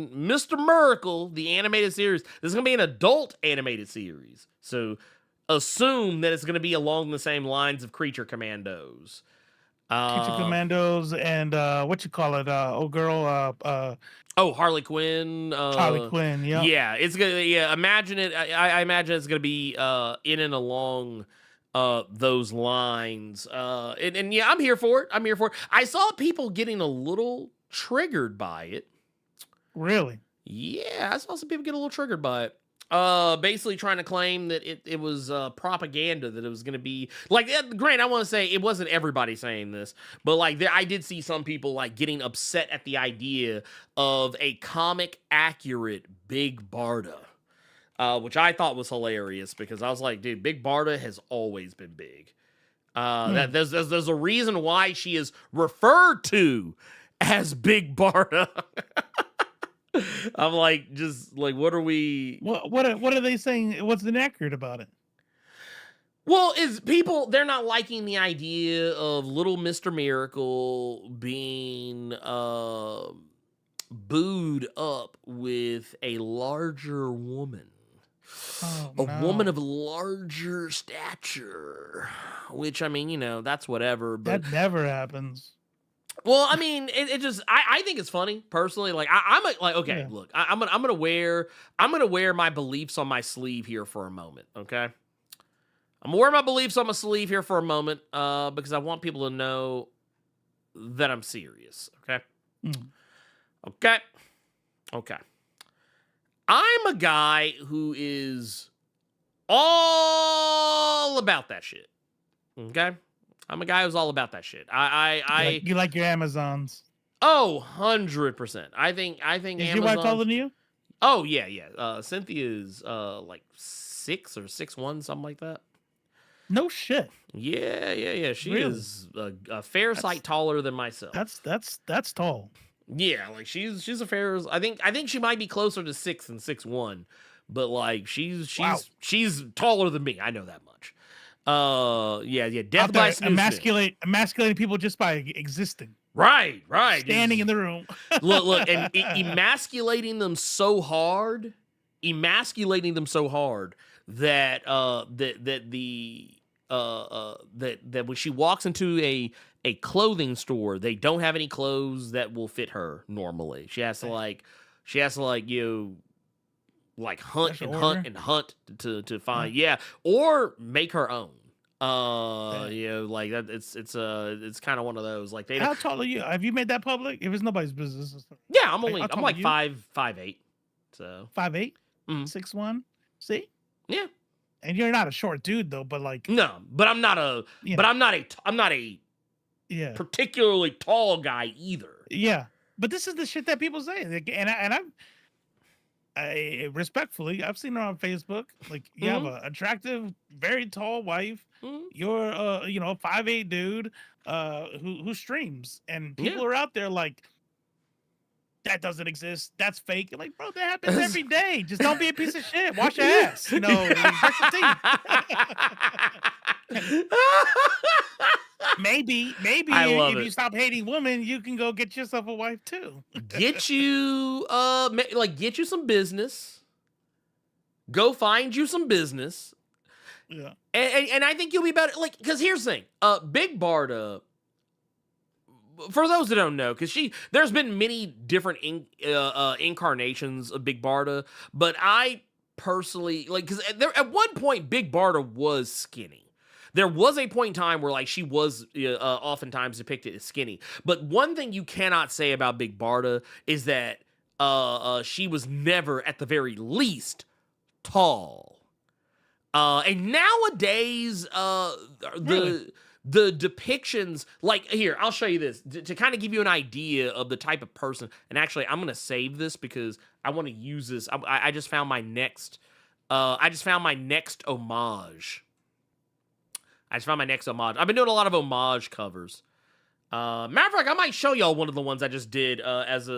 Mr. Miracle, the animated series. This is gonna be an adult animated series, so assume that it's gonna be along the same lines of Creature Commandos. Creature Commandos and what you call it? Harley Quinn. Harley Quinn. Yeah. Yeah, it's gonna. Yeah, imagine it. I imagine it's gonna be in and along those lines. And yeah, I'm here for it. I saw people getting a little triggered by it. Really? Yeah, I saw some people get a little triggered by it. Basically trying to claim that it was propaganda, that it was going to be like, granted, I want to say it wasn't everybody saying this, but like I did see some people like getting upset at the idea of a comic accurate Big Barda, which I thought was hilarious because I was like, dude, Big Barda has always been big. That there's a reason why she is referred to as Big Barda. I'm like, just like, what are we? What are they saying? What's inaccurate about it? Well, they're not liking the idea of Little Mr. Miracle being booed up with a larger woman. Woman of larger stature, which I mean, that's whatever. But that never happens. Well, I mean, it just I think it's funny personally. Like okay, Yeah. look, I'm gonna wear my beliefs on my sleeve here for a moment. Okay, I'm gonna wear my beliefs on my sleeve here for a moment, because I want people to know that I'm serious. Okay, okay. I'm a guy who is all about that shit. Okay. I'm a guy who's all about that shit. You like your Amazons. 100%. I think Is your wife taller than you? Oh yeah. Cynthia's like 6 or 6'1", something like that. No shit. Yeah. She Really? is a fair sight taller than myself. That's tall. Yeah, like she's a fair. I think she might be closer to 6 than 6'1", but like she's taller than me. I know that much. Yeah. Death by emasculating people just by existing. Right. Standing in the room. look, and emasculating them so hard that that when she walks into a clothing store, they don't have any clothes that will fit her normally. She has to hunt to find or make her own. Like that. It's kind of one of those. Like How tall are you? Have you made that public? If it's nobody's business. Yeah, I'm like 5'8". So 5'8", 6'1". See? Yeah. And you're not a short dude though, but like no, but I'm not a particularly tall guy either. Yeah, but this is the shit that people say, and I respectfully, I've seen her on Facebook. Like you have an attractive, very tall wife. You're 5'8" dude who streams, and people are out there like, that doesn't exist. That's fake. Like, bro, that happens every day. Just don't be a piece of shit. Wash your ass. Brush your teeth. Maybe if you stop hating women, you can go get yourself a wife too. Get you some business. Go find you some business. Yeah. And I think you'll be better. Like, because here's the thing. Big Barda, for those that don't know, because there's been many different incarnations of Big Barda, but I personally because at one point Big Barda was skinny. There was a point in time where like she was oftentimes depicted as skinny. But one thing you cannot say about Big Barda is that she was never, at the very least, tall. And nowadays, the depictions, like here, I'll show you this to kind of give you an idea of the type of person. And actually, I'm gonna save this because I want to use this. I just found my next. Homage. I've been doing a lot of homage covers. Matter of fact, I might show y'all one of the ones I just did hey, this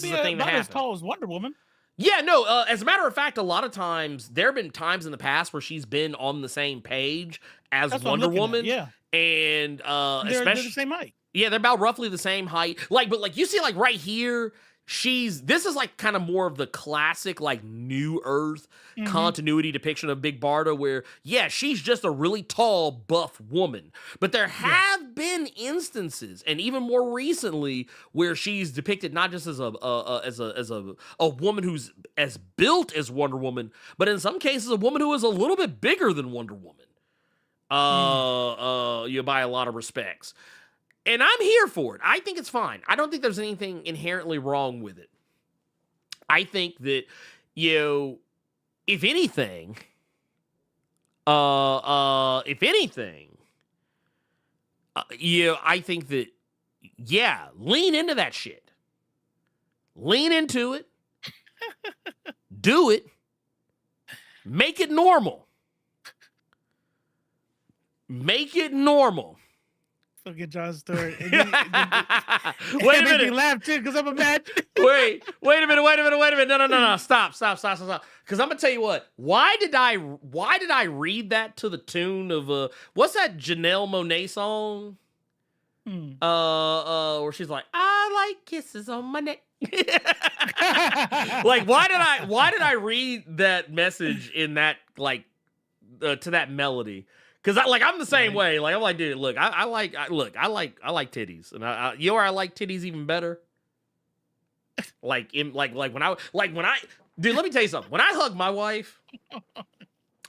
is the thing that happened. As tall as Wonder Woman. Yeah, no. As a matter of fact, a lot of times there have been times in the past where she's been on the same page as Wonder Woman. Yeah, and they're the same height. Yeah, they're about roughly the same height. But you see, like right here, this is like kind of more of the classic like New Earth continuity depiction of Big Barda, where she's just a really tall, buff woman. But there have been instances, and even more recently, where she's depicted not just as a woman who's as built as Wonder Woman, but in some cases a woman who is a little bit bigger than Wonder Woman. By a lot of respects. And I'm here for it. I think it's fine. I don't think there's anything inherently wrong with it. I think that, if anything, I think that, lean into that shit. Lean into it. Do it. Make it normal. Make it normal. Look at John's story. Wait a minute. You laugh too, because I'm imagining. Wait a minute. No. Stop. Because I'm gonna tell you what. Why did I read that to the tune of what's that Janelle Monáe song? Where she's like, I like kisses on my neck. Like, why did I read that message in that to that melody? Cause I'm the same way. Like I'm like, dude, look, I like titties, and you know where I like titties even better. Like when I dude, let me tell you something. When I hug my wife,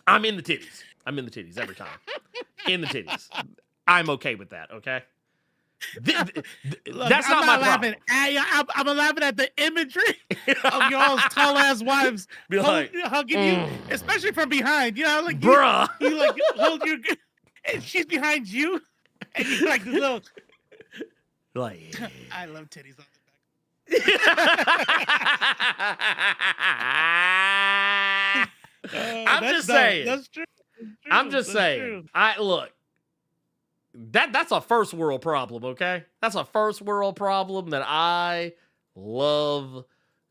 I'm in the titties. I'm in the titties every time. In the titties. I'm okay with that. Okay. Look, That's I'm not my laughing. problem. I'm laughing at the imagery of y'all's tall ass wives Be like, hugging you, especially from behind. You know, like bruh. you like hold your, and she's behind you, and you like this little. Like, I love titties on the back. I'm just saying. That's true. I'm just saying. True. Look. That's a first world problem, okay? That's a first world problem that I love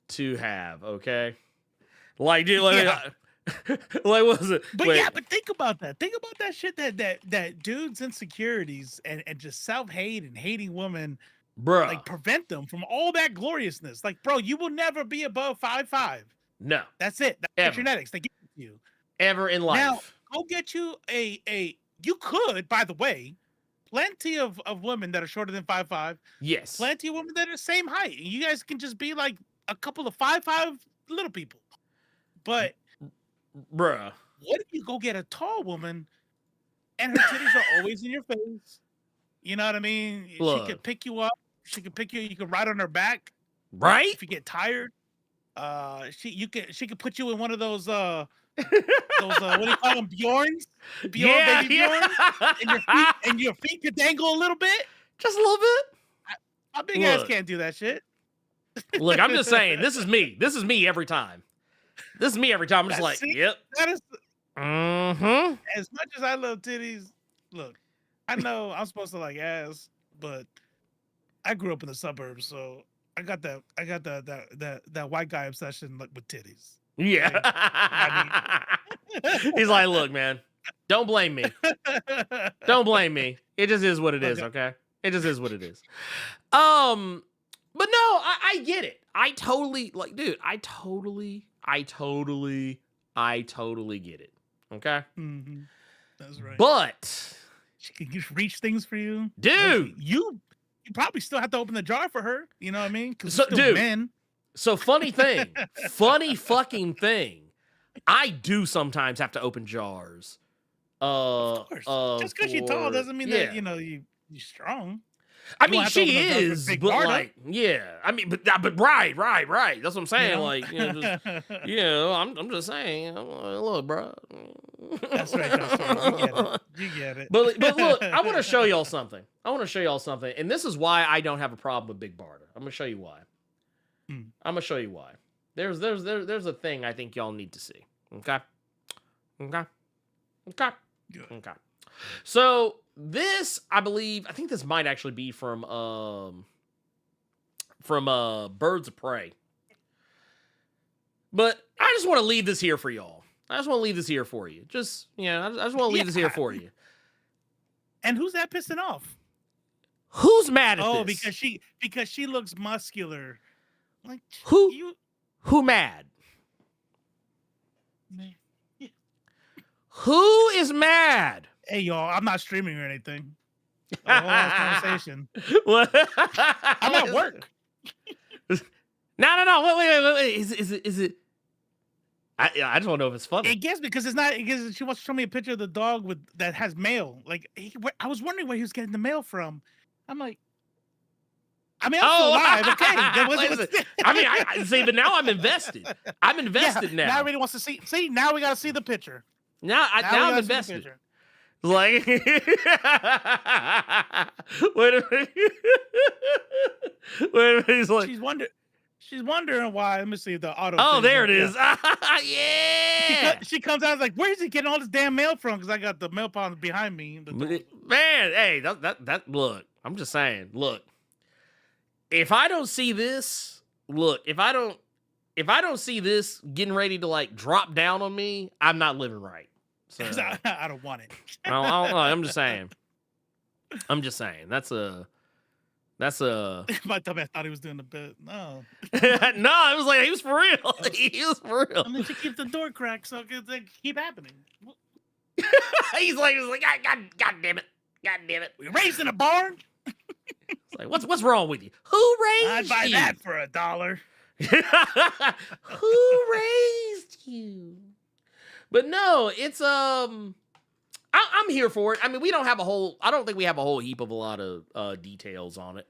to have, okay? Like, dude, like, like what was it? But Wait. yeah, but think about that. Think about that shit that dudes' insecurities and just self-hate and hating women, Bruh. like prevent them from all that gloriousness. Like, bro, you will never be above 5'5". No. That's it. That's Ever. genetics. They give it to you. Ever in life. Now, go get you you could, by the way, plenty of women that are shorter than 5'5". Yes. Plenty of women that are the same height. You guys can just be like a couple of 5'5" little people. But bruh, what if you go get a tall woman and her titties are always in your face? You know what I mean? Look. She could pick you up. She could pick you. You could ride on her back. Right? If you get tired, she could put you in one of those what do you call them, Bjorns? Baby Bjorns. And your feet could dangle a little bit. Just a little bit. My big ass can't do that shit. Look, I'm just saying, this is me. This is me every time. This is me every time. I'm just like, yep. That is. Mm-hmm. As much as I love titties, look, I know I'm supposed to like ass, but I grew up in the suburbs, so I got that white guy obsession with titties. Yeah. He's like, look, man, don't blame me. Don't blame me. It just is what it is, okay? It just is what it is. But no, I get it. I totally, like, dude, I totally get it. Okay? Mm-hmm. That's right. But she can just reach things for you. Dude. You probably still have to open the jar for her. You know what I mean? Because So, still dude, men. So funny thing, funny fucking thing. I do sometimes have to open jars. Of course. Just because you're tall doesn't mean that you're strong. I mean, she is, but Barda. like, yeah. I mean, but right. That's what I'm saying. Like, I'm just saying. Look, bro. That's right. You get it. But look, I want to show y'all something. And this is why I don't have a problem with Big Barda. I'm gonna show you why. There's a thing I think y'all need to see. Okay. So this, I think this might actually be from Birds of Prey. But I just want to leave this here for y'all. I just want to leave this here for you. I just want to leave this here for you. And who's that pissing off? Who's mad at this? Oh, because she looks muscular. Like who mad? Yeah. Who is mad? Hey y'all, I'm not streaming or anything. A whole ass conversation. What? I'm at work. No. Wait. Is it? I just want to know if it's funny. It gets me because it's not. Because she wants to show me a picture of the dog that has mail. Like I was wondering where he was getting the mail from. I'm like, I'm still alive. Okay. I see, but now I'm invested. I'm invested now. Now everybody wants to see. See, now we got to see the picture. Now I'm invested. Like, wait a minute. He's like, she's wondering why. Let me see the auto. Oh, there it is. Yeah. She comes out like, where is he getting all this damn mail from? Because I got the mail pond behind me. Man, hey, that look. I'm just saying. Look, if I don't see this, if I don't see this getting ready to like drop down on me, I'm not living right. So I don't want it. I'm just saying. That's a. My dumbass thought he was doing the bit. No. No, it was like he was for real. He was for real. I mean, to keep the door cracked so it could keep happening. he's like, God damn it. God damn it. We raised in a barn. It's like, what's wrong with you? Who raised I'd buy you? that for $1. Who raised you? But no, it's I'm here for it. I mean, I don't think we have a whole heap of a lot of details on it.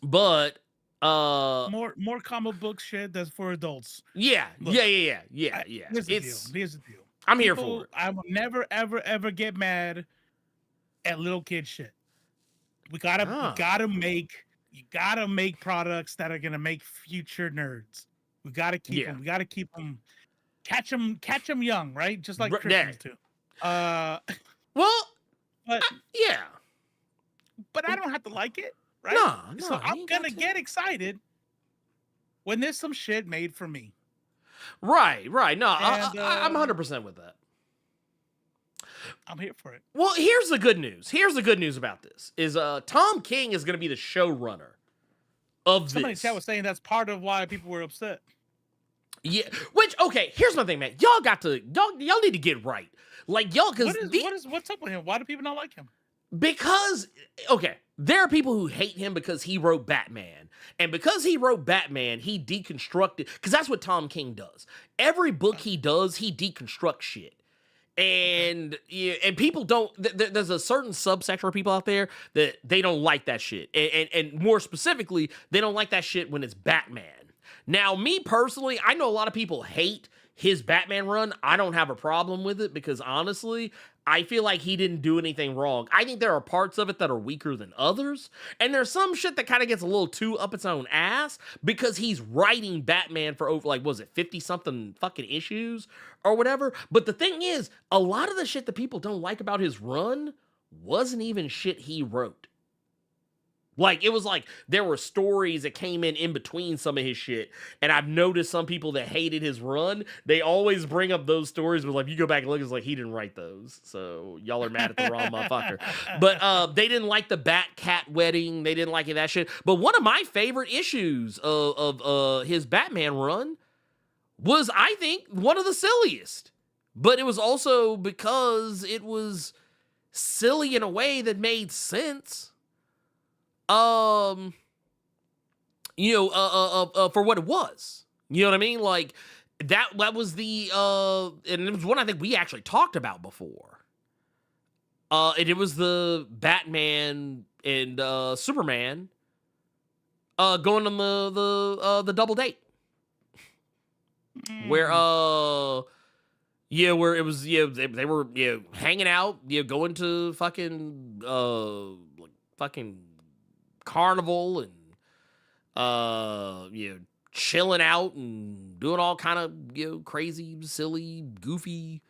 But more comic book shit that's for adults. Yeah. Look, Yeah. Here's the deal. Here's the deal. I'm here for it. I will never, ever get mad at little kid shit. You gotta make products that are gonna make future nerds. We gotta keep them. We gotta keep them. Catch them young, right? Just like Christians do. Well, but yeah. But I don't have to like it, right? No. So I'm gonna get excited when there's some shit made for me. Right. No, And, I'm 100% with that. I'm here for it. Well, here's the good news. Here's the good news about this is Tom King is going to be the showrunner of Somebody in this. chat was saying that's part of why people were upset. Yeah. Which, okay, here's my thing, man. Y'all need to get right. Like, y'all, because what's up with him? Why do people not like him? Because, okay, there are people who hate him because he wrote Batman. And because he wrote Batman, he deconstructed, because that's what Tom King does. Every book he does, he deconstructs shit. And people don't, there's a certain subsector of people out there that they don't like that shit. And more specifically, they don't like that shit when it's Batman. Now, me personally, I know a lot of people hate his Batman run. I don't have a problem with it because honestly, I feel like he didn't do anything wrong. I think there are parts of it that are weaker than others. And there's some shit that kind of gets a little too up its own ass because he's writing Batman for over, like, was it 50 something fucking issues or whatever? But the thing is, a lot of the shit that people don't like about his run wasn't even shit he wrote. Like, it was like there were stories that came in between some of his shit. And I've noticed some people that hated his run, they always bring up those stories, but like, you go back and look, it's like, he didn't write those. So y'all are mad at the wrong motherfucker. But they didn't like the Bat-Cat wedding. They didn't like that shit. But one of my favorite issues of his Batman run was, I think, one of the silliest. But it was also because it was silly in a way that made sense. For what it was, you know what I mean? Like that was the, and it was one I think we actually talked about before. And it was the Batman and, Superman, going on the double date where where it was, they were, hanging out, going to fucking carnival and chilling out and doing all kind of crazy, silly, goofy,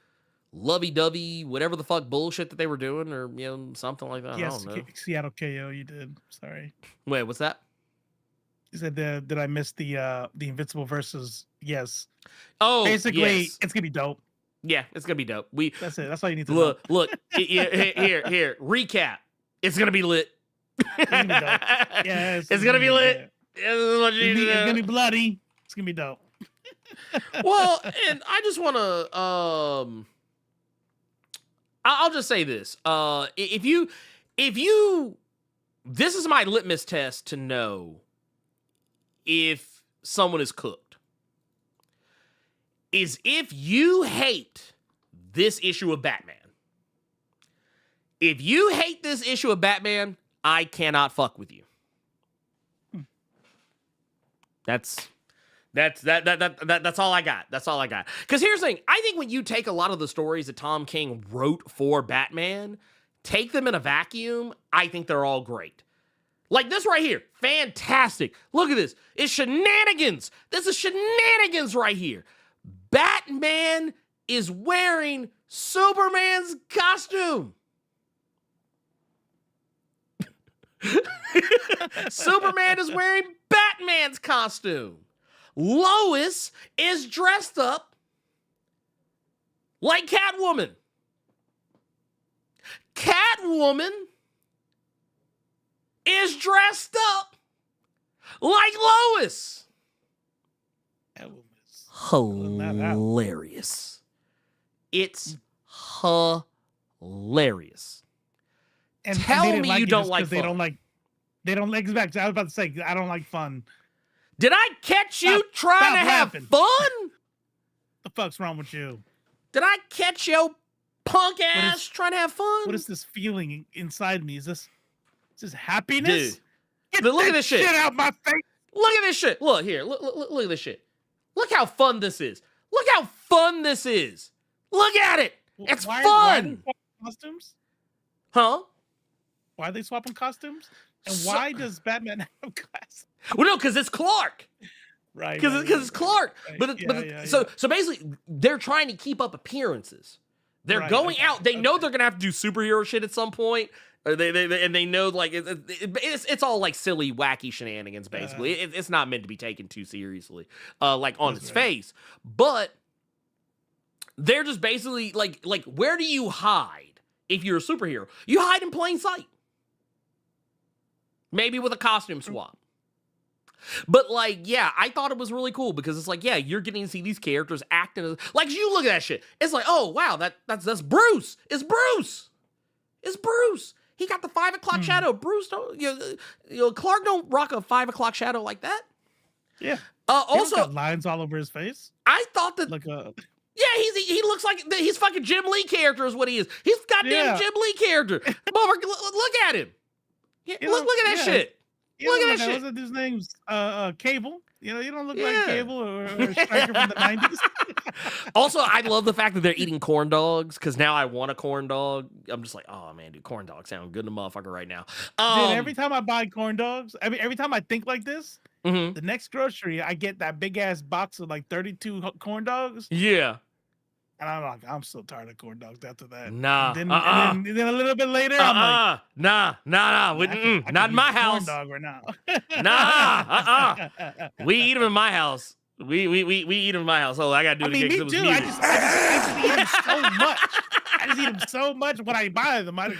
lovey-dovey, whatever the fuck bullshit that they were doing, or something like that. Yes, I don't know. Seattle KO, you did. Sorry. Wait, what's that? You said did I miss the Invincible versus? Yes. Oh, basically, yes. It's gonna be dope. Yeah, it's gonna be dope. That's it. That's all you need to look. know. Look, here. Recap. It's gonna be lit. It's gonna be dope. Yeah, it's gonna be lit. It's gonna be bloody. It's gonna be dope. Well, and I just want to, I'll just say this. If you, this is my litmus test to know if someone is cooked. Is if you hate this issue of Batman. If you hate this issue of Batman, I cannot fuck with you. That's all I got. That's all I got. Because here's the thing. I think when you take a lot of the stories that Tom King wrote for Batman, take them in a vacuum, I think they're all great. Like this right here. Fantastic. Look at this. It's shenanigans. This is shenanigans right here. Batman is wearing Superman's costume. Superman is wearing Batman's costume. Lois is dressed up like Catwoman. Catwoman is dressed up like Lois. Hilarious. It's hilarious. And Tell they didn't me like you it don't just like 'cause they fun. don't like exactly. I was about to say I don't like fun. Did I catch you trying stop to have laughing. fun? The fuck's wrong with you? Did I catch your punk ass trying to have fun? What is this feeling inside me? Is this happiness? Dude, Get look at that this shit. out my face. Look at this shit. Look here. Look at this shit. Look how fun this is. Look how fun this is. Look at it. It's Why are fun. they swapping costumes? Huh? Why are they swapping costumes? And why does Batman have glasses? Well, no, because it's Clark. Right. Because it's Clark. Right. So basically, they're trying to keep up appearances. They're Right, going okay, out. They know they're gonna have to do superhero shit at some point. Or they know like it's all like silly, wacky shenanigans. Basically, it's not meant to be taken too seriously, like on its face. But they're just basically like where do you hide if you're a superhero? You hide in plain sight. Maybe with a costume swap. But like, yeah, I thought it was really cool because it's like, yeah, you're getting to see these characters acting as, like, you look at that shit. It's like, oh wow, that's Bruce. It's Bruce. It's Bruce. He got the 5 o'clock shadow. Bruce don't, Clark don't rock a 5 o'clock shadow like that. Yeah. Also, got lines all over his face. I thought that Like a yeah, he looks like he's fucking Jim Lee character is what he is. He's goddamn Jim Lee character. Motherfucker, look at him. Yeah, look at that shit. Look at that shit. What's his name's Cable. You don't look like Cable or Striker from the 90s. Also, I love the fact that they're eating corn dogs because now I want a corn dog. I'm just like, oh man, dude, corn dogs sound good in the motherfucker right now. Dude, every time I buy corn dogs, every time I think like this, the next grocery I get that big ass box of like 32 corn dogs. Yeah. And I'm like, I'm so tired of corn dogs after that. Nah. And then a little bit later, I'm like, nah. Not in my house. Corn dog right now. Nah. We eat them in my house. We eat them in my house. Oh, I gotta do it again because it was too. muted. I just eat them so much. I just eat them so much when I buy them. Like,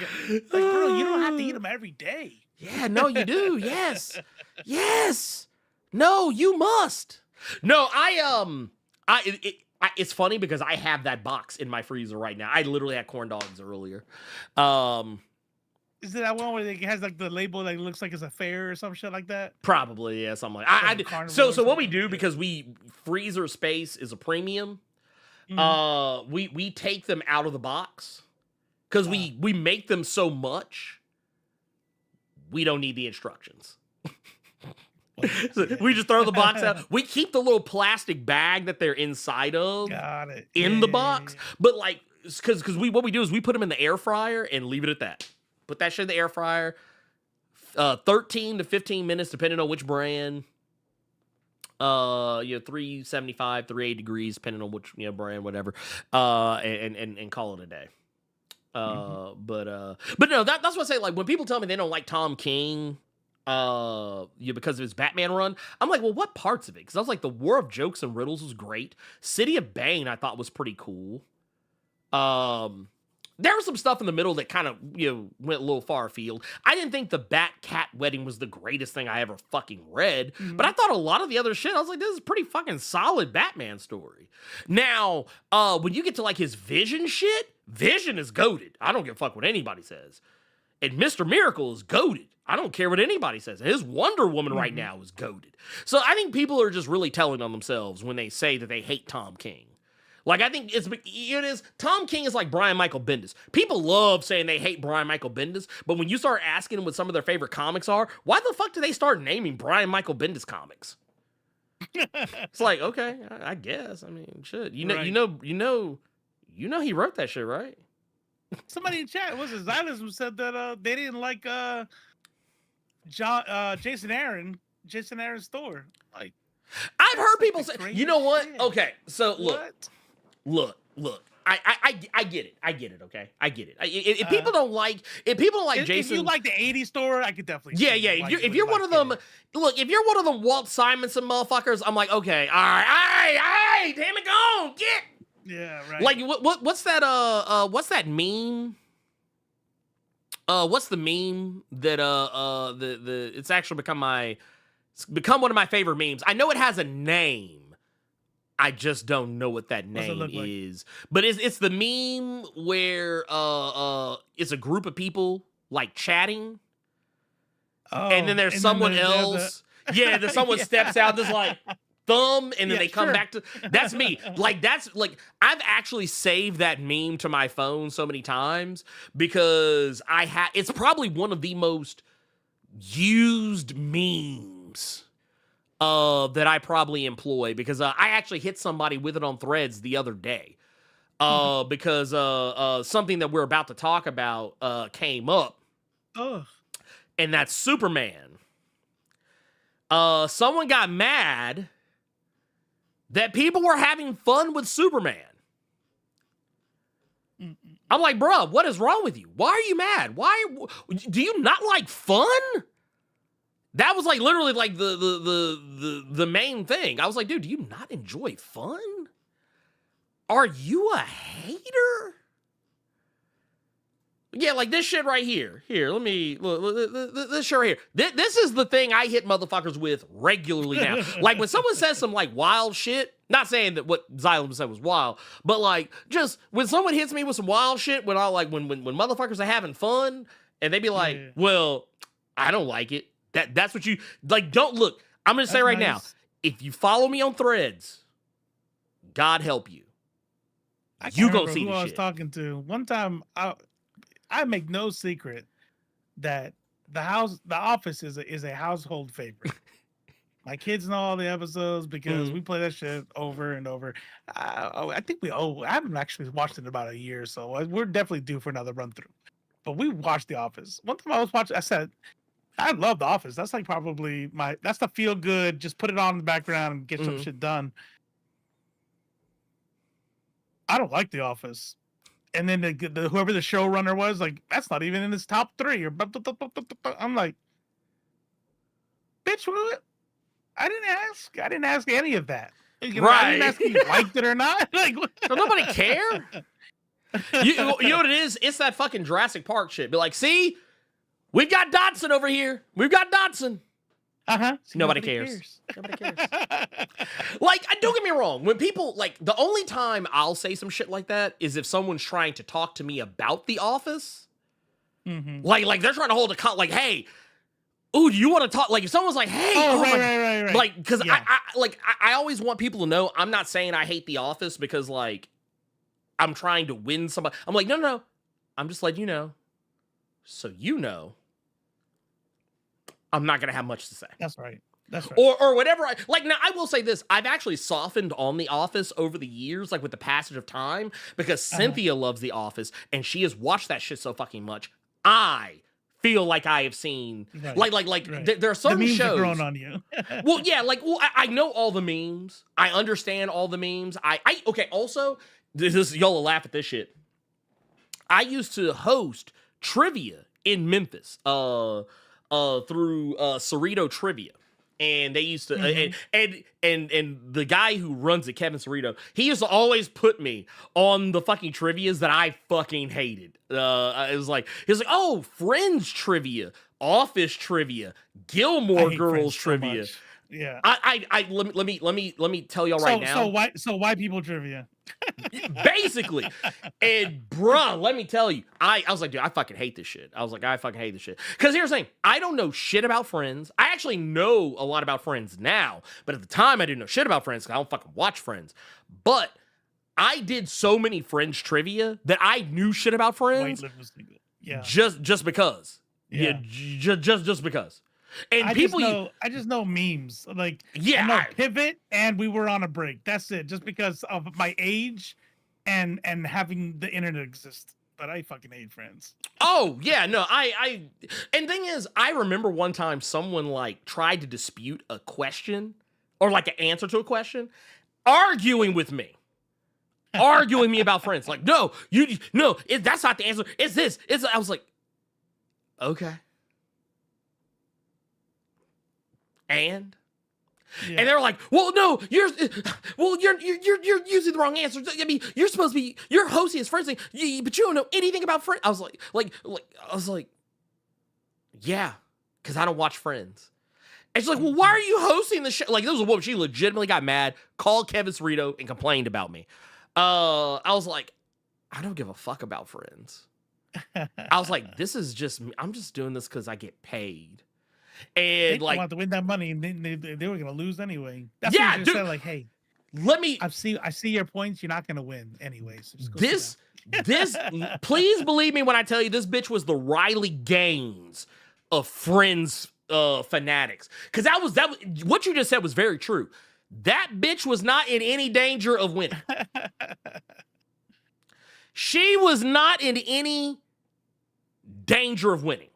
bro, you don't have to eat them every day. Yeah, no, you do. Yes. No, you must. No, it's funny because I have that box in my freezer right now. I literally had corn dogs earlier. Is it that one where it has like the label that looks like it's a fair or some shit like that? Probably, yeah, something like So what we do, because freezer space is a premium, we take them out of the box because we make them so much we don't need the instructions. So we just throw the box out. We keep the little plastic bag that they're inside of in the box. But like, because what we do is we put them in the air fryer and leave it at that. Put that shit in the air fryer. 13 to 15 minutes, depending on which brand. 375, 380 degrees, depending on which brand, whatever. And call it a day. But no, that's what I say. Like when people tell me they don't like Tom King. Because of his Batman run, I'm like, well, what parts of it? Because I was like, the War of Jokes and Riddles was great. City of Bane, I thought was pretty cool. There was some stuff in the middle that kind of went a little far afield. I didn't think the Bat-Cat wedding was the greatest thing I ever fucking read, but I thought a lot of the other shit, I was like, this is a pretty fucking solid Batman story. Now, when you get to like his Vision shit, Vision is goated. I don't give a fuck what anybody says. And Mr. Miracle is goated. I don't care what anybody says. His Wonder Woman right now is goated. So I think people are just really telling on themselves when they say that they hate Tom King. Like, I think it is, Tom King is like Brian Michael Bendis. People love saying they hate Brian Michael Bendis, but when you start asking them what some of their favorite comics are, why the fuck do they start naming Brian Michael Bendis comics? It's like, okay, I guess. I mean, shit. You know he wrote that shit, right? Somebody in chat, was it Xylus, who said that they didn't like Jason Aaron's Thor. Like, I've heard people say, you know what? Shit. Okay, so look. I get it. Okay, I get it. If people don't like Jason, if you like the '80s Thor, I could definitely. Yeah. If you're one of them, look. If you're one of them Walt Simonson motherfuckers, I'm like, okay, all right, damn it, go get. Yeah, right. Like what's that meme? What's the meme that it's actually become one of my favorite memes. I know it has a name. I just don't know what that What's it name look like? is. But it's the meme where it's a group of people like chatting, and then there's someone else. Yeah, then someone steps out, just like thumb, and then they come back to. That's me. That's like I've actually saved that meme to my phone so many times because it's probably one of the most used memes that I probably employ because I actually hit somebody with it on Threads the other day because something that we're about to talk about came up, and that's Superman. Someone got mad that people were having fun with Superman. I'm like, bro, what is wrong with you? Why are you mad? Do you not like fun? That was like literally like the main thing. I was like, dude, do you not enjoy fun? Are you a hater? Yeah, like this shit right here. Here, let me look, this shit right here. This is the thing I hit motherfuckers with regularly now. Like when someone says some like wild shit, not saying that what Xylem said was wild, but like just when someone hits me with some wild shit, when when motherfuckers are having fun and they be like, well, I don't like it. That's what you like. Don't look. I'm gonna say right now, if you follow me on Threads, God help you. You gonna see who the I was shit. talking to one time. I make no secret that the Office is a household favorite. My kids know all the episodes because we play that shit over and over. I think I haven't actually watched it in about a year, so we're definitely due for another run through. But we watched The Office. One time I was watching, I said, I love The Office. That's like probably that's the feel good. Just put it on in the background and get some shit done. I don't like The Office. And then whoever the showrunner was, like, that's not even in his top 3. I'm like, bitch, what? I didn't ask any of that. Right. I didn't ask if you liked it or not. Like, So nobody care. You know what it is? It's that fucking Jurassic Park shit. Be like, see, we've got Dotson over here. We've got Dotson. Nobody cares. Nobody cares. Like, don't get me wrong. When people, like, the only time I'll say some shit like that is if someone's trying to talk to me about The Office. Like they're trying to hold like, hey, ooh, do you want to talk? Like, if someone's like, hey, right. Like, because I always want people to know I'm not saying I hate The Office because, like, I'm trying to win somebody. I'm like, no. I'm just letting you know. So you know. I'm not going to have much to say. That's right. Or whatever. Now, I will say this. I've actually softened on The Office over the years, like with the passage of time, because Cynthia loves The Office, and she has watched that shit so fucking much. I feel like I have seen, right. There are certain the memes shows. Have grown on you. I know all the memes. I understand all the memes. Okay, also, y'all will laugh at this shit. I used to host trivia in Memphis, through Cerrito Trivia, and they used to and the guy who runs it, Kevin Cerrito, he used to always put me on the fucking trivias that I fucking hated. It was like oh, Friends trivia, Office trivia, Gilmore Girls trivia. So yeah. Let me tell y'all right now. So white people trivia. Basically. And bruh, let me tell you, I was like, dude, I fucking hate this shit. I was like, I fucking hate this shit. Because here's the thing, I don't know shit about Friends. I actually know a lot about Friends now, but at the time I didn't know shit about Friends because I don't fucking watch Friends. But I did so many Friends trivia that I knew shit about Friends. Yeah. Just because. Yeah. Just because. And I just know memes. Like, I know Pivot and We Were on a Break. That's it. Just because of my age and having the internet exist. But I fucking hate Friends. Oh, yeah, no, and thing is, I remember one time someone like tried to dispute a question or like an answer to a question, arguing with me about Friends. Like, no, that's not the answer. It's this. I was like, okay. And they're like, well, no, you're using the wrong answer. I mean, you're hosting as Friends thing, but you don't know anything about Friends. I was like, yeah, because I don't watch Friends. And she's like, well, why are you hosting the show? Like, there was a woman, she legitimately got mad, called Kevin Cerrito, and complained about me. I was like, I don't give a fuck about Friends. I was like, this is just me. I'm just doing this because I get paid. And they like, want to win that money, and they were gonna lose anyway. That's yeah, what you dude, said. Like, hey, I see your points. You're not gonna win anyways. So this, please believe me when I tell you, this bitch was the Riley Gaines of Friends fanatics. Because that was what you just said was very true. That bitch was not in any danger of winning. She was not in any danger of winning.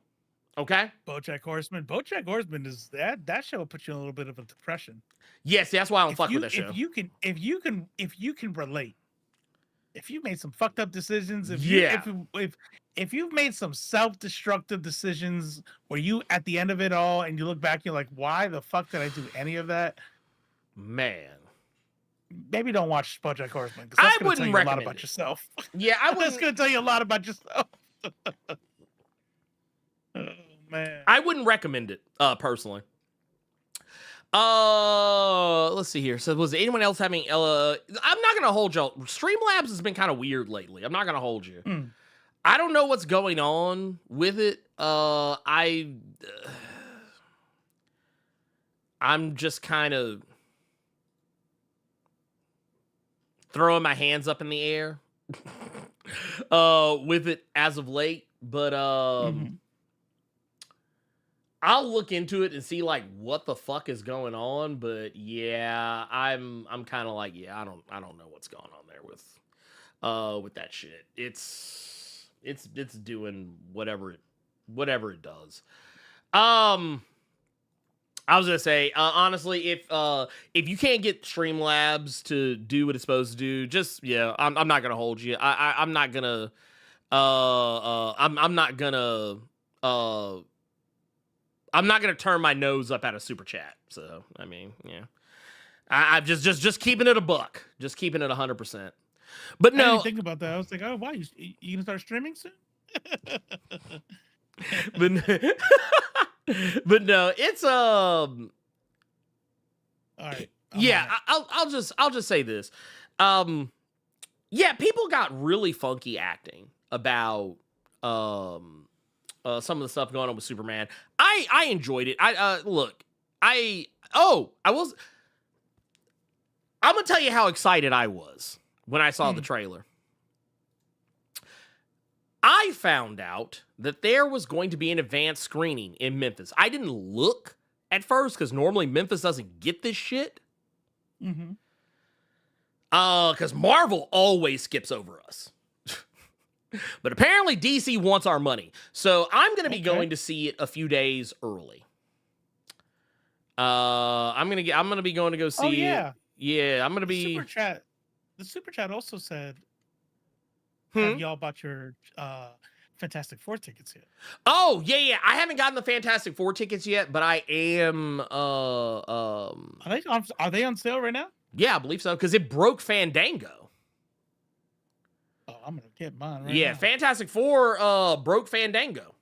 Okay. BoJack Horseman is that show will put you in a little bit of a depression. Yes, that's why I don't fuck with that show. If you can relate, if you made some fucked up decisions, if you've made some self-destructive decisions where you at the end of it all and you look back, you're like, why the fuck did I do any of that? Man. Maybe don't watch BoJack Horseman because that's going to tell you a lot about yourself. Yeah, That's going to tell you a lot about yourself. Oh, man. I wouldn't recommend it, personally. Let's see here. So was anyone else having I'm not gonna hold y'all. Streamlabs has been kind of weird lately. I'm not gonna hold you. I don't know what's going on with it. I'm just kind of throwing my hands up in the air with it as of late, but I'll look into it and see like what the fuck is going on, but yeah, I'm kind of like, yeah, I don't know what's going on there with that shit. It's doing whatever it does. I was gonna say, honestly, if you can't get Streamlabs to do what it's supposed to do, just I'm not gonna hold you. I'm not gonna I'm not gonna turn my nose up at a super chat. So I mean, yeah, I'm just keeping it a buck, just keeping it 100%. But no, I didn't think about that. I was like, oh, why you gonna start streaming soon? but no, it's all right. I'll just say this. Yeah, people got really funky acting about some of the stuff going on with Superman. I enjoyed it. I'm gonna tell you how excited I was when I saw the trailer. I found out that there was going to be an advanced screening in Memphis. I didn't look at first because normally Memphis doesn't get this shit. Because Marvel always skips over us. But apparently DC wants our money. So I'm going to be going to see it a few days early. I'm going to be going to go see it. Yeah, I'm going to be The super chat also said, have y'all bought your Fantastic Four tickets yet? Oh, yeah. I haven't gotten the Fantastic Four tickets yet, but I am Are they on sale right now? Yeah, I believe so, because it broke Fandango. Oh, I'm gonna get mine right now. Fantastic Four broke Fandango.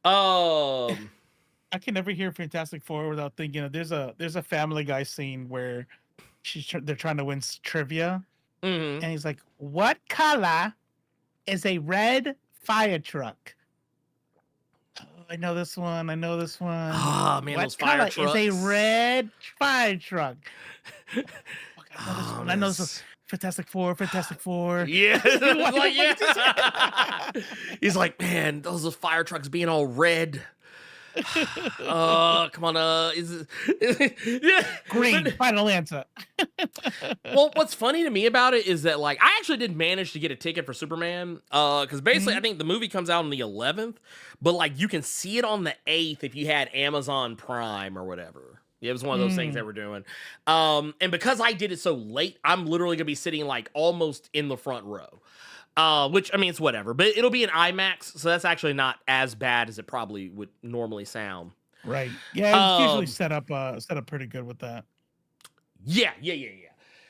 I can never hear Fantastic Four without thinking of there's a Family Guy scene where they're trying to win trivia. And he's like, what color is a red fire truck? Oh, I know this one. Oh, man, what those fire color trucks. is a red fire truck? I know this one. Fantastic Four. Yeah. Like, yeah. He's like, man, those fire trucks being all red. Come on, yeah. Green, final answer. Well, what's funny to me about it is that, like, I actually did manage to get a ticket for Superman, because basically I think the movie comes out on the 11th, but, like, you can see it on the 8th if you had Amazon Prime or whatever. Yeah, it was one of those things they were doing. And because I did it so late, I'm literally gonna be sitting, like, almost in the front row. Which, I mean, it's whatever, but it'll be an IMAX, so that's actually not as bad as it probably would normally sound. Right. Yeah, it's usually set up pretty good with that. Yeah.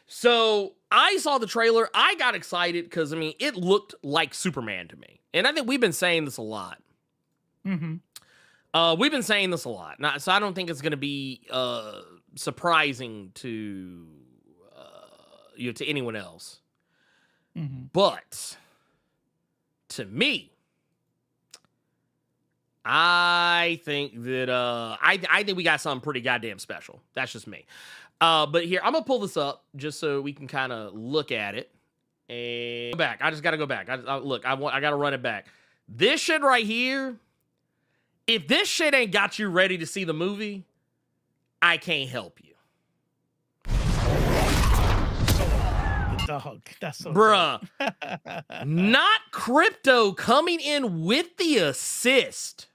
So I saw the trailer. I got excited because, I mean, it looked like Superman to me. And I think we've been saying this a lot. We've been saying this a lot, so I don't think it's going to be surprising to to anyone else. But to me, I think that I think we got something pretty goddamn special. That's just me. But here, I'm gonna pull this up just so we can kind of look at it. And go back. I just gotta go back. Look, I gotta run it back. This shit right here. If this shit ain't got you ready to see the movie, I can't help you. Dog, that's so bruh. Not Crypto coming in with the assist.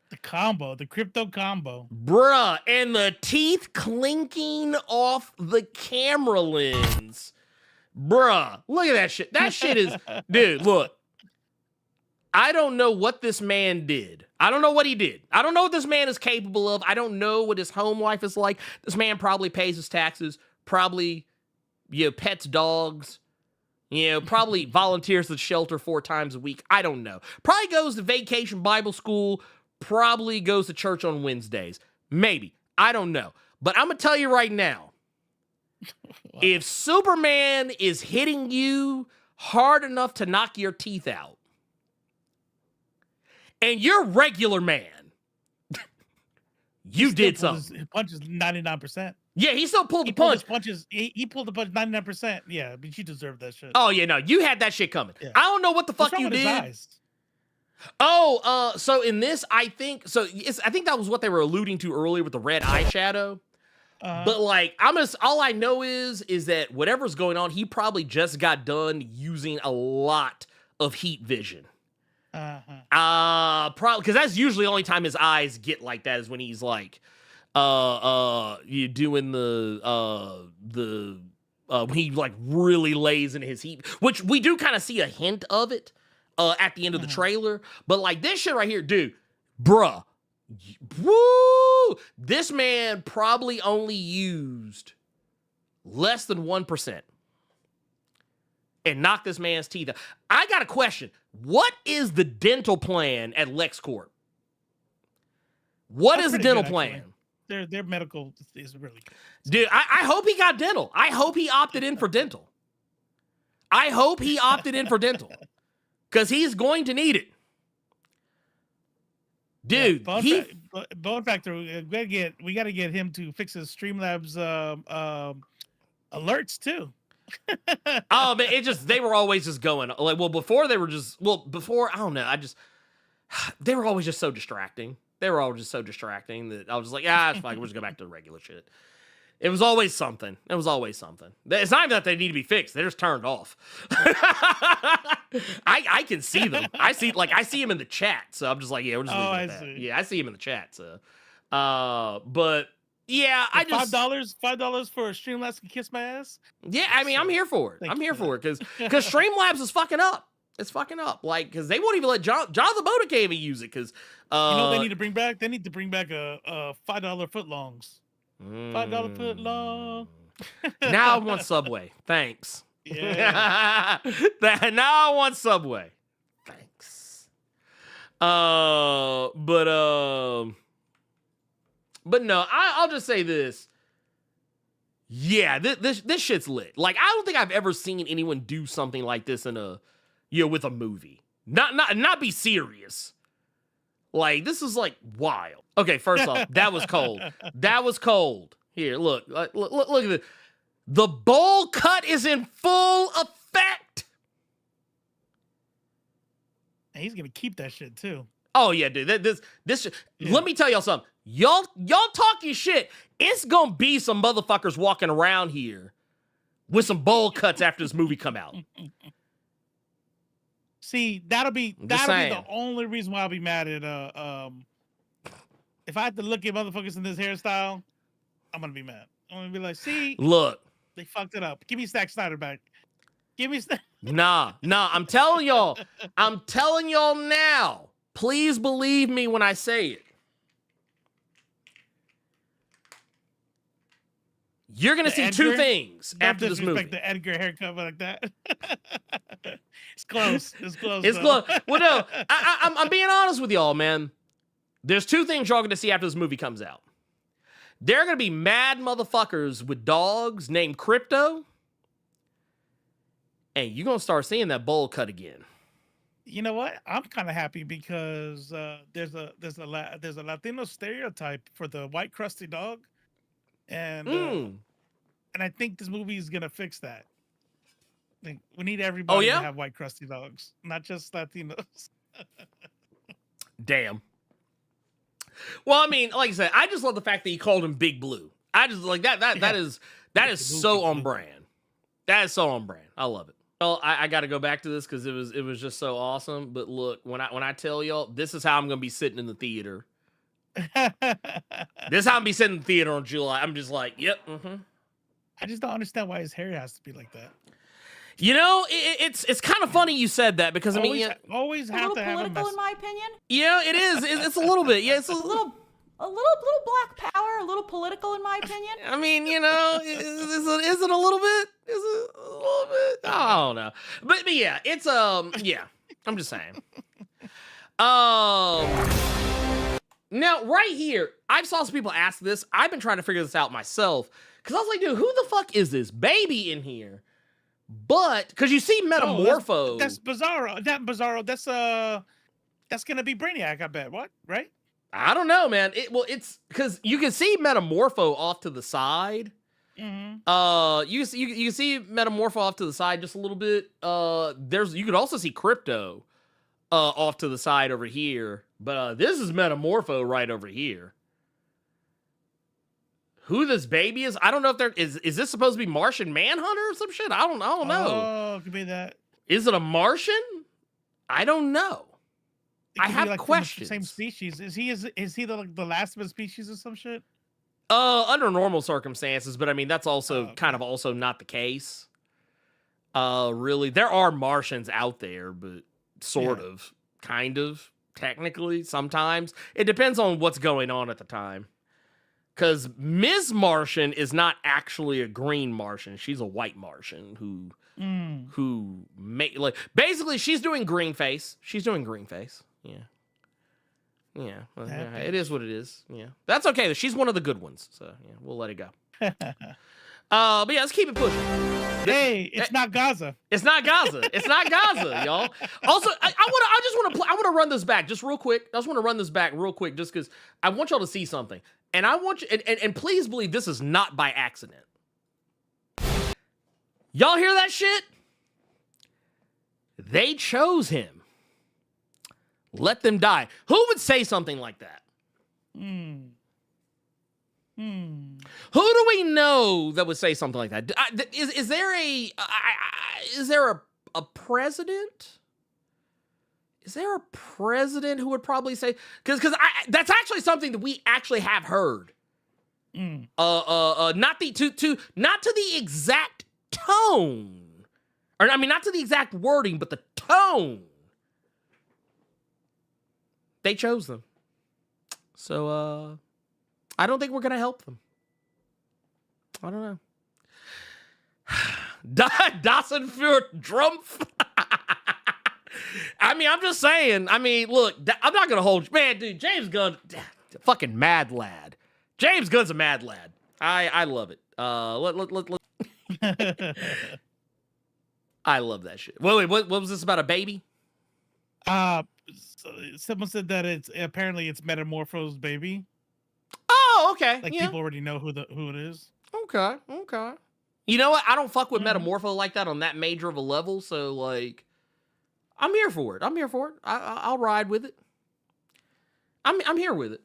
The combo, the Crypto combo. Bruh, and the teeth clinking off the camera lens. Bruh, look at that shit. That shit is, dude, look. I don't know what this man did. I don't know what he did. I don't know what this man is capable of. I don't know what his home life is like. This man probably pays his taxes, probably, pets dogs, probably volunteers at the shelter 4 times a week. I don't know. Probably goes to vacation Bible school, probably goes to church on Wednesdays. Maybe. I don't know. But I'm going to tell you right now, if Superman is hitting you hard enough to knock your teeth out, and you're regular man, you did something. His punch is 99%. Yeah, he still pulled the punch. He pulled the punch 99%. Yeah, but you deserve that shit. Oh, yeah, no, you had that shit coming. Yeah. I don't know what the fuck you did. So in this, I think that was what they were alluding to earlier with the red eyeshadow. But like, all I know is that whatever's going on, he probably just got done using a lot of heat vision. Probably because that's usually the only time his eyes get like that is when he's like, you doing the when he like really lays in his heat, which we do kind of see a hint of it, at the end of the trailer. But like this shit right here, dude, bruh, woo, this man probably only used less than 1%. And knock this man's teeth out. I got a question. What is the dental plan at LexCorp? What is the dental plan? Their medical is really good. Dude, I hope he got dental. I hope he opted in for dental. Because he's going to need it. Dude, Bone Factor, we got to get him to fix his Streamlabs alerts too. Oh man, they were always just going like, before I don't know, they were always just so distracting. They were always just so distracting that I was just like, it's fine, we'll just go back to the regular shit. It was always something. It's not even that they need to be fixed. They're just turned off. I can see them. I see him in the chat, so I'm just like, yeah, we're just leaving it at that. Yeah, I see him in the chat, so but yeah, I just $5 for a Streamlabs can kiss my ass. Yeah, I mean, I'm here for it. I'm here for it because Streamlabs is fucking up. It's fucking up. Like, because they won't even let Jonathan Boda can't even use it because they need to bring back. They need to bring back a $5 footlongs. $5 footlong. Now I want Subway. Thanks. Yeah. Now I want Subway. Thanks. But no, I'll just say this. Yeah, this shit's lit. Like, I don't think I've ever seen anyone do something like this in with a movie. Not be serious. Like, this is like wild. Okay, first off, that was cold. That was cold. Here, look at this. The bowl cut is in full effect. And he's gonna keep that shit too. Oh yeah, dude. This. Yeah. Let me tell y'all something. Y'all talking shit. It's gonna be some motherfuckers walking around here with some bowl cuts after this movie come out. See, that'll be the only reason why I'll be mad at if I had to look at motherfuckers in this hairstyle, I'm gonna be mad. I'm gonna be like, see, look, they fucked it up. Give me Zack Snyder back. Give me Nah, I'm telling y'all now. Please believe me when I say it. You're gonna see two things after this movie. The Edgar haircut like that. It's close. It's close. It's close. Well, no, I'm being honest with y'all, man. There's two things y'all gonna see after this movie comes out. There are gonna be mad motherfuckers with dogs named Crypto, and you're gonna start seeing that bowl cut again. You know what? I'm kind of happy because there's a Latino stereotype for the white crusty dog, and I think this movie is gonna fix that. Like, we need everybody to have white crusty dogs, not just Latinos. Damn. Well, I mean, like I said, I just love the fact that he called him Big Blue. I just like that. That is so on brand. That is so on brand. I love it. Well, I got to go back to this because it was just so awesome. But look, when I tell y'all, this is how I'm gonna be sitting in the theater. This is how I'm gonna be sitting in the theater on July. I'm just like, yep. I just don't understand why his hair has to be like that. You know, it's kind of funny you said that because I mean, always have to have a political, in my opinion. Yeah, it is. It's a little bit. Yeah, it's a little black power, a little political, in my opinion. I mean, you know, is it a little bit? Is it a little bit? I don't know. But yeah, it's yeah. I'm just saying. Now right here, I've saw some people ask this. I've been trying to figure this out myself because I was like, dude, who the fuck is this baby in here? But because you see Metamorpho, that's Bizarro. That's gonna be Brainiac. I bet. What? Right? I don't know, man. It's because you can see Metamorpho off to the side. You can see Metamorpho off to the side just a little bit. You could also see Crypto off to the side over here, but this is Metamorpho right over here. Who this baby is? I don't know if there is this supposed to be Martian Manhunter or some shit? I don't know. Oh, it could be that. Is it a Martian? I don't know. I have like questions. Same species. Is he the last of his species or some shit? Under normal circumstances, but I mean that's also kind of also not the case. Really, there are Martians out there, but sort of, kind of, technically, sometimes. It depends on what's going on at the time. Because Ms. Martian is not actually a green Martian. She's a white Martian who basically she's doing green face. She's doing green face. Yeah. Well, yeah. It is what it is. Yeah. That's okay. She's one of the good ones. So yeah, we'll let it go. But yeah, let's keep it pushing. Hey, it's not Gaza. It's not Gaza. It's not Gaza, y'all. Also, I want to run this back just real quick. I just want to run this back real quick just because I want y'all to see something. And I want you, and please believe this is not by accident. Y'all hear that shit? They chose him. Let them die. Who would say something like that? Who do we know that would say something like that? Is there a president? Is there a president who would probably say? Because that's actually something that we actually have heard. Not to the exact tone, or I mean, not to the exact wording, but the tone. They chose them, so I don't think we're gonna help them. I don't know. Dawson für Drumpf. I mean, I'm just saying. I mean, look, I'm not gonna hold you, man, dude. James Gunn, fucking mad lad. James Gunn's a mad lad. I love it. I love that shit. Wait, what was this about? A baby? Someone said that it's Metamorpho's baby. Oh, okay. Like people already know who it is. Okay. You know what? I don't fuck with Metamorpho like that on that major of a level. So like, I'm here for it. I'll ride with it. I'm here with it.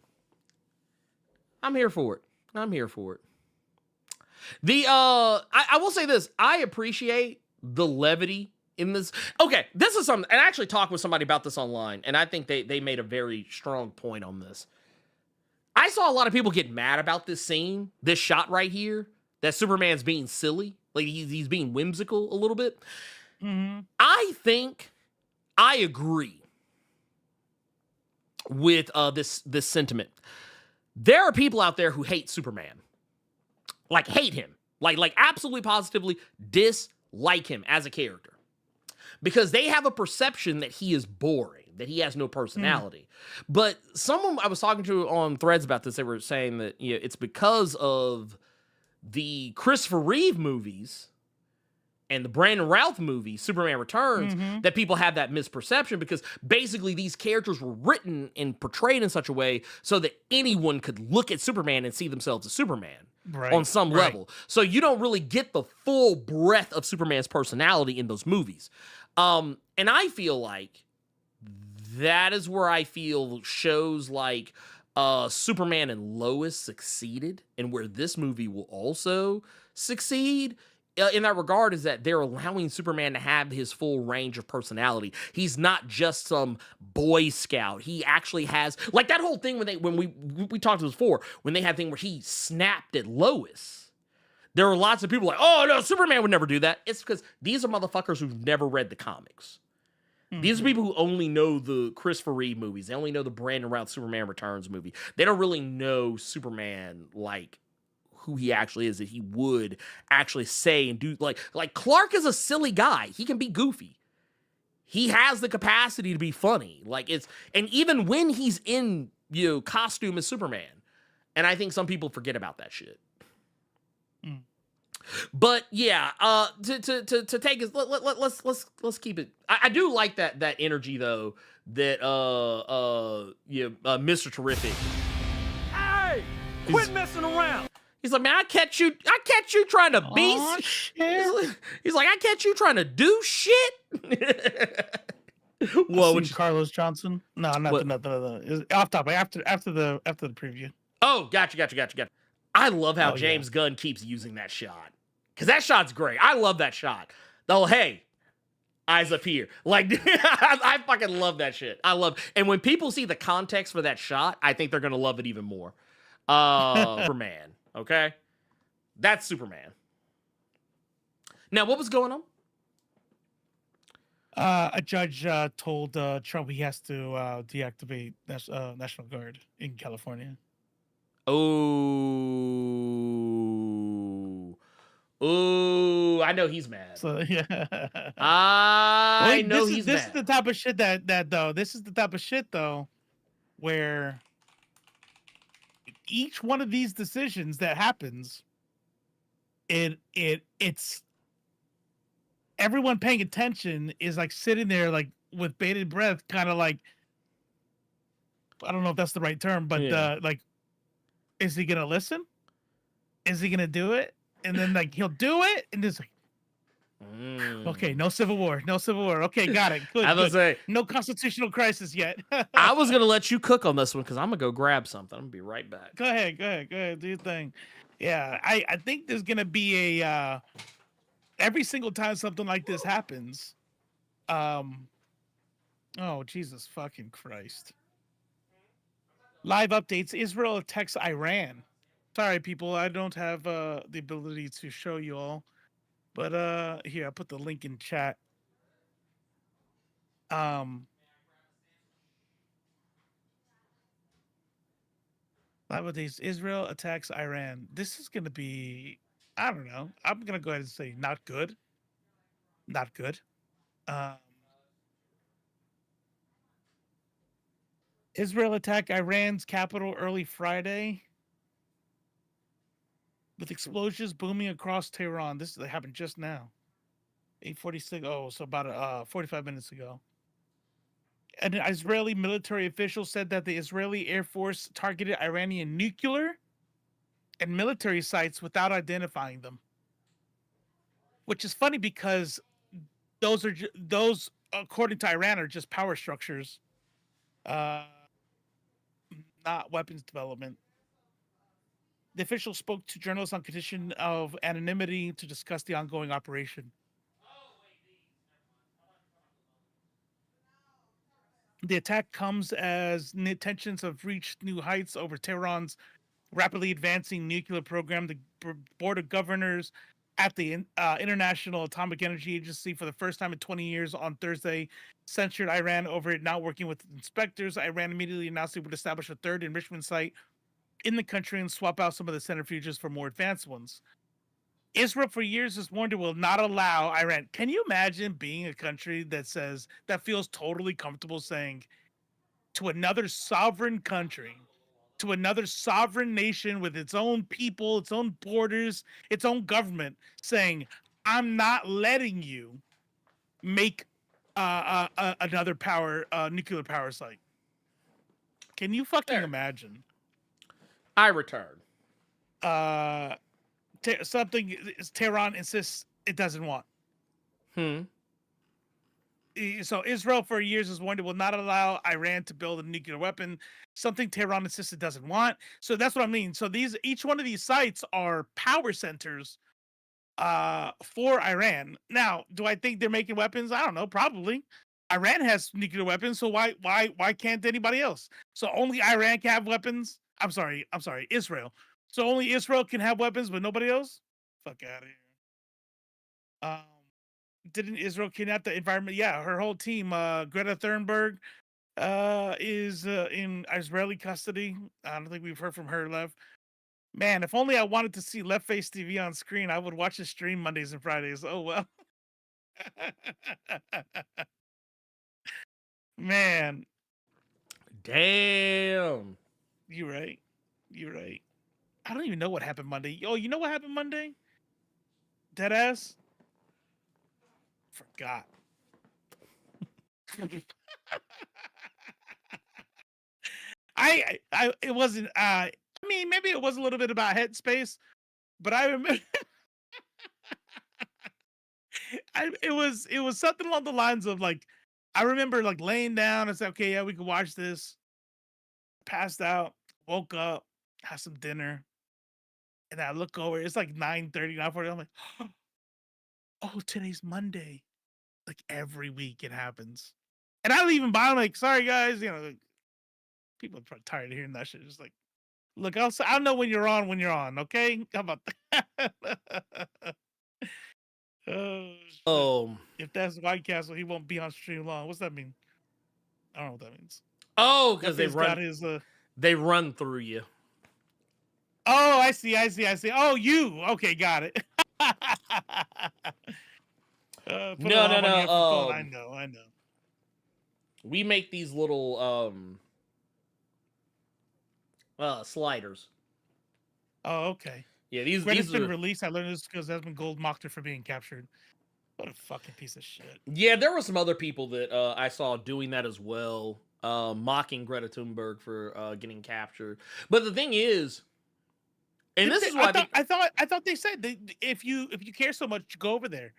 I'm here for it. I will say this. I appreciate the levity in this. Okay, this is something, and I actually talked with somebody about this online, and I think they made a very strong point on this. I saw a lot of people get mad about this scene, this shot right here, that Superman's being silly, like he's being whimsical a little bit. I think I agree with this sentiment. There are people out there who hate Superman, like hate him, like absolutely positively dislike him as a character, because they have a perception that he is boring, that he has no personality. But someone I was talking to on Threads about this, they were saying that it's because of the Christopher Reeve movies and the Brandon Routh movie, Superman Returns, that people have that misperception, because basically these characters were written and portrayed in such a way so that anyone could look at Superman and see themselves as Superman on some level. So you don't really get the full breadth of Superman's personality in those movies. And I feel like that is where I feel shows like Superman and Lois succeeded, and where this movie will also succeed in that regard, is that they're allowing Superman to have his full range of personality. He's not just some Boy Scout. He actually has, like, that whole thing when we talked to this before, when they had a thing where he snapped at Lois. There were lots of people like, oh no, Superman would never do that. It's because these are motherfuckers who've never read the comics. These are people who only know the Christopher Reeve movies. They only know the Brandon Routh Superman Returns movie. They don't really know Superman like who he actually is, that he would actually say and do. Like Clark is a silly guy. He can be goofy. He has the capacity to be funny. And even when he's in costume as Superman, and I think some people forget about that shit. But yeah, to take us, let's keep it. I do like that energy though, that Mr. Terrific. Hey, quit messing around. He's like, man, I catch you trying to be. He's like, I catch you trying to do shit. Whoa, Carlos Johnson? No, nothing. Off topic. After the preview. Oh, gotcha. I love how James Gunn keeps using that shot, because that shot's great. I love that shot. Hey, eyes up here. Like, I fucking love that shit. And when people see the context for that shot, I think they're gonna love it even more. Superman, okay? That's Superman. Now, what was going on? A judge told Trump he has to deactivate National Guard in California. Oh, I know he's mad. So yeah, he's mad. This is the type of shit this is the type of shit though, where each one of these decisions that happens, it's everyone paying attention is like sitting there like with bated breath, kind of like, I don't know if that's the right term, but like, is he gonna listen? Is he gonna do it? And then like he'll do it, and it's like, okay, no civil war. Okay, got it. Good. I was gonna say, no constitutional crisis yet. I was gonna let you cook on this one because I'm gonna go grab something. I'm gonna be right back. Go ahead, do your thing. Yeah, I think there's gonna be a every single time something like this happens. Oh Jesus fucking Christ! Live updates: Israel attacks Iran. Sorry, people, I don't have the ability to show you all, but here, I put the link in chat. Live updates: Israel attacks Iran. This is gonna be, I don't know. I'm gonna go ahead and say not good. Not good. Israel attacked Iran's capital early Friday, with explosions booming across Tehran. This happened just now. 8:46. Oh, so about 45 minutes ago. An Israeli military official said that the Israeli Air Force targeted Iranian nuclear and military sites without identifying them. Which is funny because those, according to Iran, are just power structures, not weapons development. The official spoke to journalists on condition of anonymity to discuss the ongoing operation. The attack comes as tensions have reached new heights over Tehran's rapidly advancing nuclear program. The Board of Governors at the International Atomic Energy Agency, for the first time in 20 years on Thursday, censured Iran over it not working with inspectors. Iran immediately announced it would establish a third enrichment site in the country and swap out some of the centrifuges for more advanced ones. Israel for years has warned it will not allow Iran. Can you imagine being a country that feels totally comfortable saying to another sovereign country, to another sovereign nation with its own people, its own borders, its own government, saying, "I'm not letting you make another nuclear power site." Can you fucking imagine? I return. Something Tehran insists it doesn't want. So Israel for years has warned it will not allow Iran to build a nuclear weapon, something Tehran insists it doesn't want. So that's what I mean. So each one of these sites are power centers for Iran. Now, do I think they're making weapons? I don't know, probably. Iran has nuclear weapons, so why can't anybody else? So only Iran can have weapons? I'm sorry, Israel. So only Israel can have weapons, but nobody else? Fuck out of here. Didn't Israel kidnap the environment? Yeah, her whole team. Greta Thunberg is in Israeli custody. I don't think we've heard from her, Lev. Man, if only I wanted to see Left Face TV on screen, I would watch the stream Mondays and Fridays. Oh well. Man. Damn. You're right. I don't even know what happened Monday. Oh, you know what happened Monday? Deadass? Forgot. It wasn't I mean, maybe it was a little bit about headspace, but I remember it was something along the lines of like, I remember like laying down and said, okay, yeah, we can watch this. Passed out, woke up, had some dinner, and I look over, it's like 9:30, 9:40. I'm like, oh, today's Monday. Like every week it happens. And I don't even bother, like, sorry guys, like, people are probably tired of hearing that shit. Just like, look, I'll know when you're on, okay? How about that? Oh, if that's White Castle, he won't be on stream long. What's that mean? I don't know what that means. Oh, because they run through you. Oh, I see. Oh, you. Okay, got it. No. I know. We make these little sliders. Oh, okay. Yeah, these have been are released. I learned this because Desmond Gold mocked her for being captured. What a fucking piece of shit. Yeah, there were some other people that I saw doing that as well, mocking Greta Thunberg for getting captured. But the thing is, and this is why I thought they said that if you care so much, go over there.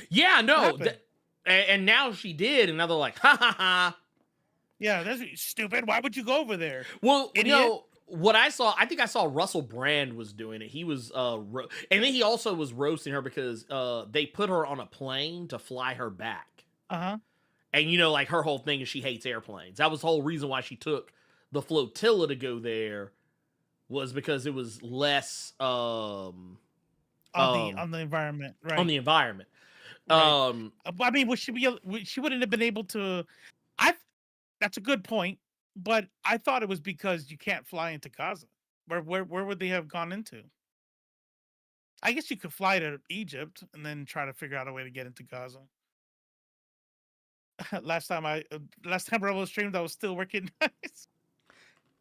Yeah, no, and now she did, and now they're like, ha ha ha. Yeah, that's stupid. Why would you go over there? Well, what I think I saw Russell Brand was doing it. He was and then he also was roasting her because they put her on a plane to fly her back. Uh-huh. And like her whole thing is she hates airplanes. That was the whole reason why she took the flotilla to go there, was because it was less on the environment, right? On the environment. Right. I mean, she wouldn't have been able to. That's a good point, but I thought it was because you can't fly into Gaza. Where would they have gone into? I guess you could fly to Egypt and then try to figure out a way to get into Gaza. last time Robo streamed, I was still working.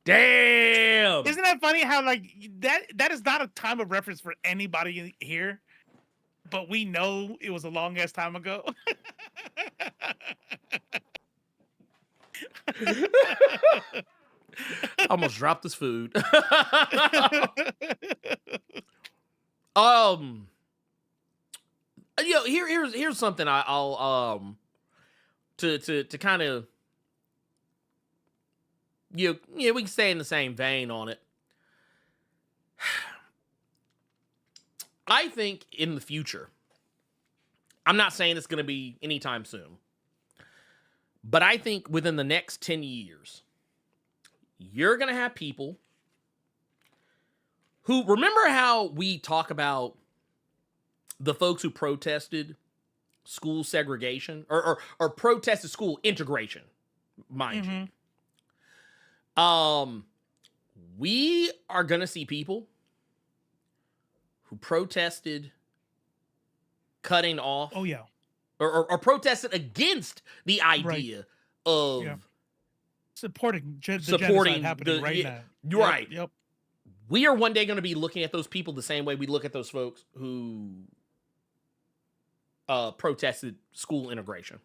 Damn! Isn't that funny how like that is not a time of reference for anybody here, but we know it was a long ass time ago. Almost dropped this food. Here's something I'll to kind of we can stay in the same vein on it. I think in the future, I'm not saying it's going to be anytime soon, but I think within the next 10 years, you're going to have people who, remember how we talk about the folks who protested school segregation or protested school integration, mind you. We are going to see people who protested cutting off. Oh yeah. Or protested against the idea of supporting the supporting genocide happening right now. You're right. Yep. We are one day going to be looking at those people the same way we look at those folks who protested school integration.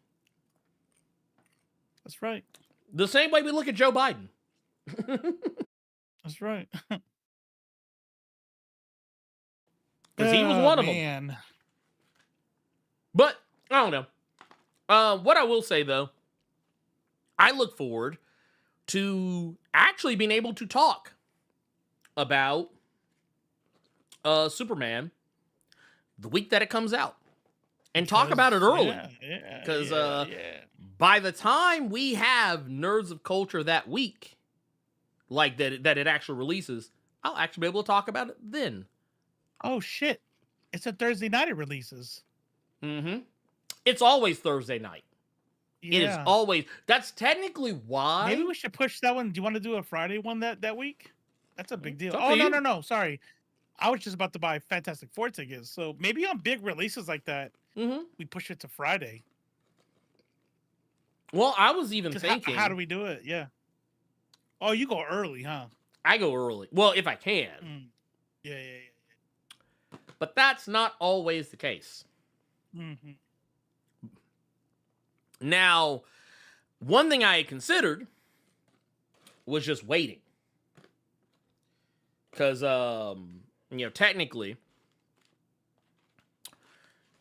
That's right. The same way we look at Joe Biden. That's right. Because he was one of them. But I don't know. What I will say though, I look forward to actually being able to talk about Superman the week that it comes out and talk about it early. Because by the time we have Nerds of Culture that week, like that it actually releases, I'll actually be able to talk about it then. Oh shit. It's a Thursday night it releases. Mm-hmm. It's always Thursday night. Yeah. It is always. That's technically why. Maybe we should push that one. Do you want to do a Friday one that week? That's a big deal. It's up Oh, to you. no. Sorry. I was just about to buy Fantastic Four tickets. So maybe on big releases like that, we push it to Friday. Well, I was even 'Cause thinking. How do we do it? Yeah. Oh, you go early, huh? I go early. Well, if I can. Yeah. But that's not always the case. Mm-hmm. Now, one thing I had considered was just waiting. Because, technically,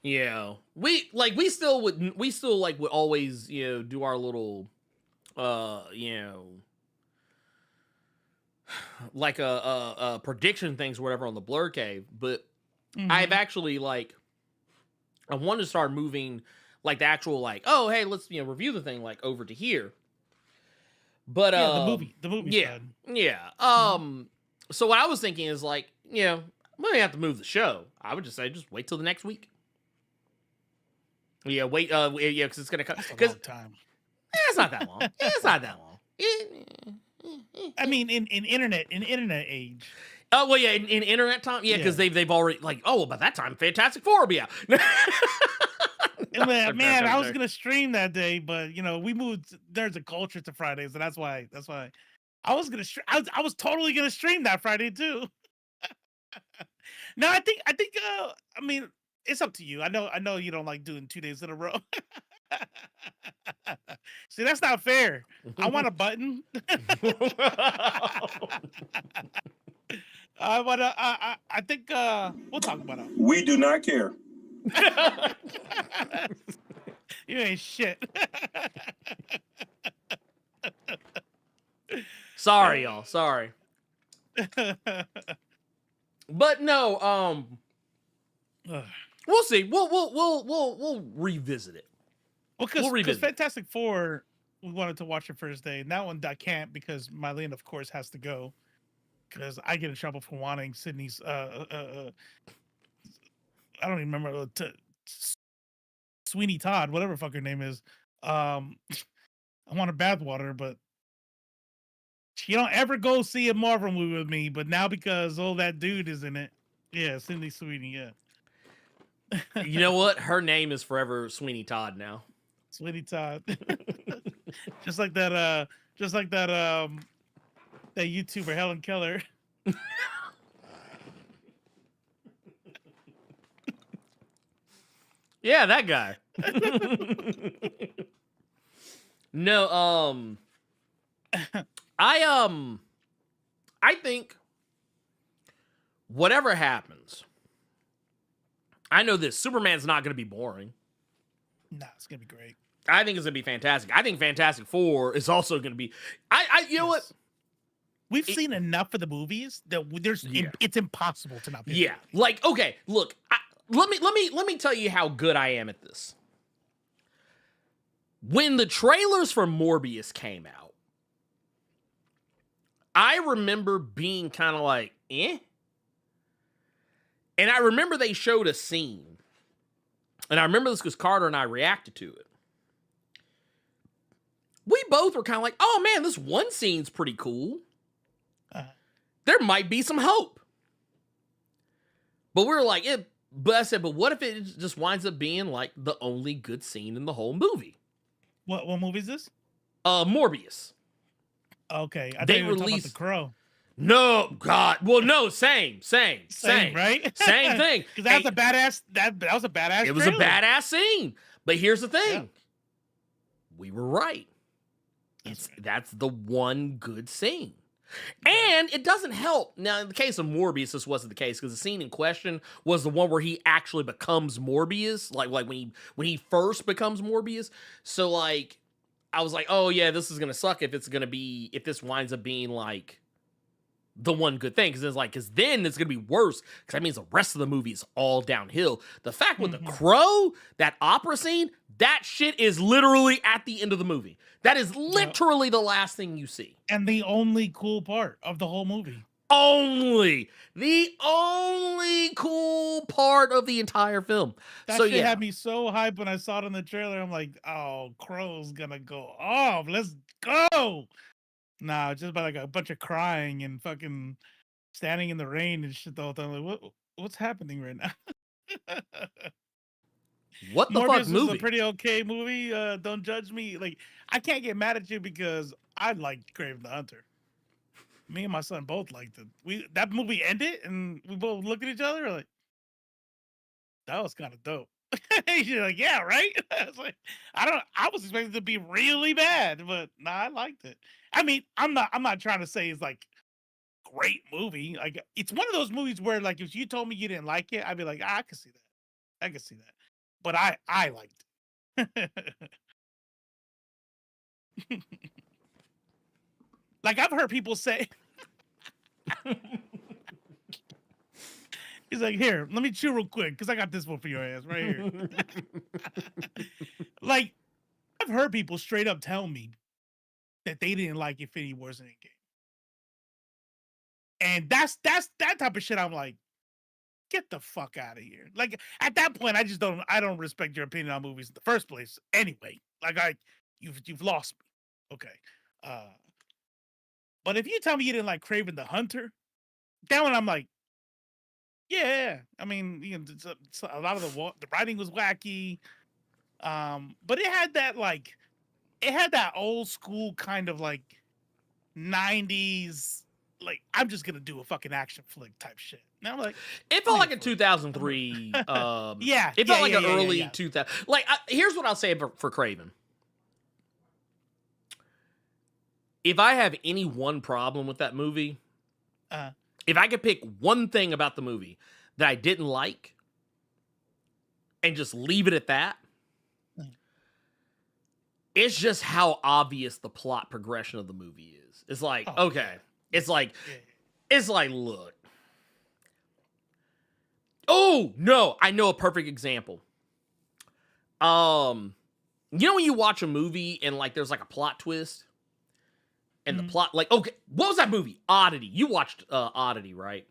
we still would always, do our little, like a prediction things or whatever on the Blerd Cave. But I've actually, I wanted to start moving the actual oh hey, let's review the thing over to here. But the movie so what I was thinking is we don't have to move the show. I would just say wait till the next week. Yeah, wait because it's gonna come because time. It's not that long. It's not that long. I mean in internet age. Oh well, yeah, in internet time, because they've already by that time Fantastic Four will be out. Man, I was gonna stream that day, but we moved Nerds of Culture to Fridays, and that's why I was gonna. I was totally gonna stream that Friday too. No, I think. I mean, it's up to you. I know you don't like doing 2 days in a row. See, that's not fair. I want a button. I think we'll talk about it. We do not care. You ain't shit. Sorry, y'all. Sorry. But no, we'll see. We'll revisit it. Well, because Fantastic Four, we wanted to watch it first day, and that one I can't because Mylene, of course, has to go because I get in trouble for wanting Sydney's. I don't even remember Sweeney Todd, whatever the fuck her name is. I want a bathwater, but she don't ever go see a Marvel movie with me. But now because that dude is in it, Cindy Sweeney, You know what? Her name is forever Sweeney Todd now. Sweeney Todd, just like that that YouTuber Helen Keller. Yeah, that guy. No, I think whatever happens, I know this Superman's not going to be boring. Nah, it's going to be great. I think it's going to be fantastic. I think Fantastic Four is also going to be. You know what? We've seen enough of the movies that it's impossible to not be. Yeah, okay, look. Let me tell you how good I am at this. When the trailers for Morbius came out, I remember being kind of eh? And I remember they showed a scene. And I remember this because Carter and I reacted to it. We both were kind of oh man, this one scene's pretty cool. There might be some hope. But we were like, but I said, but what if it just winds up being like the only good scene in the whole movie? What movie is this? Morbius. Okay, I They think we were talking about released- The Crow. No, God. Well, no, same, Same, right? Same thing. Because that's a badass. That was a badass. It was trailer. a badass scene. But here's the thing. We were right. That's the one good scene. And it doesn't help. Now, in the case of Morbius, this wasn't the case because the scene in question was the one where he actually becomes Morbius, like when he first becomes Morbius. So like, I was like, oh yeah, this is gonna suck if this winds up being like the one good thing, because then it's gonna be worse because that means the rest of the movie is all downhill. The fact with the Crow, that opera scene, that shit is literally at the end of the movie. That is literally the last thing you see. And the only cool part of the whole movie. The only cool part of the entire film. That shit had me so hyped when I saw it in the trailer. I'm like, oh, Crow's gonna go off. Let's go. Nah, just by like a bunch of crying and fucking standing in the rain and shit the whole time. Like, what's happening right now? What the Morbius fuck movie? Was a pretty okay movie. Don't judge me. Like, I can't get mad at you because I liked Kraven the Hunter. Me and my son both liked it. That movie ended and we both looked at each other like, that was kind of dope. You're like, yeah, right? I was like, I was expecting it to be really bad, but nah, I liked it. I mean, I'm not trying to say it's like great movie. Like, it's one of those movies where like if you told me you didn't like it, I'd be like, I can see that. I can see that. But I liked it. Like, I've heard people say, he's like, here, let me chew real quick because I got this one for your ass right here. Like, I've heard people straight up tell me that they didn't like Infinity Wars in Endgame. And that's that type of shit. I'm like, get the fuck out of here. Like, at that point, I don't respect your opinion on movies in the first place. Anyway, like you've lost me. Okay. But if you tell me you didn't like Kraven the Hunter, that one I'm like, yeah. I mean, you know, a lot of the writing was wacky. But it had that old school kind of like 90s, like, I'm just gonna do a fucking action flick type shit. Now I'm like, it felt like a 2003. Yeah, it felt like an early 2000. 2000. Like, here's what I'll say for Kraven. If I have any one problem with that movie, if I could pick one thing about the movie that I didn't like and just leave it at that, it's just how obvious the plot progression of the movie is. It's like, okay. It's like, look. Oh, no, I know a perfect example. You know when you watch a movie and like there's like a plot twist? And the plot, like, okay, what was that movie? Oddity. You watched Oddity, right?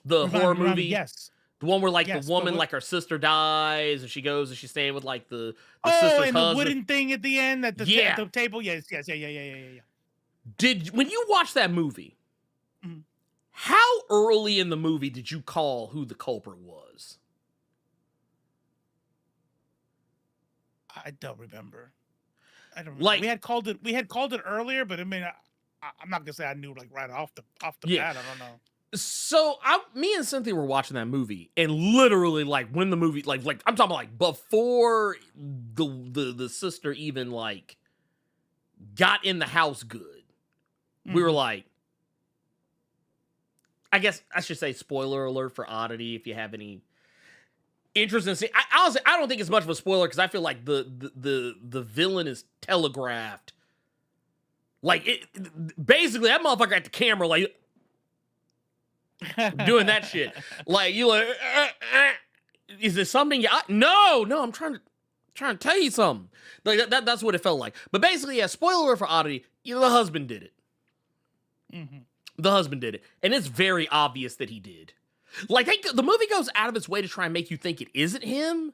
The horror movie? Yes. The one where, like, the woman, like, her sister dies, and she goes and she's staying with, like, the sister's and husband. the wooden thing at the end, at the table? Yes, yeah. When you watch that movie, how early in the movie did you call who the culprit was? I don't remember. Like, we had called it earlier, but I mean, I'm not gonna say I knew like right off the bat. I don't know. So me and Cynthia were watching that movie, and literally, like, when the movie, like I'm talking about, like, before the sister even like got in the house good, we were like, I guess I should say spoiler alert for Oddity if you have any interest in seeing. Honestly, I don't think it's much of a spoiler because I feel like the villain is telegraphed. Like, basically that motherfucker at the camera, like, doing that shit. Like, you like, is there something? No, I'm trying to tell you something. Like that's what it felt like. But basically, yeah, spoiler alert for Oddity, the husband did it. The husband did it. And it's very obvious that he did. Like, the movie goes out of its way to try and make you think it isn't him,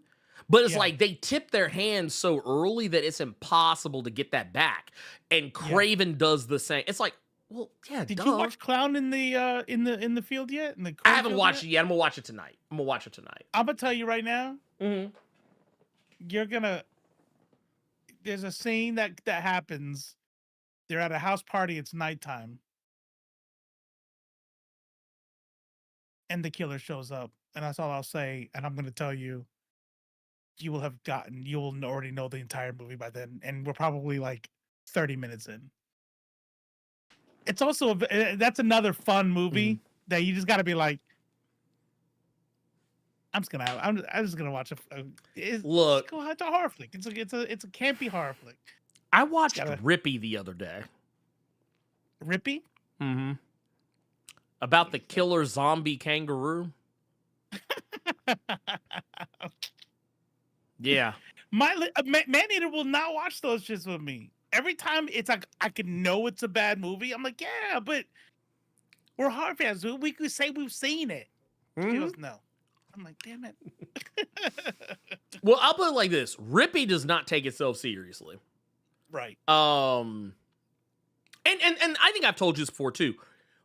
but it's like they tip their hands so early that it's impossible to get that back. And Kraven does the same. It's like, Well, yeah. Did duh. you watch Clown in the field yet? I haven't watched it yet. I'm gonna watch it tonight. I'm gonna tell you right now. Mm-hmm. There's a scene that happens. They're at a house party. It's nighttime, and the killer shows up. And that's all I'll say. And I'm gonna tell you, you will already know the entire movie by then, and we're probably like 30 minutes in. It's also that's another fun movie that you just got to be like, I'm just gonna watch Look, it's a horror flick. It's a campy horror flick. I watched Rippy the other day. Rippy? Mm-hmm. About the killer zombie kangaroo. Yeah. Maneater will not watch those shits with me. Every time it's like I can know it's a bad movie. I'm like, yeah, but we're horror fans. We could say we've seen it. She goes, no. I'm like, damn it. Well, I'll put it like this: Rippy does not take itself seriously. Right. And I think I've told you this before too.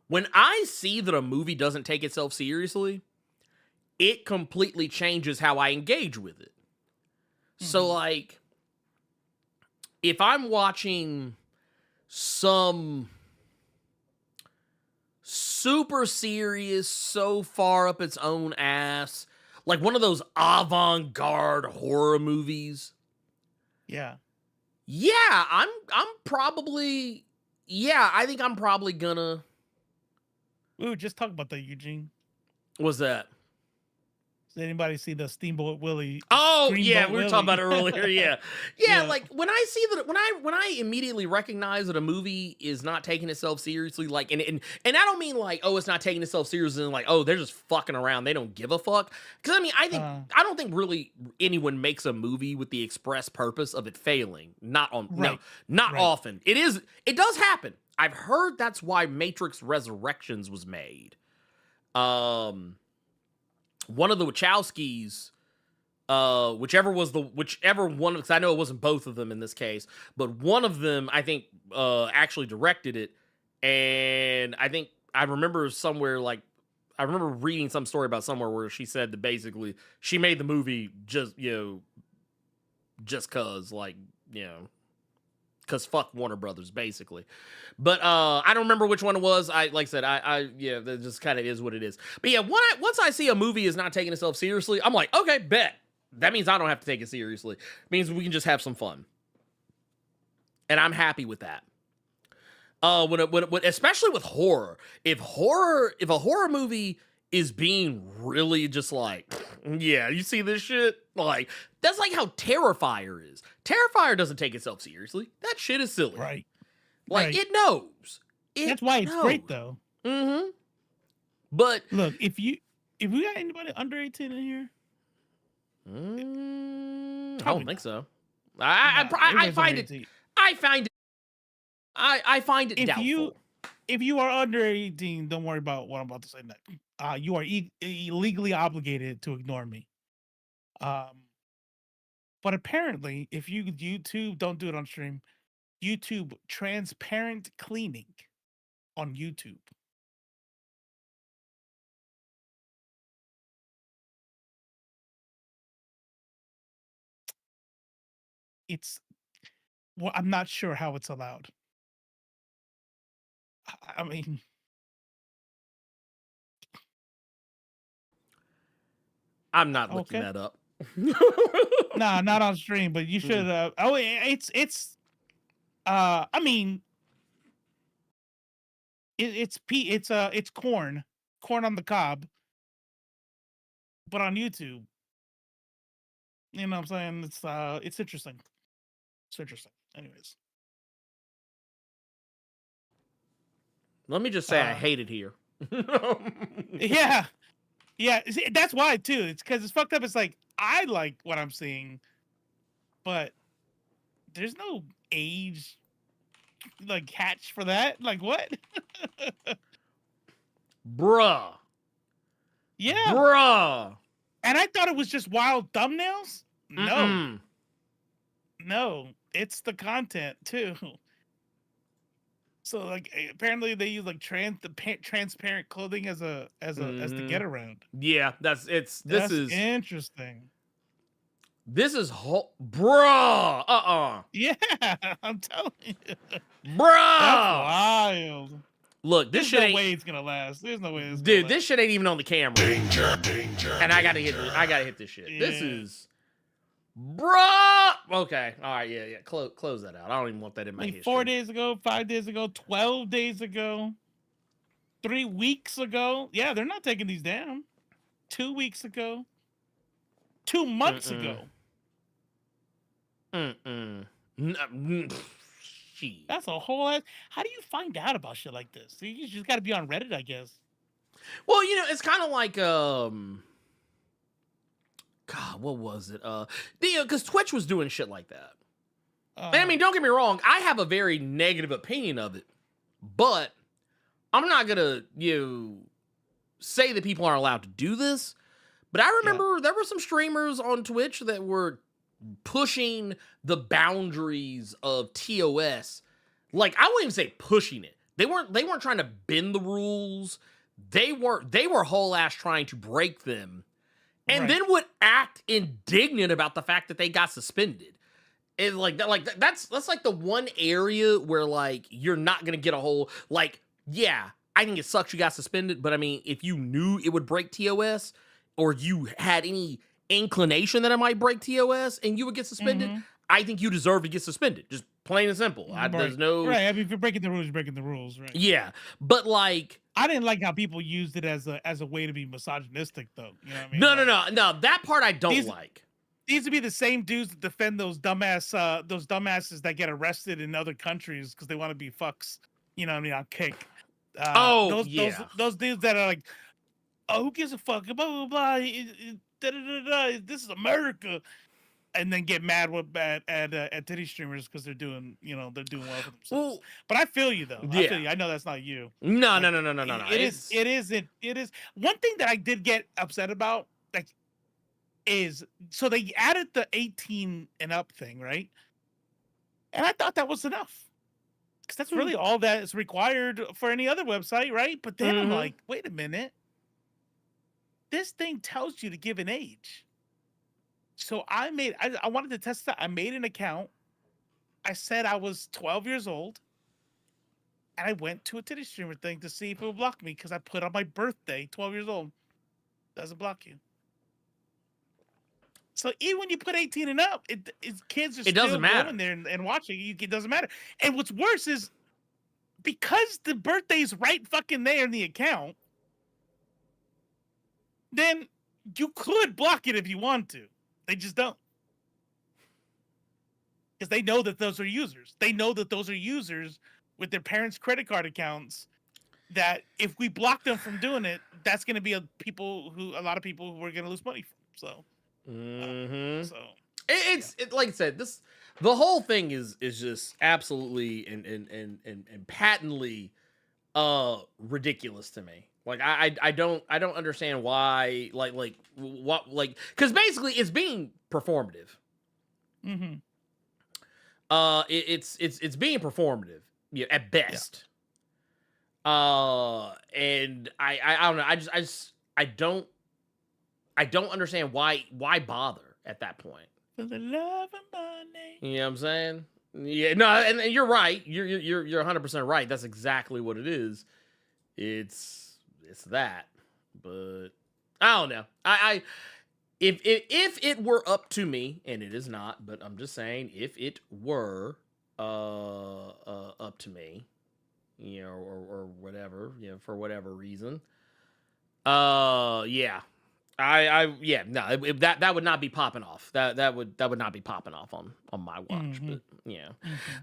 When I see that a movie doesn't take itself seriously, it completely changes how I engage with it. So, like, if I'm watching some super serious, so far up its own ass, like one of those avant-garde horror movies. Yeah. Yeah, I think I'm probably gonna. We were just talking about that, Eugene. What's that? Did anybody see the Steamboat Willie? Oh, Dreamboat yeah, we were Willie? talking about it earlier. Yeah. Like when I see that, when I immediately recognize that a movie is not taking itself seriously, like, and I don't mean like, oh, it's not taking itself seriously, and like, oh, they're just fucking around, they don't give a fuck. Because I mean, I don't think really anyone makes a movie with the express purpose of it failing. Not often. It does happen. I've heard that's why Matrix Resurrections was made. One of the Wachowskis, whichever one, because I know it wasn't both of them in this case, but one of them, I think, actually directed it. And I think I remember reading some story about somewhere where she said that basically she made the movie just cause, like, because fuck Warner Brothers, basically. But I don't remember which one it was. That just kind of is what it is. But yeah, once I see a movie is not taking itself seriously, I'm like, okay, bet. That means I don't have to take it seriously. It means we can just have some fun. And I'm happy with that. When especially with horror. If a horror movie is being really just like, yeah, you see this shit? Like, that's like how Terrifier is. Terrifier doesn't take itself seriously. That shit is silly. Right. Like, it knows. That's why it's great, though. Mm-hmm. But look, if we got anybody under 18 in here, I don't think so. I find it doubtful. If you are under 18, don't worry about what I'm about to say next. You are illegally obligated to ignore me. But apparently, if you YouTube, don't do it on stream. YouTube transparent cleaning on YouTube. I'm not sure how it's allowed. I mean, I'm not looking that up. Nah, not on stream, but you should. I mean, it's corn on the cob, but on YouTube. You know what I'm saying? It's interesting. It's interesting. Anyways. Let me just say I hate it here. Yeah. Yeah. See, that's why too. It's because it's fucked up. It's like, I like what I'm seeing, but there's no age like hatch for that. Like what? Bruh. Yeah. Bruh. And I thought it was just wild thumbnails. No. No, it's the content too. So like apparently they use like transparent clothing as as the get around. Yeah, this is interesting. This is bruh. Yeah, I'm telling you. Bruh. That's wild. Look, this There's shit no ain't. way it's gonna last. There's no way. Dude, this shit ain't even on the camera. Danger. And I gotta hit this shit. Yeah. This is, bruh. Okay, all right, yeah. Close that out. I don't even want that in my like history. 4 days ago, 5 days ago, 12 days ago, 3 weeks ago. Yeah, they're not taking these down. 2 weeks ago, 2 months ago. Shit. That's a whole lot. How do you find out about shit like this? You just got to be on Reddit, I guess. Well, it's kind of like God, what was it? Because Twitch was doing shit like that. And I mean, don't get me wrong, I have a very negative opinion of it, but I'm not gonna say that people aren't allowed to do this. But I remember there were some streamers on Twitch that were pushing the boundaries of TOS. Like, I wouldn't even say pushing it. They weren't trying to bend the rules. They were whole ass trying to break them. And then would act indignant about the fact that they got suspended. And that's like the one area where like you're not gonna get a whole like, yeah, I think it sucks you got suspended, but I mean, if you knew it would break TOS, or you had any inclination that it might break TOS and you would get suspended, I think you deserve to get suspended. Just plain and simple. There's no I mean, if you're breaking the rules, you're breaking the rules, right? Yeah, but like, I didn't like how people used it as a way to be misogynistic, though. You know what I mean? No. That part I don't like. These would be the same dudes that defend those dumbasses that get arrested in other countries because they want to be fucks. You know what I mean? On kick. Those dudes that are like, oh, who gives a fuck? Blah blah blah. This is America, and then get mad at titty streamers because they're doing well for themselves. Well, but I feel you though. Yeah. I feel you. I know that's not you. No. It is. One thing that I did get upset about, like, is so they added the 18 and up thing, right? And I thought that was enough. Because that's really all that is required for any other website, right? But then I'm like, wait a minute. This thing tells you to give an age. So I wanted to test that. I made an account. I said I was 12 years old. And I went to a titty streamer thing to see if it would block me because I put on my birthday, 12 years old. Doesn't block you. So even when you put 18 and up, kids are still going there and watching. It doesn't matter. And what's worse is because the birthday's right fucking there in the account, then you could block it if you want to. They just don't. Because they know that those are users. They know that those are users with their parents' credit card accounts that if we block them from doing it, that's going to be a lot of people who are going to lose money from. So. It's like I said, the whole thing is just absolutely and patently ridiculous to me. Like I don't understand why because basically it's being performative. It's being performative, at best. And I don't know. I don't understand why bother at that point. For the love of money. You know what I'm saying? Yeah, no, and you're right. You're 100% right. That's exactly what it is. It's that. But I don't know. If it were up to me, and it is not, but I'm just saying, if it were up to me, or whatever, for whatever reason, yeah. That would not be popping off. That would not be popping off on my watch.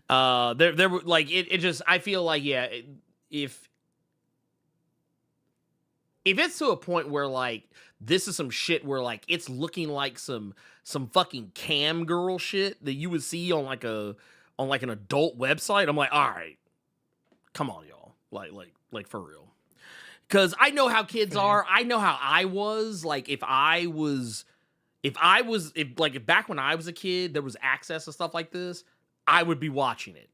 But there were like it just, I feel like if it's to a point where like this is some shit where like it's looking like some fucking cam girl shit that you would see on like an adult website, I'm like, all right, come on, y'all, like for real. Because I know how kids are. I know how I was. Like, if back when I was a kid, there was access to stuff like this, I would be watching it.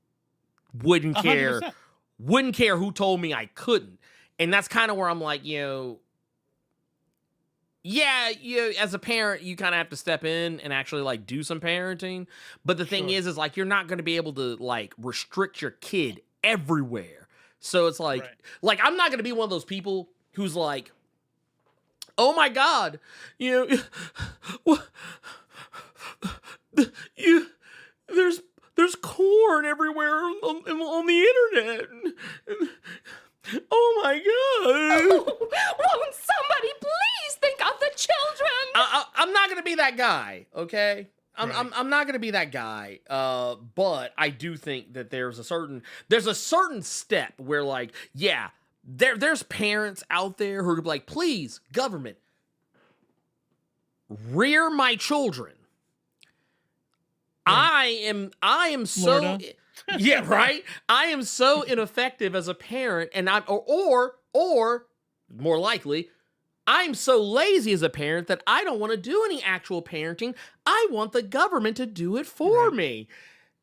Wouldn't care 100%. wouldn't care who told me I couldn't. And that's kind of where I'm like, yeah, as a parent, you kind of have to step in and actually like do some parenting. But the thing is like, you're not going to be able to like restrict your kid everywhere. So it's like, I'm not going to be one of those people who's like, oh my God, there's corn everywhere on the internet. Oh my God. Won't somebody please think of the children? I'm not gonna be that guy, okay? I'm not gonna be that guy. But I do think that there's a certain step where like, yeah, there's parents out there who are like, please, government, rear my children. I am so yeah, right. I am so ineffective as a parent, and or more likely, I'm so lazy as a parent that I don't want to do any actual parenting. I want the government to do it for me.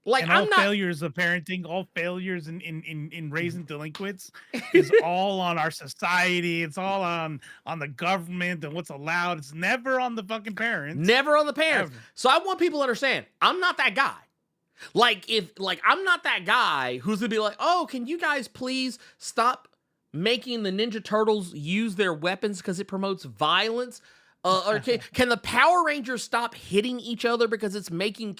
Like, and all failures of parenting, all failures in raising delinquents is all on our society. It's all on the government and what's allowed. It's never on the fucking parents. Never on the parents. Ever. So I want people to understand, I'm not that guy. I'm not that guy who's gonna be like, oh, can you guys please stop making the Ninja Turtles use their weapons because it promotes violence? Or can the Power Rangers stop hitting each other because it's making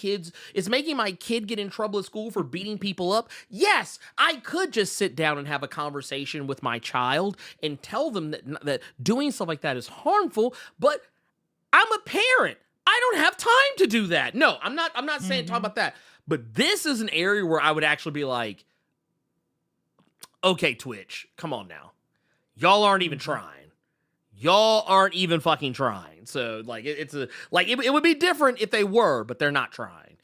my kid get in trouble at school for beating people up? Yes, I could just sit down and have a conversation with my child and tell them that doing stuff like that is harmful, but I'm a parent. I don't have time to do that. No, I'm not saying talk about that. But this is an area where I would actually be like, okay, Twitch, come on now. Y'all aren't even trying. Y'all aren't even fucking trying. So like it would be different if they were, but they're not trying.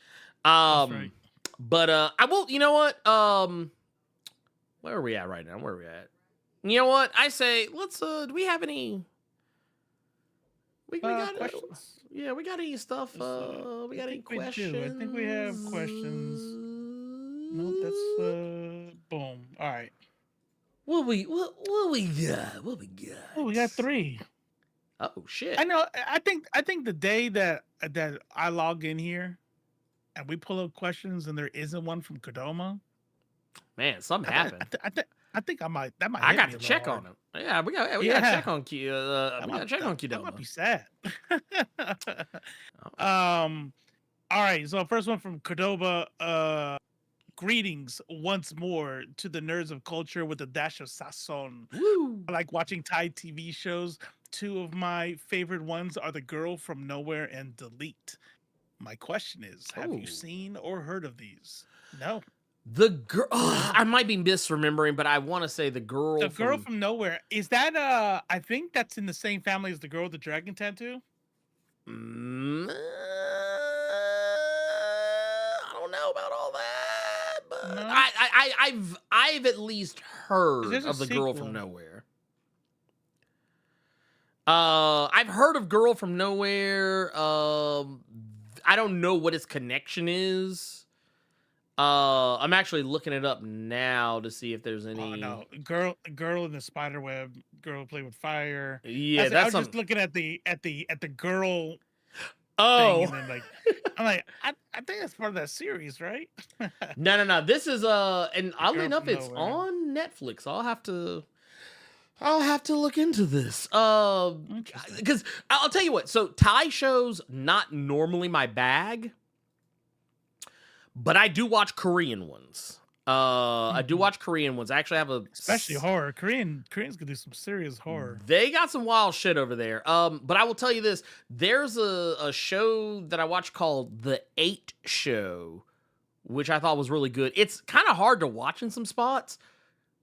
But I will, you know what? Where are we at right now? Where are we at? You know what? I say let's do we have any we got questions? Yeah, we got any stuff? We got any questions? I think we have questions. No, that's boom. All right. What we got? Oh, we got 3. Oh shit! I know. I think the day that I log in here and we pull up questions and there isn't one from Kodama, man, something happened. I think I might. That might. I hit got me to a check little on him. Yeah, we got to check on Q. We got to check on Kodama. That might be sad. All right. So first one from Kodama. Greetings once more to the nerds of culture with a dash of sazon. Woo. I like watching Thai TV shows. 2 of my favorite ones are The Girl from Nowhere and Delete. My question is, have you seen or heard of these? No. The girl, I might be misremembering, but I want to say the girl from Nowhere. Is that I think that's in the same family as the girl with the dragon tattoo? I don't know about all that, but no? I've at least heard of the Girl from Nowhere. I've heard of Girl from Nowhere. I don't know what its connection is. I'm actually looking it up now to see if there's any. Oh no, girl in the spider web, girl who played with fire. Yeah, I was just looking at the girl. Oh, thing, and then I'm like, I think that's part of that series, right? No. This is and oddly enough, it's on Netflix. I'll have to look into this. Because I'll tell you what. So Thai shows not normally my bag. But I do watch Korean ones. I do watch Korean ones. I actually have especially horror. Koreans can do some serious horror. They got some wild shit over there. But I will tell you this: there's a show that I watched called The 8 Show, which I thought was really good. It's kind of hard to watch in some spots,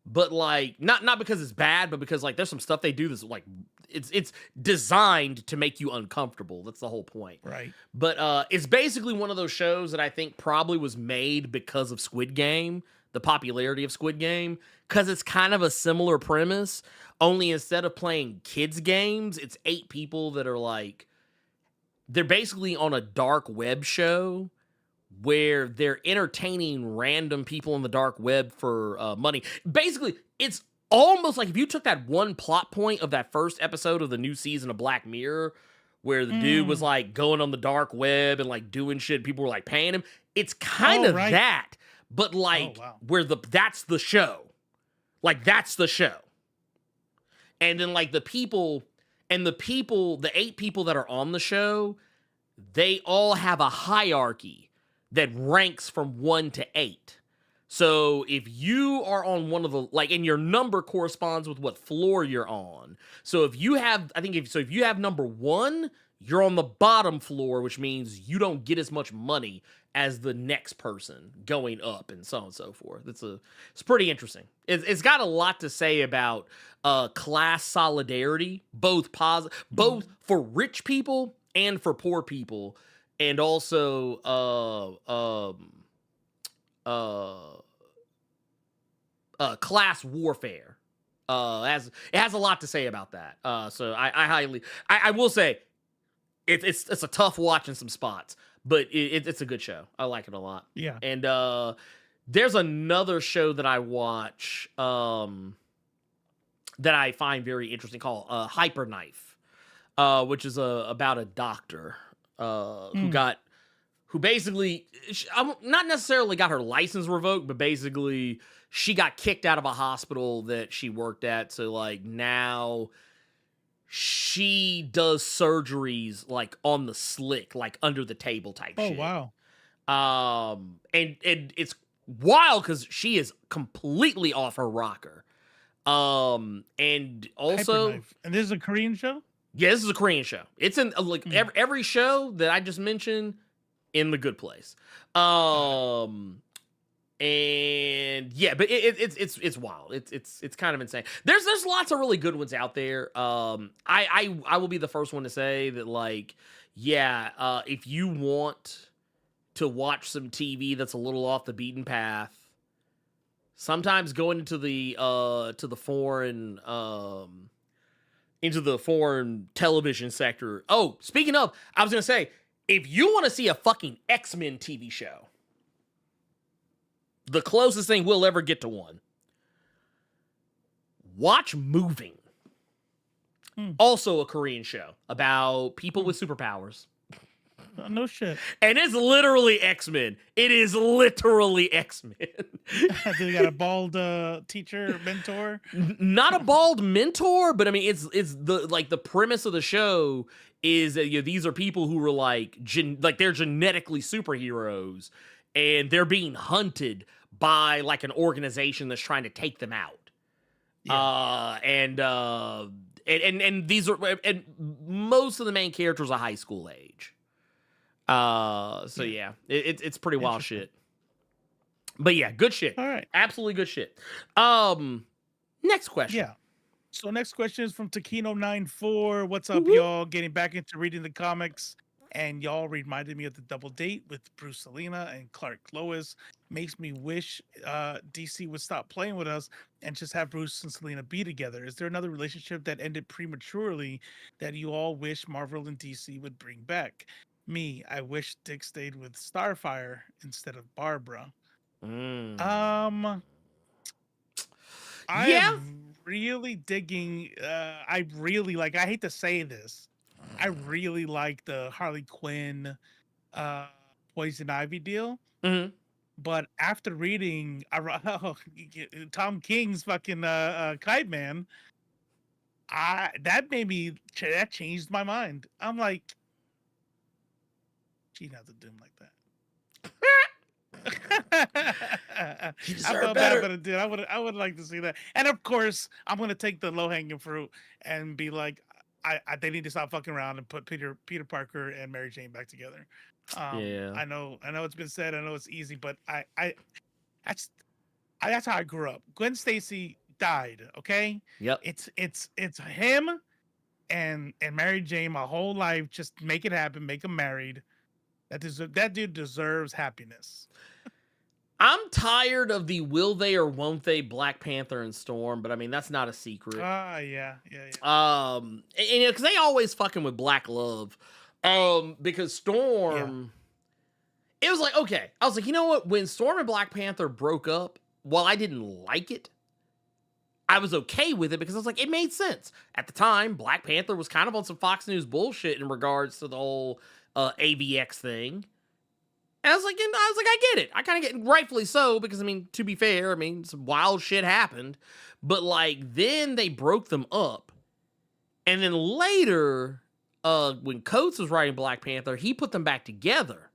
but like not because it's bad, but because like there's some stuff they do that's like it's designed to make you uncomfortable. That's the whole point. Right. But it's basically one of those shows that I think probably was made because of Squid Game, the popularity of Squid Game, because it's kind of a similar premise, only instead of playing kids games, it's 8 people that are like, they're basically on a dark web show where they're entertaining random people on the dark web for money. Basically, it's almost like if you took that one plot point of that first episode of the new season of Black Mirror, where the dude was like going on the dark web and like doing shit, people were like paying him. It's kind of that, but like where that's the show. Like that's the show. And then like the 8 people that are on the show, they all have a hierarchy that ranks from 1 to 8. So if you are on one of the, like, and your number corresponds with what floor you're on. So if you have, if you have number 1, you're on the bottom floor, which means you don't get as much money as the next person going up, and so on and so forth. It's pretty interesting. It's got a lot to say about class solidarity, both for rich people and for poor people, and also class warfare. It has a lot to say about that. So I will say it's a tough watch in some spots, but it's a good show. I like it a lot. Yeah. And there's another show that I watch that I find very interesting called Hyper Knife, which is about a doctor who basically, not necessarily got her license revoked, but basically she got kicked out of a hospital that she worked at. So like now she does surgeries like on the slick, like under the table type shit. Oh, wow. And it's wild because she is completely off her rocker. And also, and this is a Korean show? Yeah, this is a Korean show. It's in like every show that I just mentioned in The Good Place. And yeah, but it's wild. It's kind of insane. There's lots of really good ones out there. I will be the first one to say that, like, yeah, if you want to watch some TV that's a little off the beaten path, sometimes going into the foreign television sector. Oh, speaking of, I was gonna say, if you want to see a fucking X-Men TV show, the closest thing we'll ever get to one, watch Moving. Also a Korean show about people with superpowers. No shit. And it's literally X-Men. It is literally X-Men. They got a bald teacher, mentor? Not a bald mentor, but I mean, it's the premise of the show is that, you know, these are people who were like they're genetically superheroes, and they're being hunted by like an organization that's trying to take them out. Yeah. And these are, and most of the main characters are high school age. So yeah, it's pretty wild shit. But yeah, good shit. All right. Absolutely good shit. Next question. Yeah. So next question is from Takino94. What's up, y'all? Getting back into reading the comics, and y'all reminded me of the double date with Bruce Selena and Clark Lois. Makes me wish DC would stop playing with us and just have Bruce and Selena be together. Is there another relationship that ended prematurely that you all wish Marvel and DC would bring back? Me, I wish Dick stayed with Starfire instead of Barbara. I am really digging. I really like. I hate to say this. I really like the Harley Quinn, Poison Ivy deal. Mm-hmm. But after reading Tom King's fucking Kite Man, that changed my mind. I'm like, she'd have to do him like that. I felt bad, but it did. I would like to see that. And of course, I'm gonna take the low hanging fruit and be like, they need to stop fucking around and put Peter Parker and Mary Jane back together. Yeah. I know it's been said. I know it's easy, but that's how I grew up. Gwen Stacy died. Okay. Yep. It's him and Mary Jane my whole life. Just make it happen. Make them married. That dude deserves happiness. I'm tired of the will they or won't they Black Panther and Storm, but I mean, that's not a secret. Yeah. And you know, because they always fucking with Black Love. Because Storm, it was like, okay. I was like, you know what? When Storm and Black Panther broke up, while I didn't like it, I was okay with it because I was like, it made sense. At the time, Black Panther was kind of on some Fox News bullshit in regards to the whole AVX thing. And I was like, I get it. I kind of get, rightfully so, because, I mean, to be fair, I mean, some wild shit happened. But, like, then they broke them up. And then later, when Coates was writing Black Panther, he put them back together.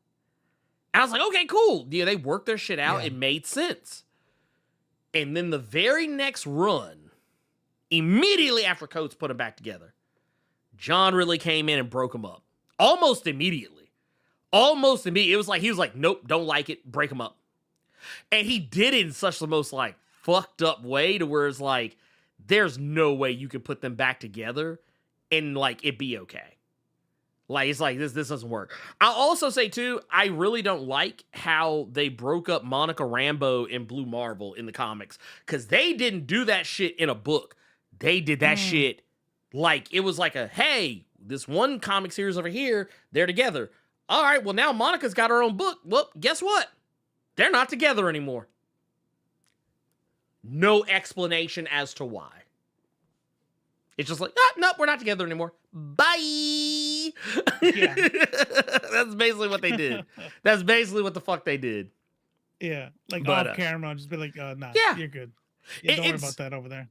And I was like, okay, cool. Yeah, they worked their shit out. Yeah. It made sense. And then the very next run, immediately after Coates put them back together, John really came in and broke them up. Almost immediately. Almost immediately. It was like, he was like, nope, don't like it, break them up. And he did it in such the most, like, fucked up way to where it's like, there's no way you can put them back together and, like, it be okay. Like, it's like, this doesn't work. I'll also say, too, I really don't like how they broke up Monica Rambeau and Blue Marvel in the comics. Because they didn't do that shit in a book. They did that shit like, it was like a, hey, this one comic series over here, they're together. All right, well, now Monica's got her own book. Well, guess what? They're not together anymore. No explanation as to why. It's just like, nope, we're not together anymore. Bye. Yeah. That's basically what they did. That's basically what the fuck they did. Yeah. Like, off camera, I'll just be like, nah, you're good. Yeah, don't worry about that over there.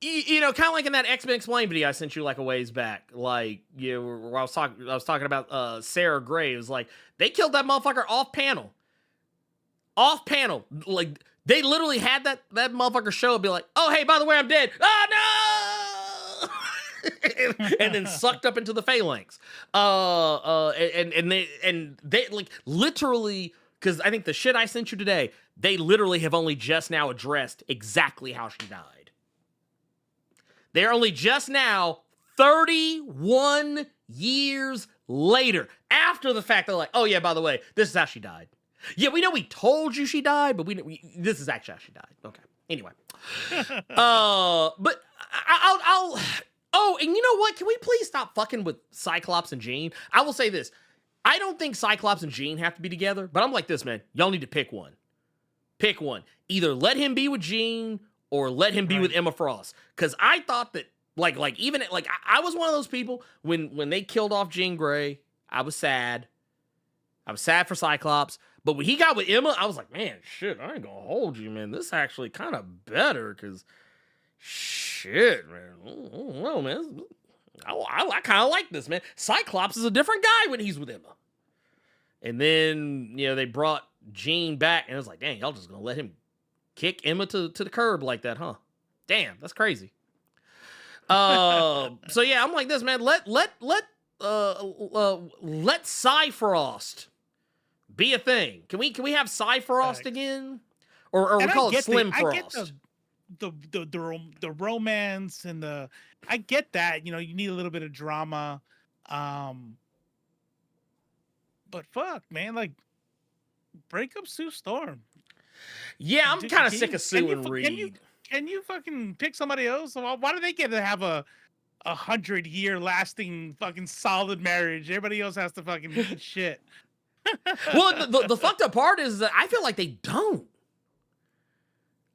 You know, kind of like in that X-Men Explained video I sent you like a ways back. Like, you know, where I was talking about Sarah Gray. It was like, they killed that motherfucker off panel. Off panel. Like, they literally had that motherfucker show and be like, oh, hey, by the way, I'm dead. Oh, no! And then sucked up into the phalanx. And they like literally, because I think the shit I sent you today, they literally have only just now addressed exactly how she died. They're only just now 31 years later, after the fact, they're like, oh yeah, by the way, this is how she died. Yeah, we know we told you she died, but this is actually how she died. Okay. Anyway. But I'll oh, and you know what? Can we please stop fucking with Cyclops and Jean? I will say this. I don't think Cyclops and Jean have to be together, but I'm like this, man. Y'all need to pick one. Pick one. Either let him be with Jean or let him be with Emma Frost. Because I thought that, even I was one of those people when they killed off Jean Grey, I was sad. I was sad for Cyclops. But when he got with Emma, I was like, man, shit, I ain't gonna hold you, man. This is actually kind of better, because shit, man. Well, man, I kind of like this, man. Cyclops is a different guy when he's with Emma. And then, you know, they brought Jean back, and it was like, dang, y'all just gonna let him kick Emma to the curb like that, huh? Damn, that's crazy. So yeah, I'm like this, man. Let Cyfrost be a thing. Can we have Cyfrost again, or we call it Slim Frost? I get the romance and I get that, you know, you need a little bit of drama, but fuck, man, like, break up Sue Storm. Yeah, I'm kind of sick of Sue and Reed. Can you fucking pick somebody else? Why do they get to have a 100-year lasting fucking solid marriage? Everybody else has to fucking eat shit. Well, the fucked up part is that I feel like they don't.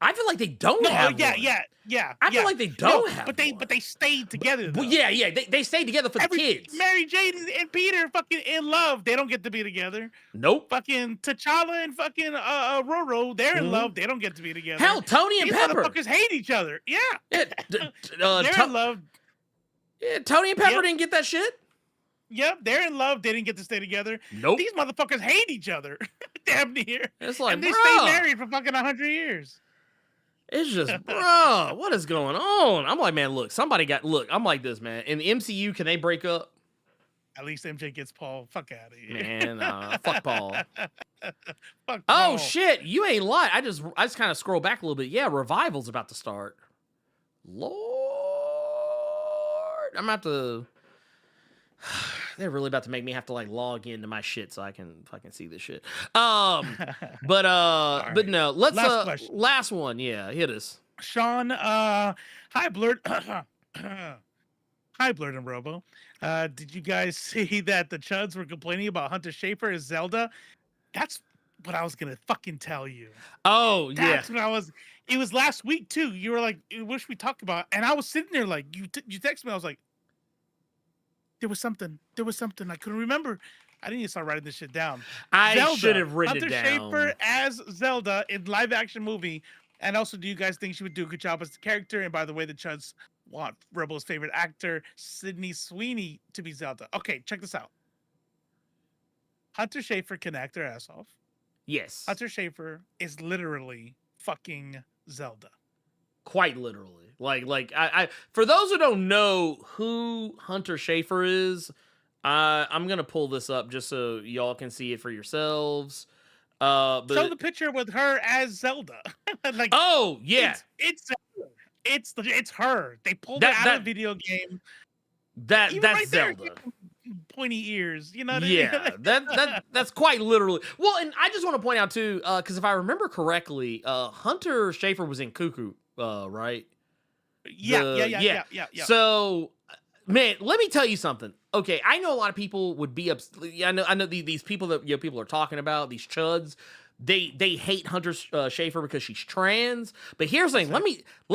I feel like they don't have yeah, one. Yeah. I feel like they don't have but they stayed together, though. Well, yeah. They stayed together for the kids. Mary Jane and Peter fucking in love. They don't get to be together. Nope. Fucking T'Challa and fucking Roro, they're in love. They don't get to be together. Hell, Tony and Pepper. These motherfuckers hate each other. Yeah. They're in love. Yeah, Tony and Pepper didn't get that shit. Yep, they're in love. They didn't get to stay together. Nope. These motherfuckers hate each other. Damn near. It's like, and they stayed married for fucking 100 years. It's just, bro, what is going on? I'm like, man, look, I'm like this, man. In the MCU, can they break up? At least MJ gets Paul. Fuck out of here. Man, fuck Paul. Fuck Paul. Oh, shit, you ain't lying. I just kind of scroll back a little bit. Yeah, Revival's about to start. Lord. I'm about to... They're really about to make me have to, like, log into my shit so I can fucking see this shit. But no, let's last one. Yeah, hit us. Sean, hi Blerd. Hi Blerd and Robo. Did you guys see that the Chuds were complaining about Hunter Schafer as Zelda? That's what I was gonna fucking tell you. Oh yeah. That's what I was. It was last week too. You were like, "What should we talk about?" And I was sitting there like, you texted me. I was like, there was something. I couldn't remember. I didn't even start writing this shit down. I should have written Hunter it down. Schafer as Zelda in live action movie. And also, do you guys think she would do a good job as the character? And by the way, the Chuds want Robo's favorite actor, Sydney Sweeney, to be Zelda. Okay, check this out. Hunter Schafer can act her ass off. Yes. Hunter Schafer is literally fucking Zelda. Quite literally. Like I for those who don't know who Hunter Schafer is, I'm gonna pull this up just so y'all can see it for yourselves. But show the picture with her as Zelda. Like, oh yeah, it's her. They pulled it out of the video game. That's right Zelda. There, pointy ears, you know what I mean? That's quite literally. Well, and I just want to point out too, because if I remember correctly, Hunter Schafer was in Cuckoo, right? Yeah. So, man, let me tell you something. Okay, I know a lot of people would be I know these people that people are talking about, these chuds. They hate Hunter Schafer because she's trans. But here's the thing. Let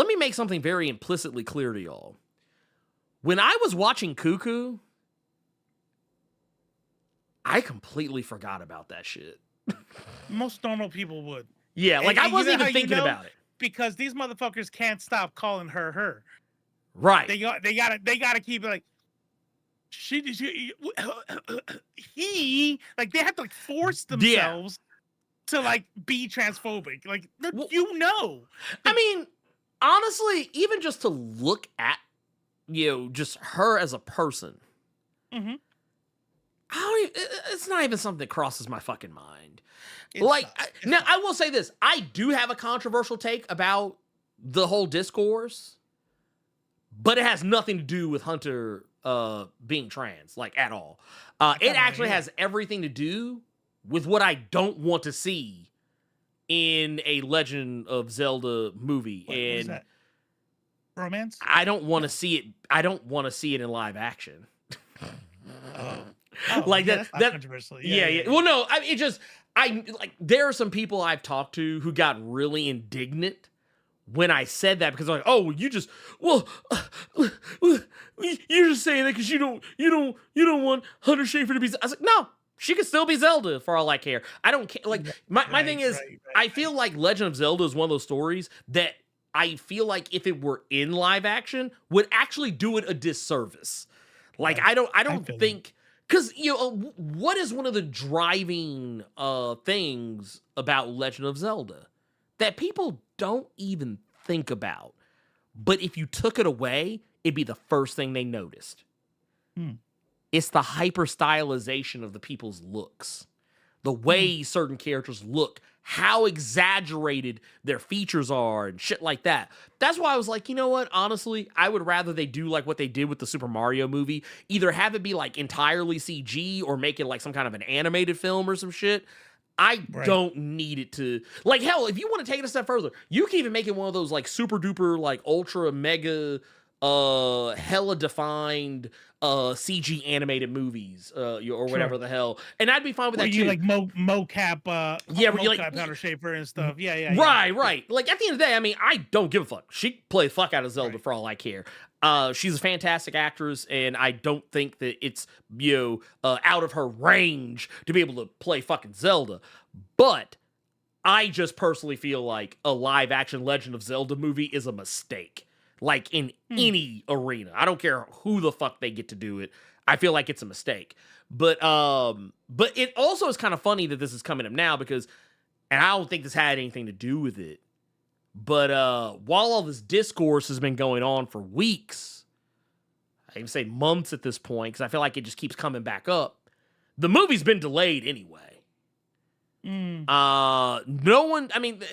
me make something very implicitly clear to y'all. When I was watching Cuckoo, I completely forgot about that shit. Most normal people would. Yeah, like I wasn't even thinking about it. Because these motherfuckers can't stop calling her. Right. They gotta keep it like he like they have to like force themselves to like be transphobic. Like you know. I mean, honestly, even just to look at just her as a person. Mm-hmm. It's not even something that crosses my fucking mind. I will say this. I do have a controversial take about the whole discourse, but it has nothing to do with Hunter being trans, like, at all. It actually has everything to do with what I don't want to see in a Legend of Zelda movie. What is that? Romance? I don't want to see it. I don't want to see it in live action. Like that's controversial. Yeah. Well, no, there are some people I've talked to who got really indignant when I said that because they're like, oh, you're just saying that because you don't want Hunter Schafer to be. I was like, no, she could still be Zelda for all I care. I don't care. Like my thing is, I feel like Legend of Zelda is one of those stories that I feel like if it were in live action would actually do it a disservice. Like I don't think. Because, what is one of the driving things about Legend of Zelda that people don't even think about? But if you took it away, it'd be the first thing they noticed. It's the hyper-stylization of the people's looks. The way certain characters look, how exaggerated their features are and shit like that. That's why I was like, you know what? Honestly, I would rather they do like what they did with the Super Mario movie. Either have it be like entirely CG or make it like some kind of an animated film or some shit. I don't need it to... Like, hell, if you want to take it a step further, you can even make it one of those like super duper like ultra mega hella defined CG animated movies or whatever the hell, and I'd be fine with that too. Like mocap Hunter Schafer and stuff. Right. Like at the end of the day, I mean, I don't give a fuck. She can play the fuck out of Zelda for all I care. She's a fantastic actress, and I don't think that it's out of her range to be able to play fucking Zelda. But I just personally feel like a live action Legend of Zelda movie is a mistake. Like in any arena. I don't care who the fuck they get to do it. I feel like it's a mistake. But it also is kind of funny that this is coming up now because, and I don't think this had anything to do with it, but while all this discourse has been going on for weeks, I even say months at this point, because I feel like it just keeps coming back up, the movie's been delayed anyway. No one, I mean,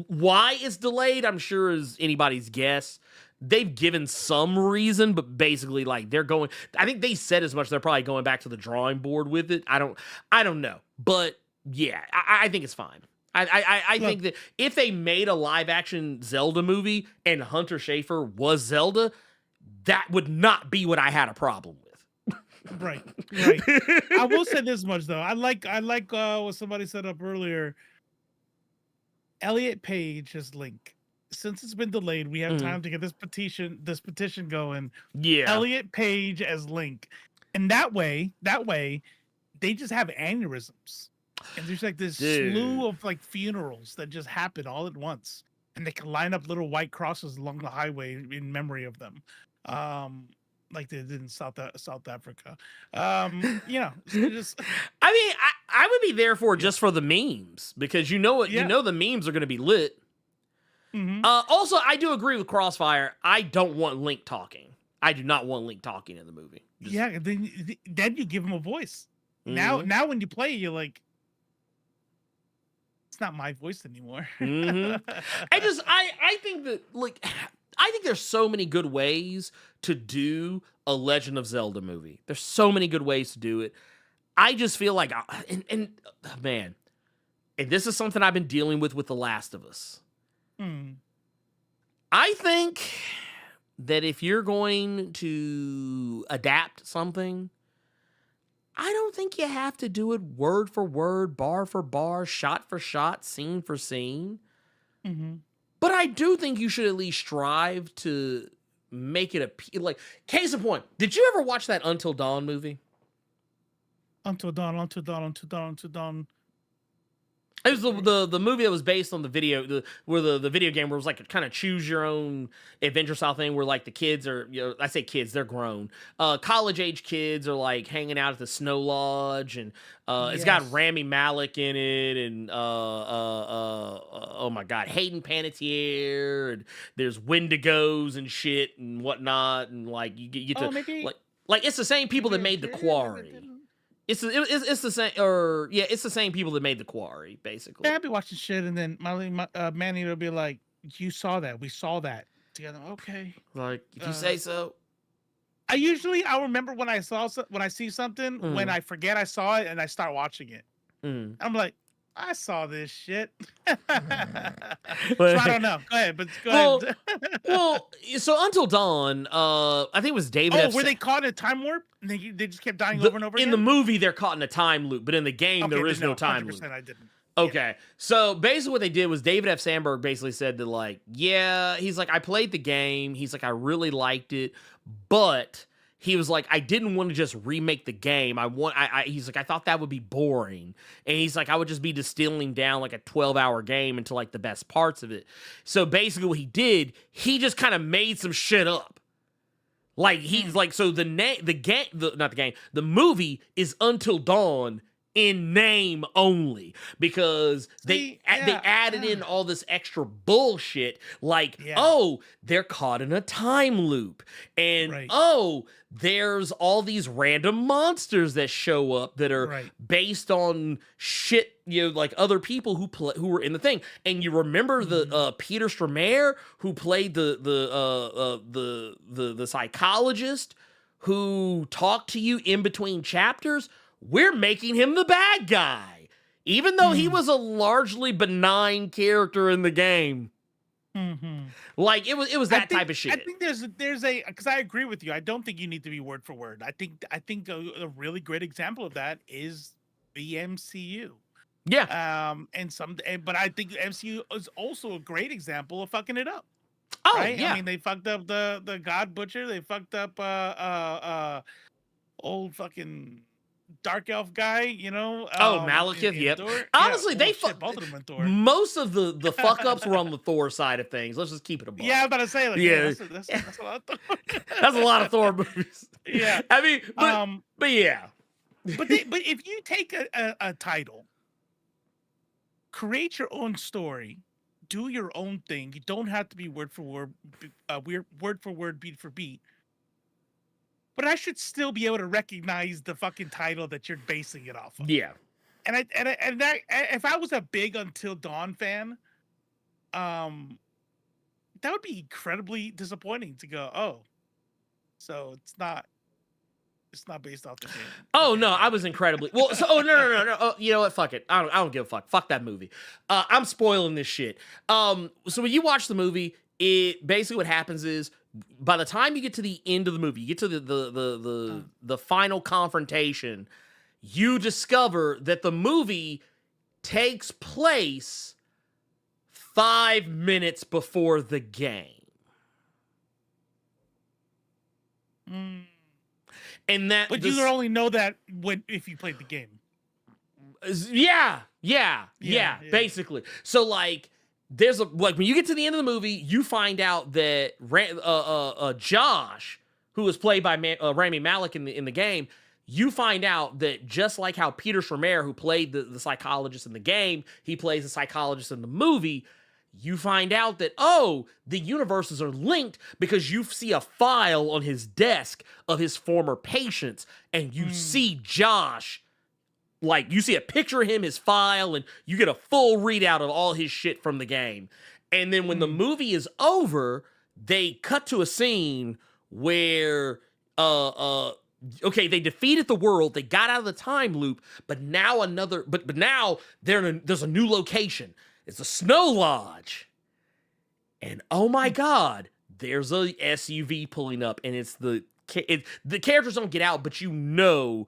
why it's delayed, I'm sure is anybody's guess. They've given some reason, but basically, like, they're going... I think they said as much. They're probably going back to the drawing board with it. I don't know. But, yeah, I think it's fine. I think that if they made a live-action Zelda movie and Hunter Schafer was Zelda, that would not be what I had a problem with. Right. I will say this much though. I like what somebody said up earlier. Elliot Page as Link. Since it's been delayed, we have time to get this petition going. Yeah. Elliot Page as Link. And that way, they just have aneurysms. And there's like this slew of like funerals that just happen all at once. And they can line up little white crosses along the highway in memory of them. Like they did in South Africa. Just I mean, I would be there for it just for the memes, because you know the memes are going to be lit. Mm-hmm. Also, I do agree with Crossfire. I don't want Link talking. I do not want Link talking in the movie. Then you give him a voice. Mm-hmm. Now when you play it, you're like, it's not my voice anymore. Mm-hmm. I think that, like, I think there's so many good ways to do a Legend of Zelda movie. There's so many good ways to do it. I just feel like, man, and this is something I've been dealing with The Last of Us. I think that if you're going to adapt something, I don't think you have to do it word for word, bar for bar, shot for shot, scene for scene. Mm-hmm. But I do think you should at least strive to make it like, case in point, did you ever watch that Until Dawn movie? Until Dawn. It was the movie that was based on the video game where it was like a kind of choose your own adventure style thing where like the kids are, I say kids, they're grown. College age kids are like hanging out at the Snow Lodge, and it's got Rami Malek in it, and oh my God, Hayden Panettiere, and there's Wendigos and shit and whatnot, and like you get to like it's the same people that made The Quarry. It's the same, it's the same people that made The Quarry, basically. Yeah, I'd be watching shit, and then Manny will be like, "You saw that? We saw that together." Okay, like if you say so. I'll remember when I see something when I forget I saw it and I start watching it. I'm like, I saw this shit. So I don't know. Go ahead, ahead. Well, so Until Dawn, I think it was David. Oh, were they caught in a time warp? And they just kept dying over and over again? In the movie, they're caught in a time loop, but in the game, there is no time loop. I didn't. Okay, so basically what they did was David F. Sandberg basically said that, like, he's like, I played the game. He's like, I really liked it, but he was like, I didn't want to just remake the game. He's like, I thought that would be boring. And he's like, I would just be distilling down like a 12-hour game into like the best parts of it. So basically what he did, he just kind of made some shit up. Like he's like, so the movie is Until Dawn in name only, because they added in all this extra bullshit, like, oh, they're caught in a time loop, and there's all these random monsters that show up that are based on shit, like other people who were in the thing. And you remember the Peter Stormare who played the psychologist who talked to you in between chapters? We're making him the bad guy, even though he was a largely benign character in the game. Mm-hmm. Like it was that type of shit. I think there's a, because I agree with you. I don't think you need to be word for word. I think a really great example of that is the MCU. Yeah. But I think the MCU is also a great example of fucking it up. Oh, right? yeah. I mean, they fucked up the God Butcher. They fucked up old fucking dark elf guy, Malekith, yep. Thor. Honestly, both of them in Thor. Most of the fuck ups were on the Thor side of things. Let's just keep it a buck. Yeah, I'm about to say, that's a lot of Thor. That's a lot of Thor movies. Yeah. I mean, but yeah. But if you take a title, create your own story, do your own thing. You don't have to be word for word, beat for beat. But I should still be able to recognize the fucking title that you're basing it off of. Yeah. And if I was a big Until Dawn fan, that would be incredibly disappointing to go, oh, so it's not based off the game. Oh no, I was incredibly well. So no. Oh, you know what? Fuck it. I don't give a fuck. Fuck that movie. I'm spoiling this shit. So when you watch the movie, it basically what happens is by the time you get to the end of the movie, you get to the final confrontation, you discover that the movie takes place 5 minutes before the game. And that, but you only know that if you played the game. Yeah, basically. So like, when you get to the end of the movie, you find out that Josh, who was played by Rami Malek in the game, you find out that just like how Peter Stormare, who played the psychologist in the game, he plays the psychologist in the movie. You find out that, the universes are linked because you see a file on his desk of his former patients, and you see Josh, like, you see a picture of him, his file, and you get a full readout of all his shit from the game. And then when the movie is over, they cut to a scene where, they defeated the world, they got out of the time loop, but now now there's a new location. It's a snow lodge. And oh my God, there's a SUV pulling up, and it's the characters don't get out, but you know,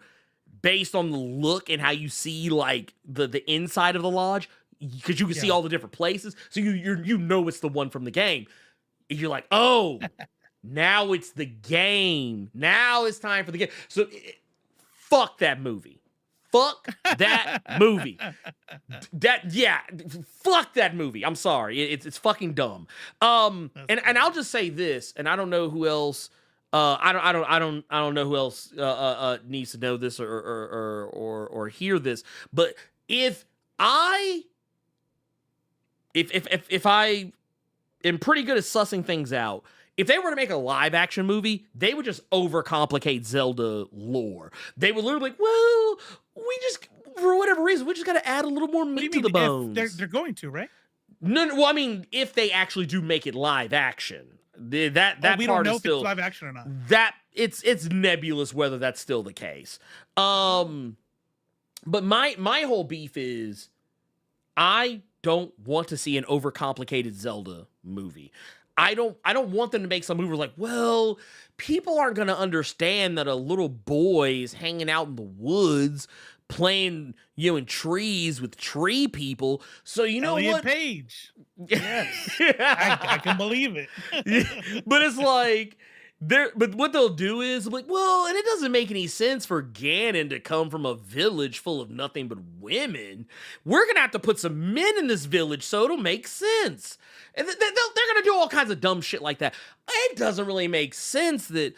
based on the look and how you see like the inside of the lodge, because you can see all the different places, so you know it's the one from the game. And you're like, oh, now it's the game. Now it's time for the game. So fuck that movie. Fuck that movie. Fuck that movie. I'm sorry. It's fucking dumb. And I'll just say this, and I don't know who else. I don't know who else needs to know this or hear this. But if I am pretty good at sussing things out, if they were to make a live action movie, they would just overcomplicate Zelda lore. They would literally like, well, we just, for whatever reason, we just got to add a little more meat to the bones. They're going to, right? No, well, I mean, if they actually do make it live action, that we part don't know is still if it's live action or not. That it's nebulous whether that's still the case. But my whole beef is, I don't want to see an overcomplicated Zelda movie. I don't want them to make some movie like, well, people aren't going to understand that a little boy is hanging out in the woods playing, in trees with tree people. So you know Elliot what? Page. Yes. I can believe it. But it's like, but what they'll do is like, well, and it doesn't make any sense for Ganon to come from a village full of nothing but women. We're going to have to put some men in this village so it'll make sense. And they're going to do all kinds of dumb shit like that. It doesn't really make sense that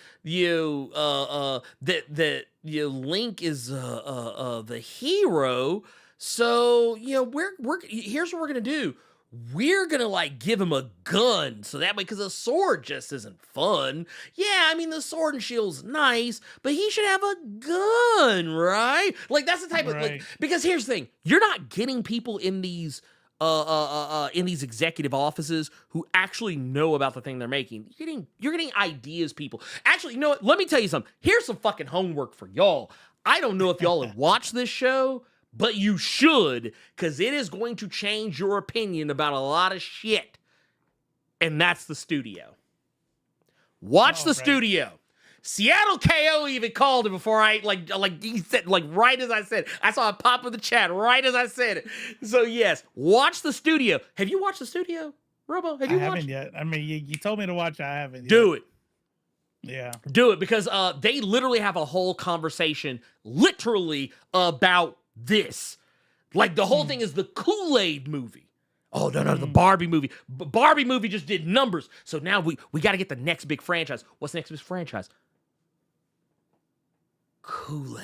Link is the hero. So here's what we're gonna do. We're gonna like give him a gun, so that way, because a sword just isn't fun. Yeah, I mean the sword and shield's nice, but he should have a gun, right? Like that's the type of like, because here's the thing: you're not getting people in these executive offices who actually know about the thing they're making. You're getting ideas people. Actually, you know what? Let me tell you something. Here's some fucking homework for y'all. I don't know if y'all have watched this show, but you should, because it is going to change your opinion about a lot of shit. And that's The Studio. Watch The Studio. Seattle KO even called it before I he said, like right as I said it. I saw it pop in the chat right as I said it. So yes, watch The Studio. Have you watched The Studio, Robo? Have you watched? I haven't yet. I mean, you told me to watch. I haven't yet. Do it. Yeah. Do it, because they literally have a whole conversation literally about this. Like the whole thing is the Kool-Aid movie. Oh, no, the Barbie movie. Barbie movie just did numbers. So now we got to get the next big franchise. What's the next big franchise? Kool-Aid.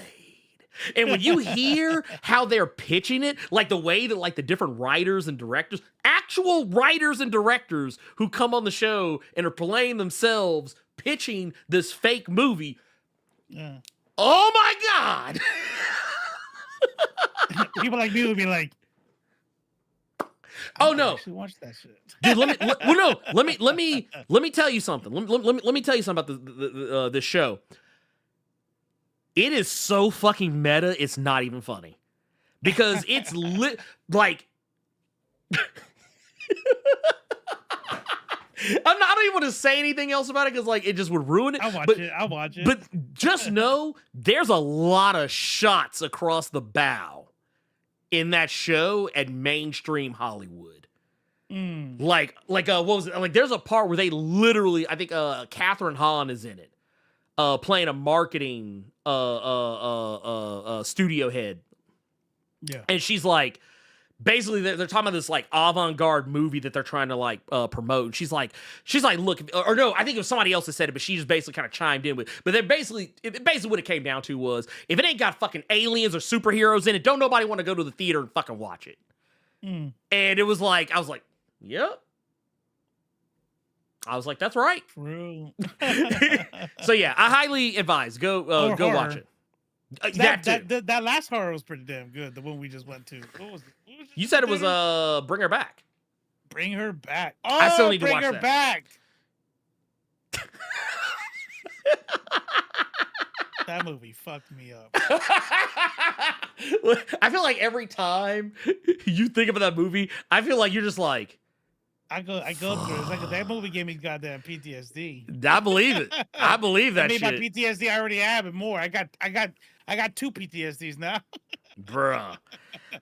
And when you hear how they're pitching it, like the way that like the different writers and directors, actual writers and directors who come on the show and are playing themselves pitching this fake movie. Yeah. Oh my God. People like me would be like, oh no! Actually watch that shit, dude. Let me tell you something. Let me tell you something about this show. It is so fucking meta. It's not even funny, because it's like I don't even want to say anything else about it because like it just would ruin it. I'll watch it. But just know there's a lot of shots across the bow in that show at mainstream Hollywood. Like what was it? Like there's a part where they literally, I think Catherine Hahn is in it, playing a marketing studio head. Yeah. And she's like, basically they're talking about this like avant-garde movie that they're trying to like promote. And she's like, look, or no, I think it was somebody else that said it, but she just basically kind of chimed in with, but they're basically what it came down to was, if it ain't got fucking aliens or superheroes in it, don't nobody want to go to the theater and fucking watch it. And it was like, I was like, yep. I was like, that's right. True. So yeah, I highly advise go watch it. That last horror was pretty damn good. The one we just went to. What was it? You said it was Bring Her Back. Bring Her Back. Oh, I still need to Bring watch Her that. Back. That movie fucked me up. I feel like every time you think about that movie, I feel like you're just like, I go through it. It's like that movie gave me goddamn PTSD. I believe it. I believe that shit. shit. My PTSD I already have and more. I got 2 PTSDs now. Bruh.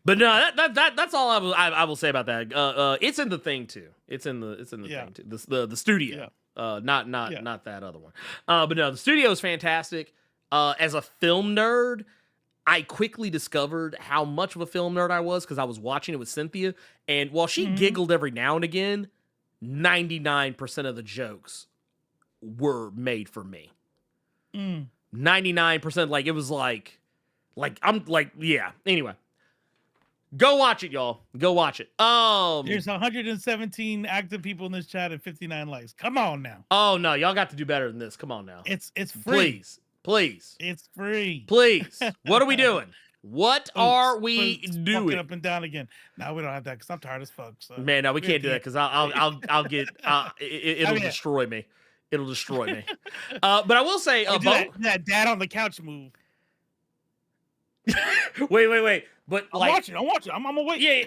But no, that's all I will say about that. It's in the thing too. It's in the thing too. The studio. Yeah. Not that other one. But no, the studio is fantastic. As a film nerd, I quickly discovered how much of a film nerd I was because I was watching it with Cynthia, and while she giggled every now and again, 99% of the jokes were made for me. 99%, like it was like I'm like, yeah. Anyway, go watch it, y'all. Go watch it. There's 117 active people in this chat and 59 likes. Come on now. Oh no, y'all got to do better than this. Come on now. It's free. Please. It's free. Please. What are we doing? What are we doing? Up and down again. No, we don't have that because I'm tired as fuck. So. Man, no, we can't do that because I'll get it'll destroy me. It'll destroy me. But I will say, that dad on the couch move. wait. But I'm watching. I'm gonna wait. Yeah,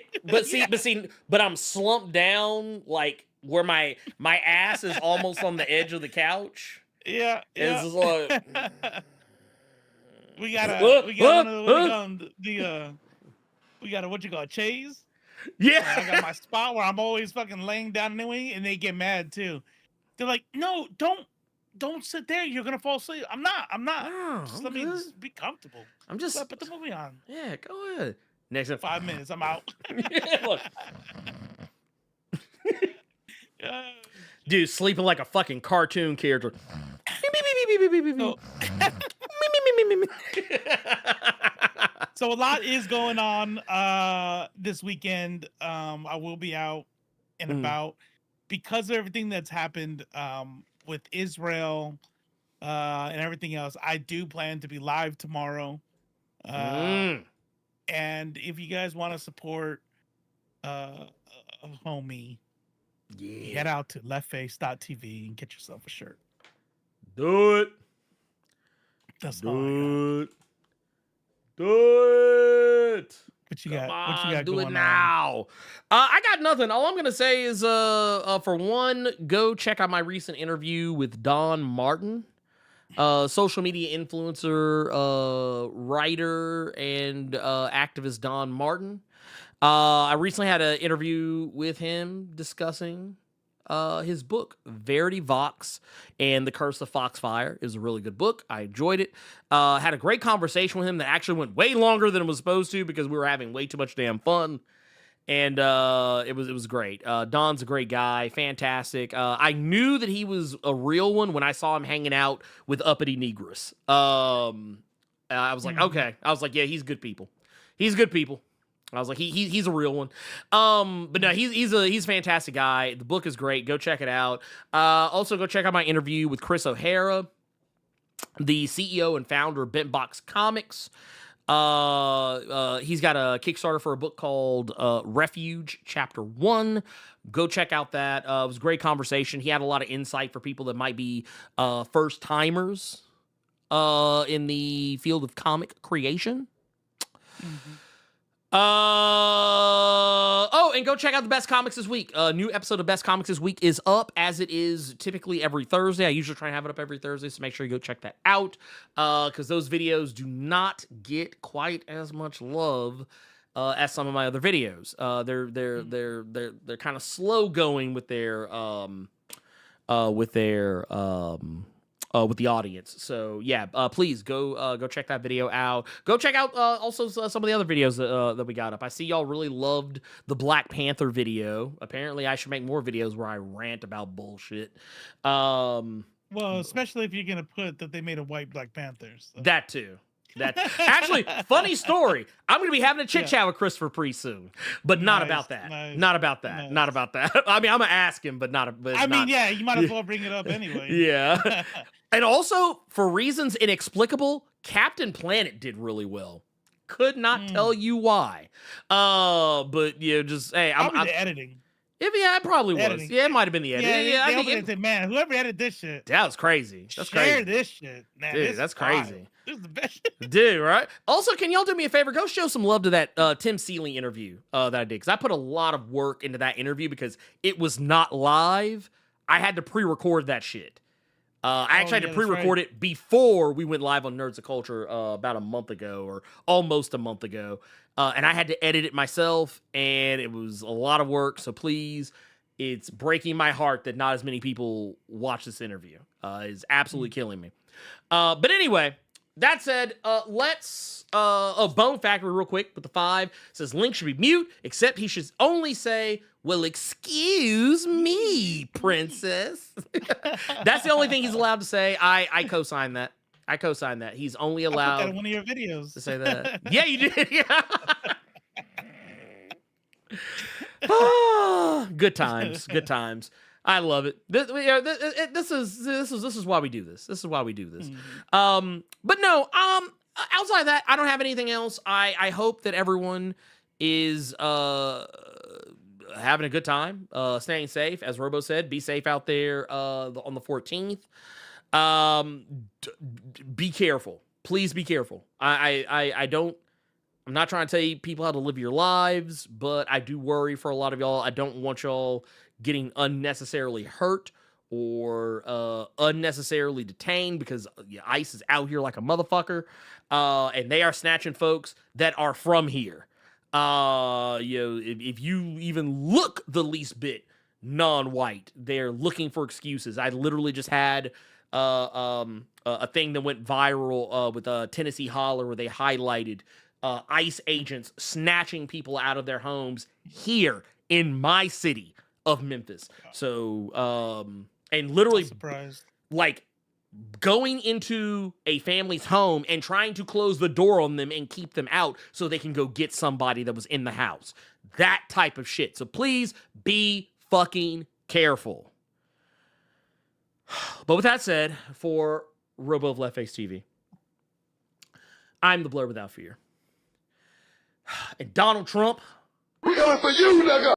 but I'm slumped down like where my ass is almost on the edge of the couch. Yeah. It's just like we got what you call a chase. Yeah. I got my spot where I'm always fucking laying down anyway, and they get mad too. They're like, no, don't sit there. You're gonna fall asleep. I'm not. Oh, just let me just be comfortable. I'm just put the movie on. Yeah, go ahead. Next 5 minutes, I'm out. Yeah, look. Dude, sleeping like a fucking cartoon character. So a lot is going on this weekend. I will be out and about because of everything that's happened with Israel and everything else. I do plan to be live tomorrow. And if you guys want to support a homie, head out to leftface.tv and get yourself a shirt. Do it. That's all. Do it. What you got do going it now. I got nothing. All I'm gonna say is for one, go check out my recent interview with Don Martin, social media influencer, writer, and activist Don Martin. I recently had an interview with him discussing his book, Verity Vox and the Curse of Foxfire. Is a really good book. I enjoyed it. Had a great conversation with him that actually went way longer than it was supposed to because we were having way too much damn fun. And it was great. Don's a great guy, fantastic. I knew that he was a real one when I saw him hanging out with uppity Negress. I was like, okay. I was like, yeah, he's good people. He's good people. I was like, he's a real one. But no, he's a fantastic guy. The book is great. Go check it out. Also, go check out my interview with Chris O'Hara, the CEO and founder of Bentbox Comics. He's got a Kickstarter for a book called Refuge Chapter 1. Go check out that. It was a great conversation. He had a lot of insight for people that might be first timers in the field of comic creation. Oh, and go check out the Best Comics this week. A new episode of Best Comics this week is up, as it is typically every Thursday. I usually try and have it up every Thursday, so make sure you go check that out, because those videos do not get quite as much love as some of my other videos. They're kind of slow going with their with the audience. So yeah, please go check that video out. Go check out also some of the other videos that we got up. I see y'all really loved the Black Panther video. Apparently I should make more videos where I rant about bullshit. Well, especially if you're gonna put that they made a white Black Panther. So. That too. That actually, funny story. I'm going to be having a chit chat with Christopher pretty soon, but not about that. Not about that. Not about that. I mean, I'm gonna ask him, but not. But yeah, you might as well bring it up anyway. Yeah. And also, for reasons inexplicable, Captain Planet did really well. Could not tell you why. But just hey, I'm the editing. Yeah, it probably was. Editing. Yeah, it might have been the editing. Yeah, I think said, man, whoever edited this shit. That was crazy. That's share crazy. This shit. Man, dude, that's crazy. This is the best shit. Dude, right? Also, can y'all do me a favor? Go show some love to that Tim Seeley interview that I did. Because I put a lot of work into that interview because it was not live. I had to pre-record that shit. I actually had to pre-record it before we went live on Nerds of Culture about a month ago, or almost a month ago. And I had to edit it myself, and it was a lot of work. So please, it's breaking my heart that not as many people watch this interview. It's absolutely killing me. But anyway, that said, let's Bone Factory real quick with the 5 says Link should be mute, except he should only say, well, excuse me, princess. That's the only thing he's allowed to say. I co-sign that. I co-sign that. He's only allowed I put that in one of your videos to say that. Yeah, you did. Yeah. Good times. Good times. I love it. This is why we do this. This is why we do this. But no, outside of that, I don't have anything else. I hope that everyone is having a good time, staying safe. As Robo said, be safe out there on the 14th. Be careful. Please be careful. I'm not trying to tell you people how to live your lives, but I do worry for a lot of y'all. I don't want y'all getting unnecessarily hurt or unnecessarily detained, because ICE is out here like a motherfucker, and they are snatching folks that are from here. If you even look the least bit non-white, they're looking for excuses. I literally just had a thing that went viral with Tennessee Holler, where they highlighted ICE agents snatching people out of their homes here in my city of Memphis. So, and literally, like, going into a family's home and trying to close the door on them and keep them out so they can go get somebody that was in the house. That type of shit. So please be fucking careful. But with that said, for Robo of Left Face TV, I'm the Blerd Without Fear. And Donald Trump, We coming for you, nigga!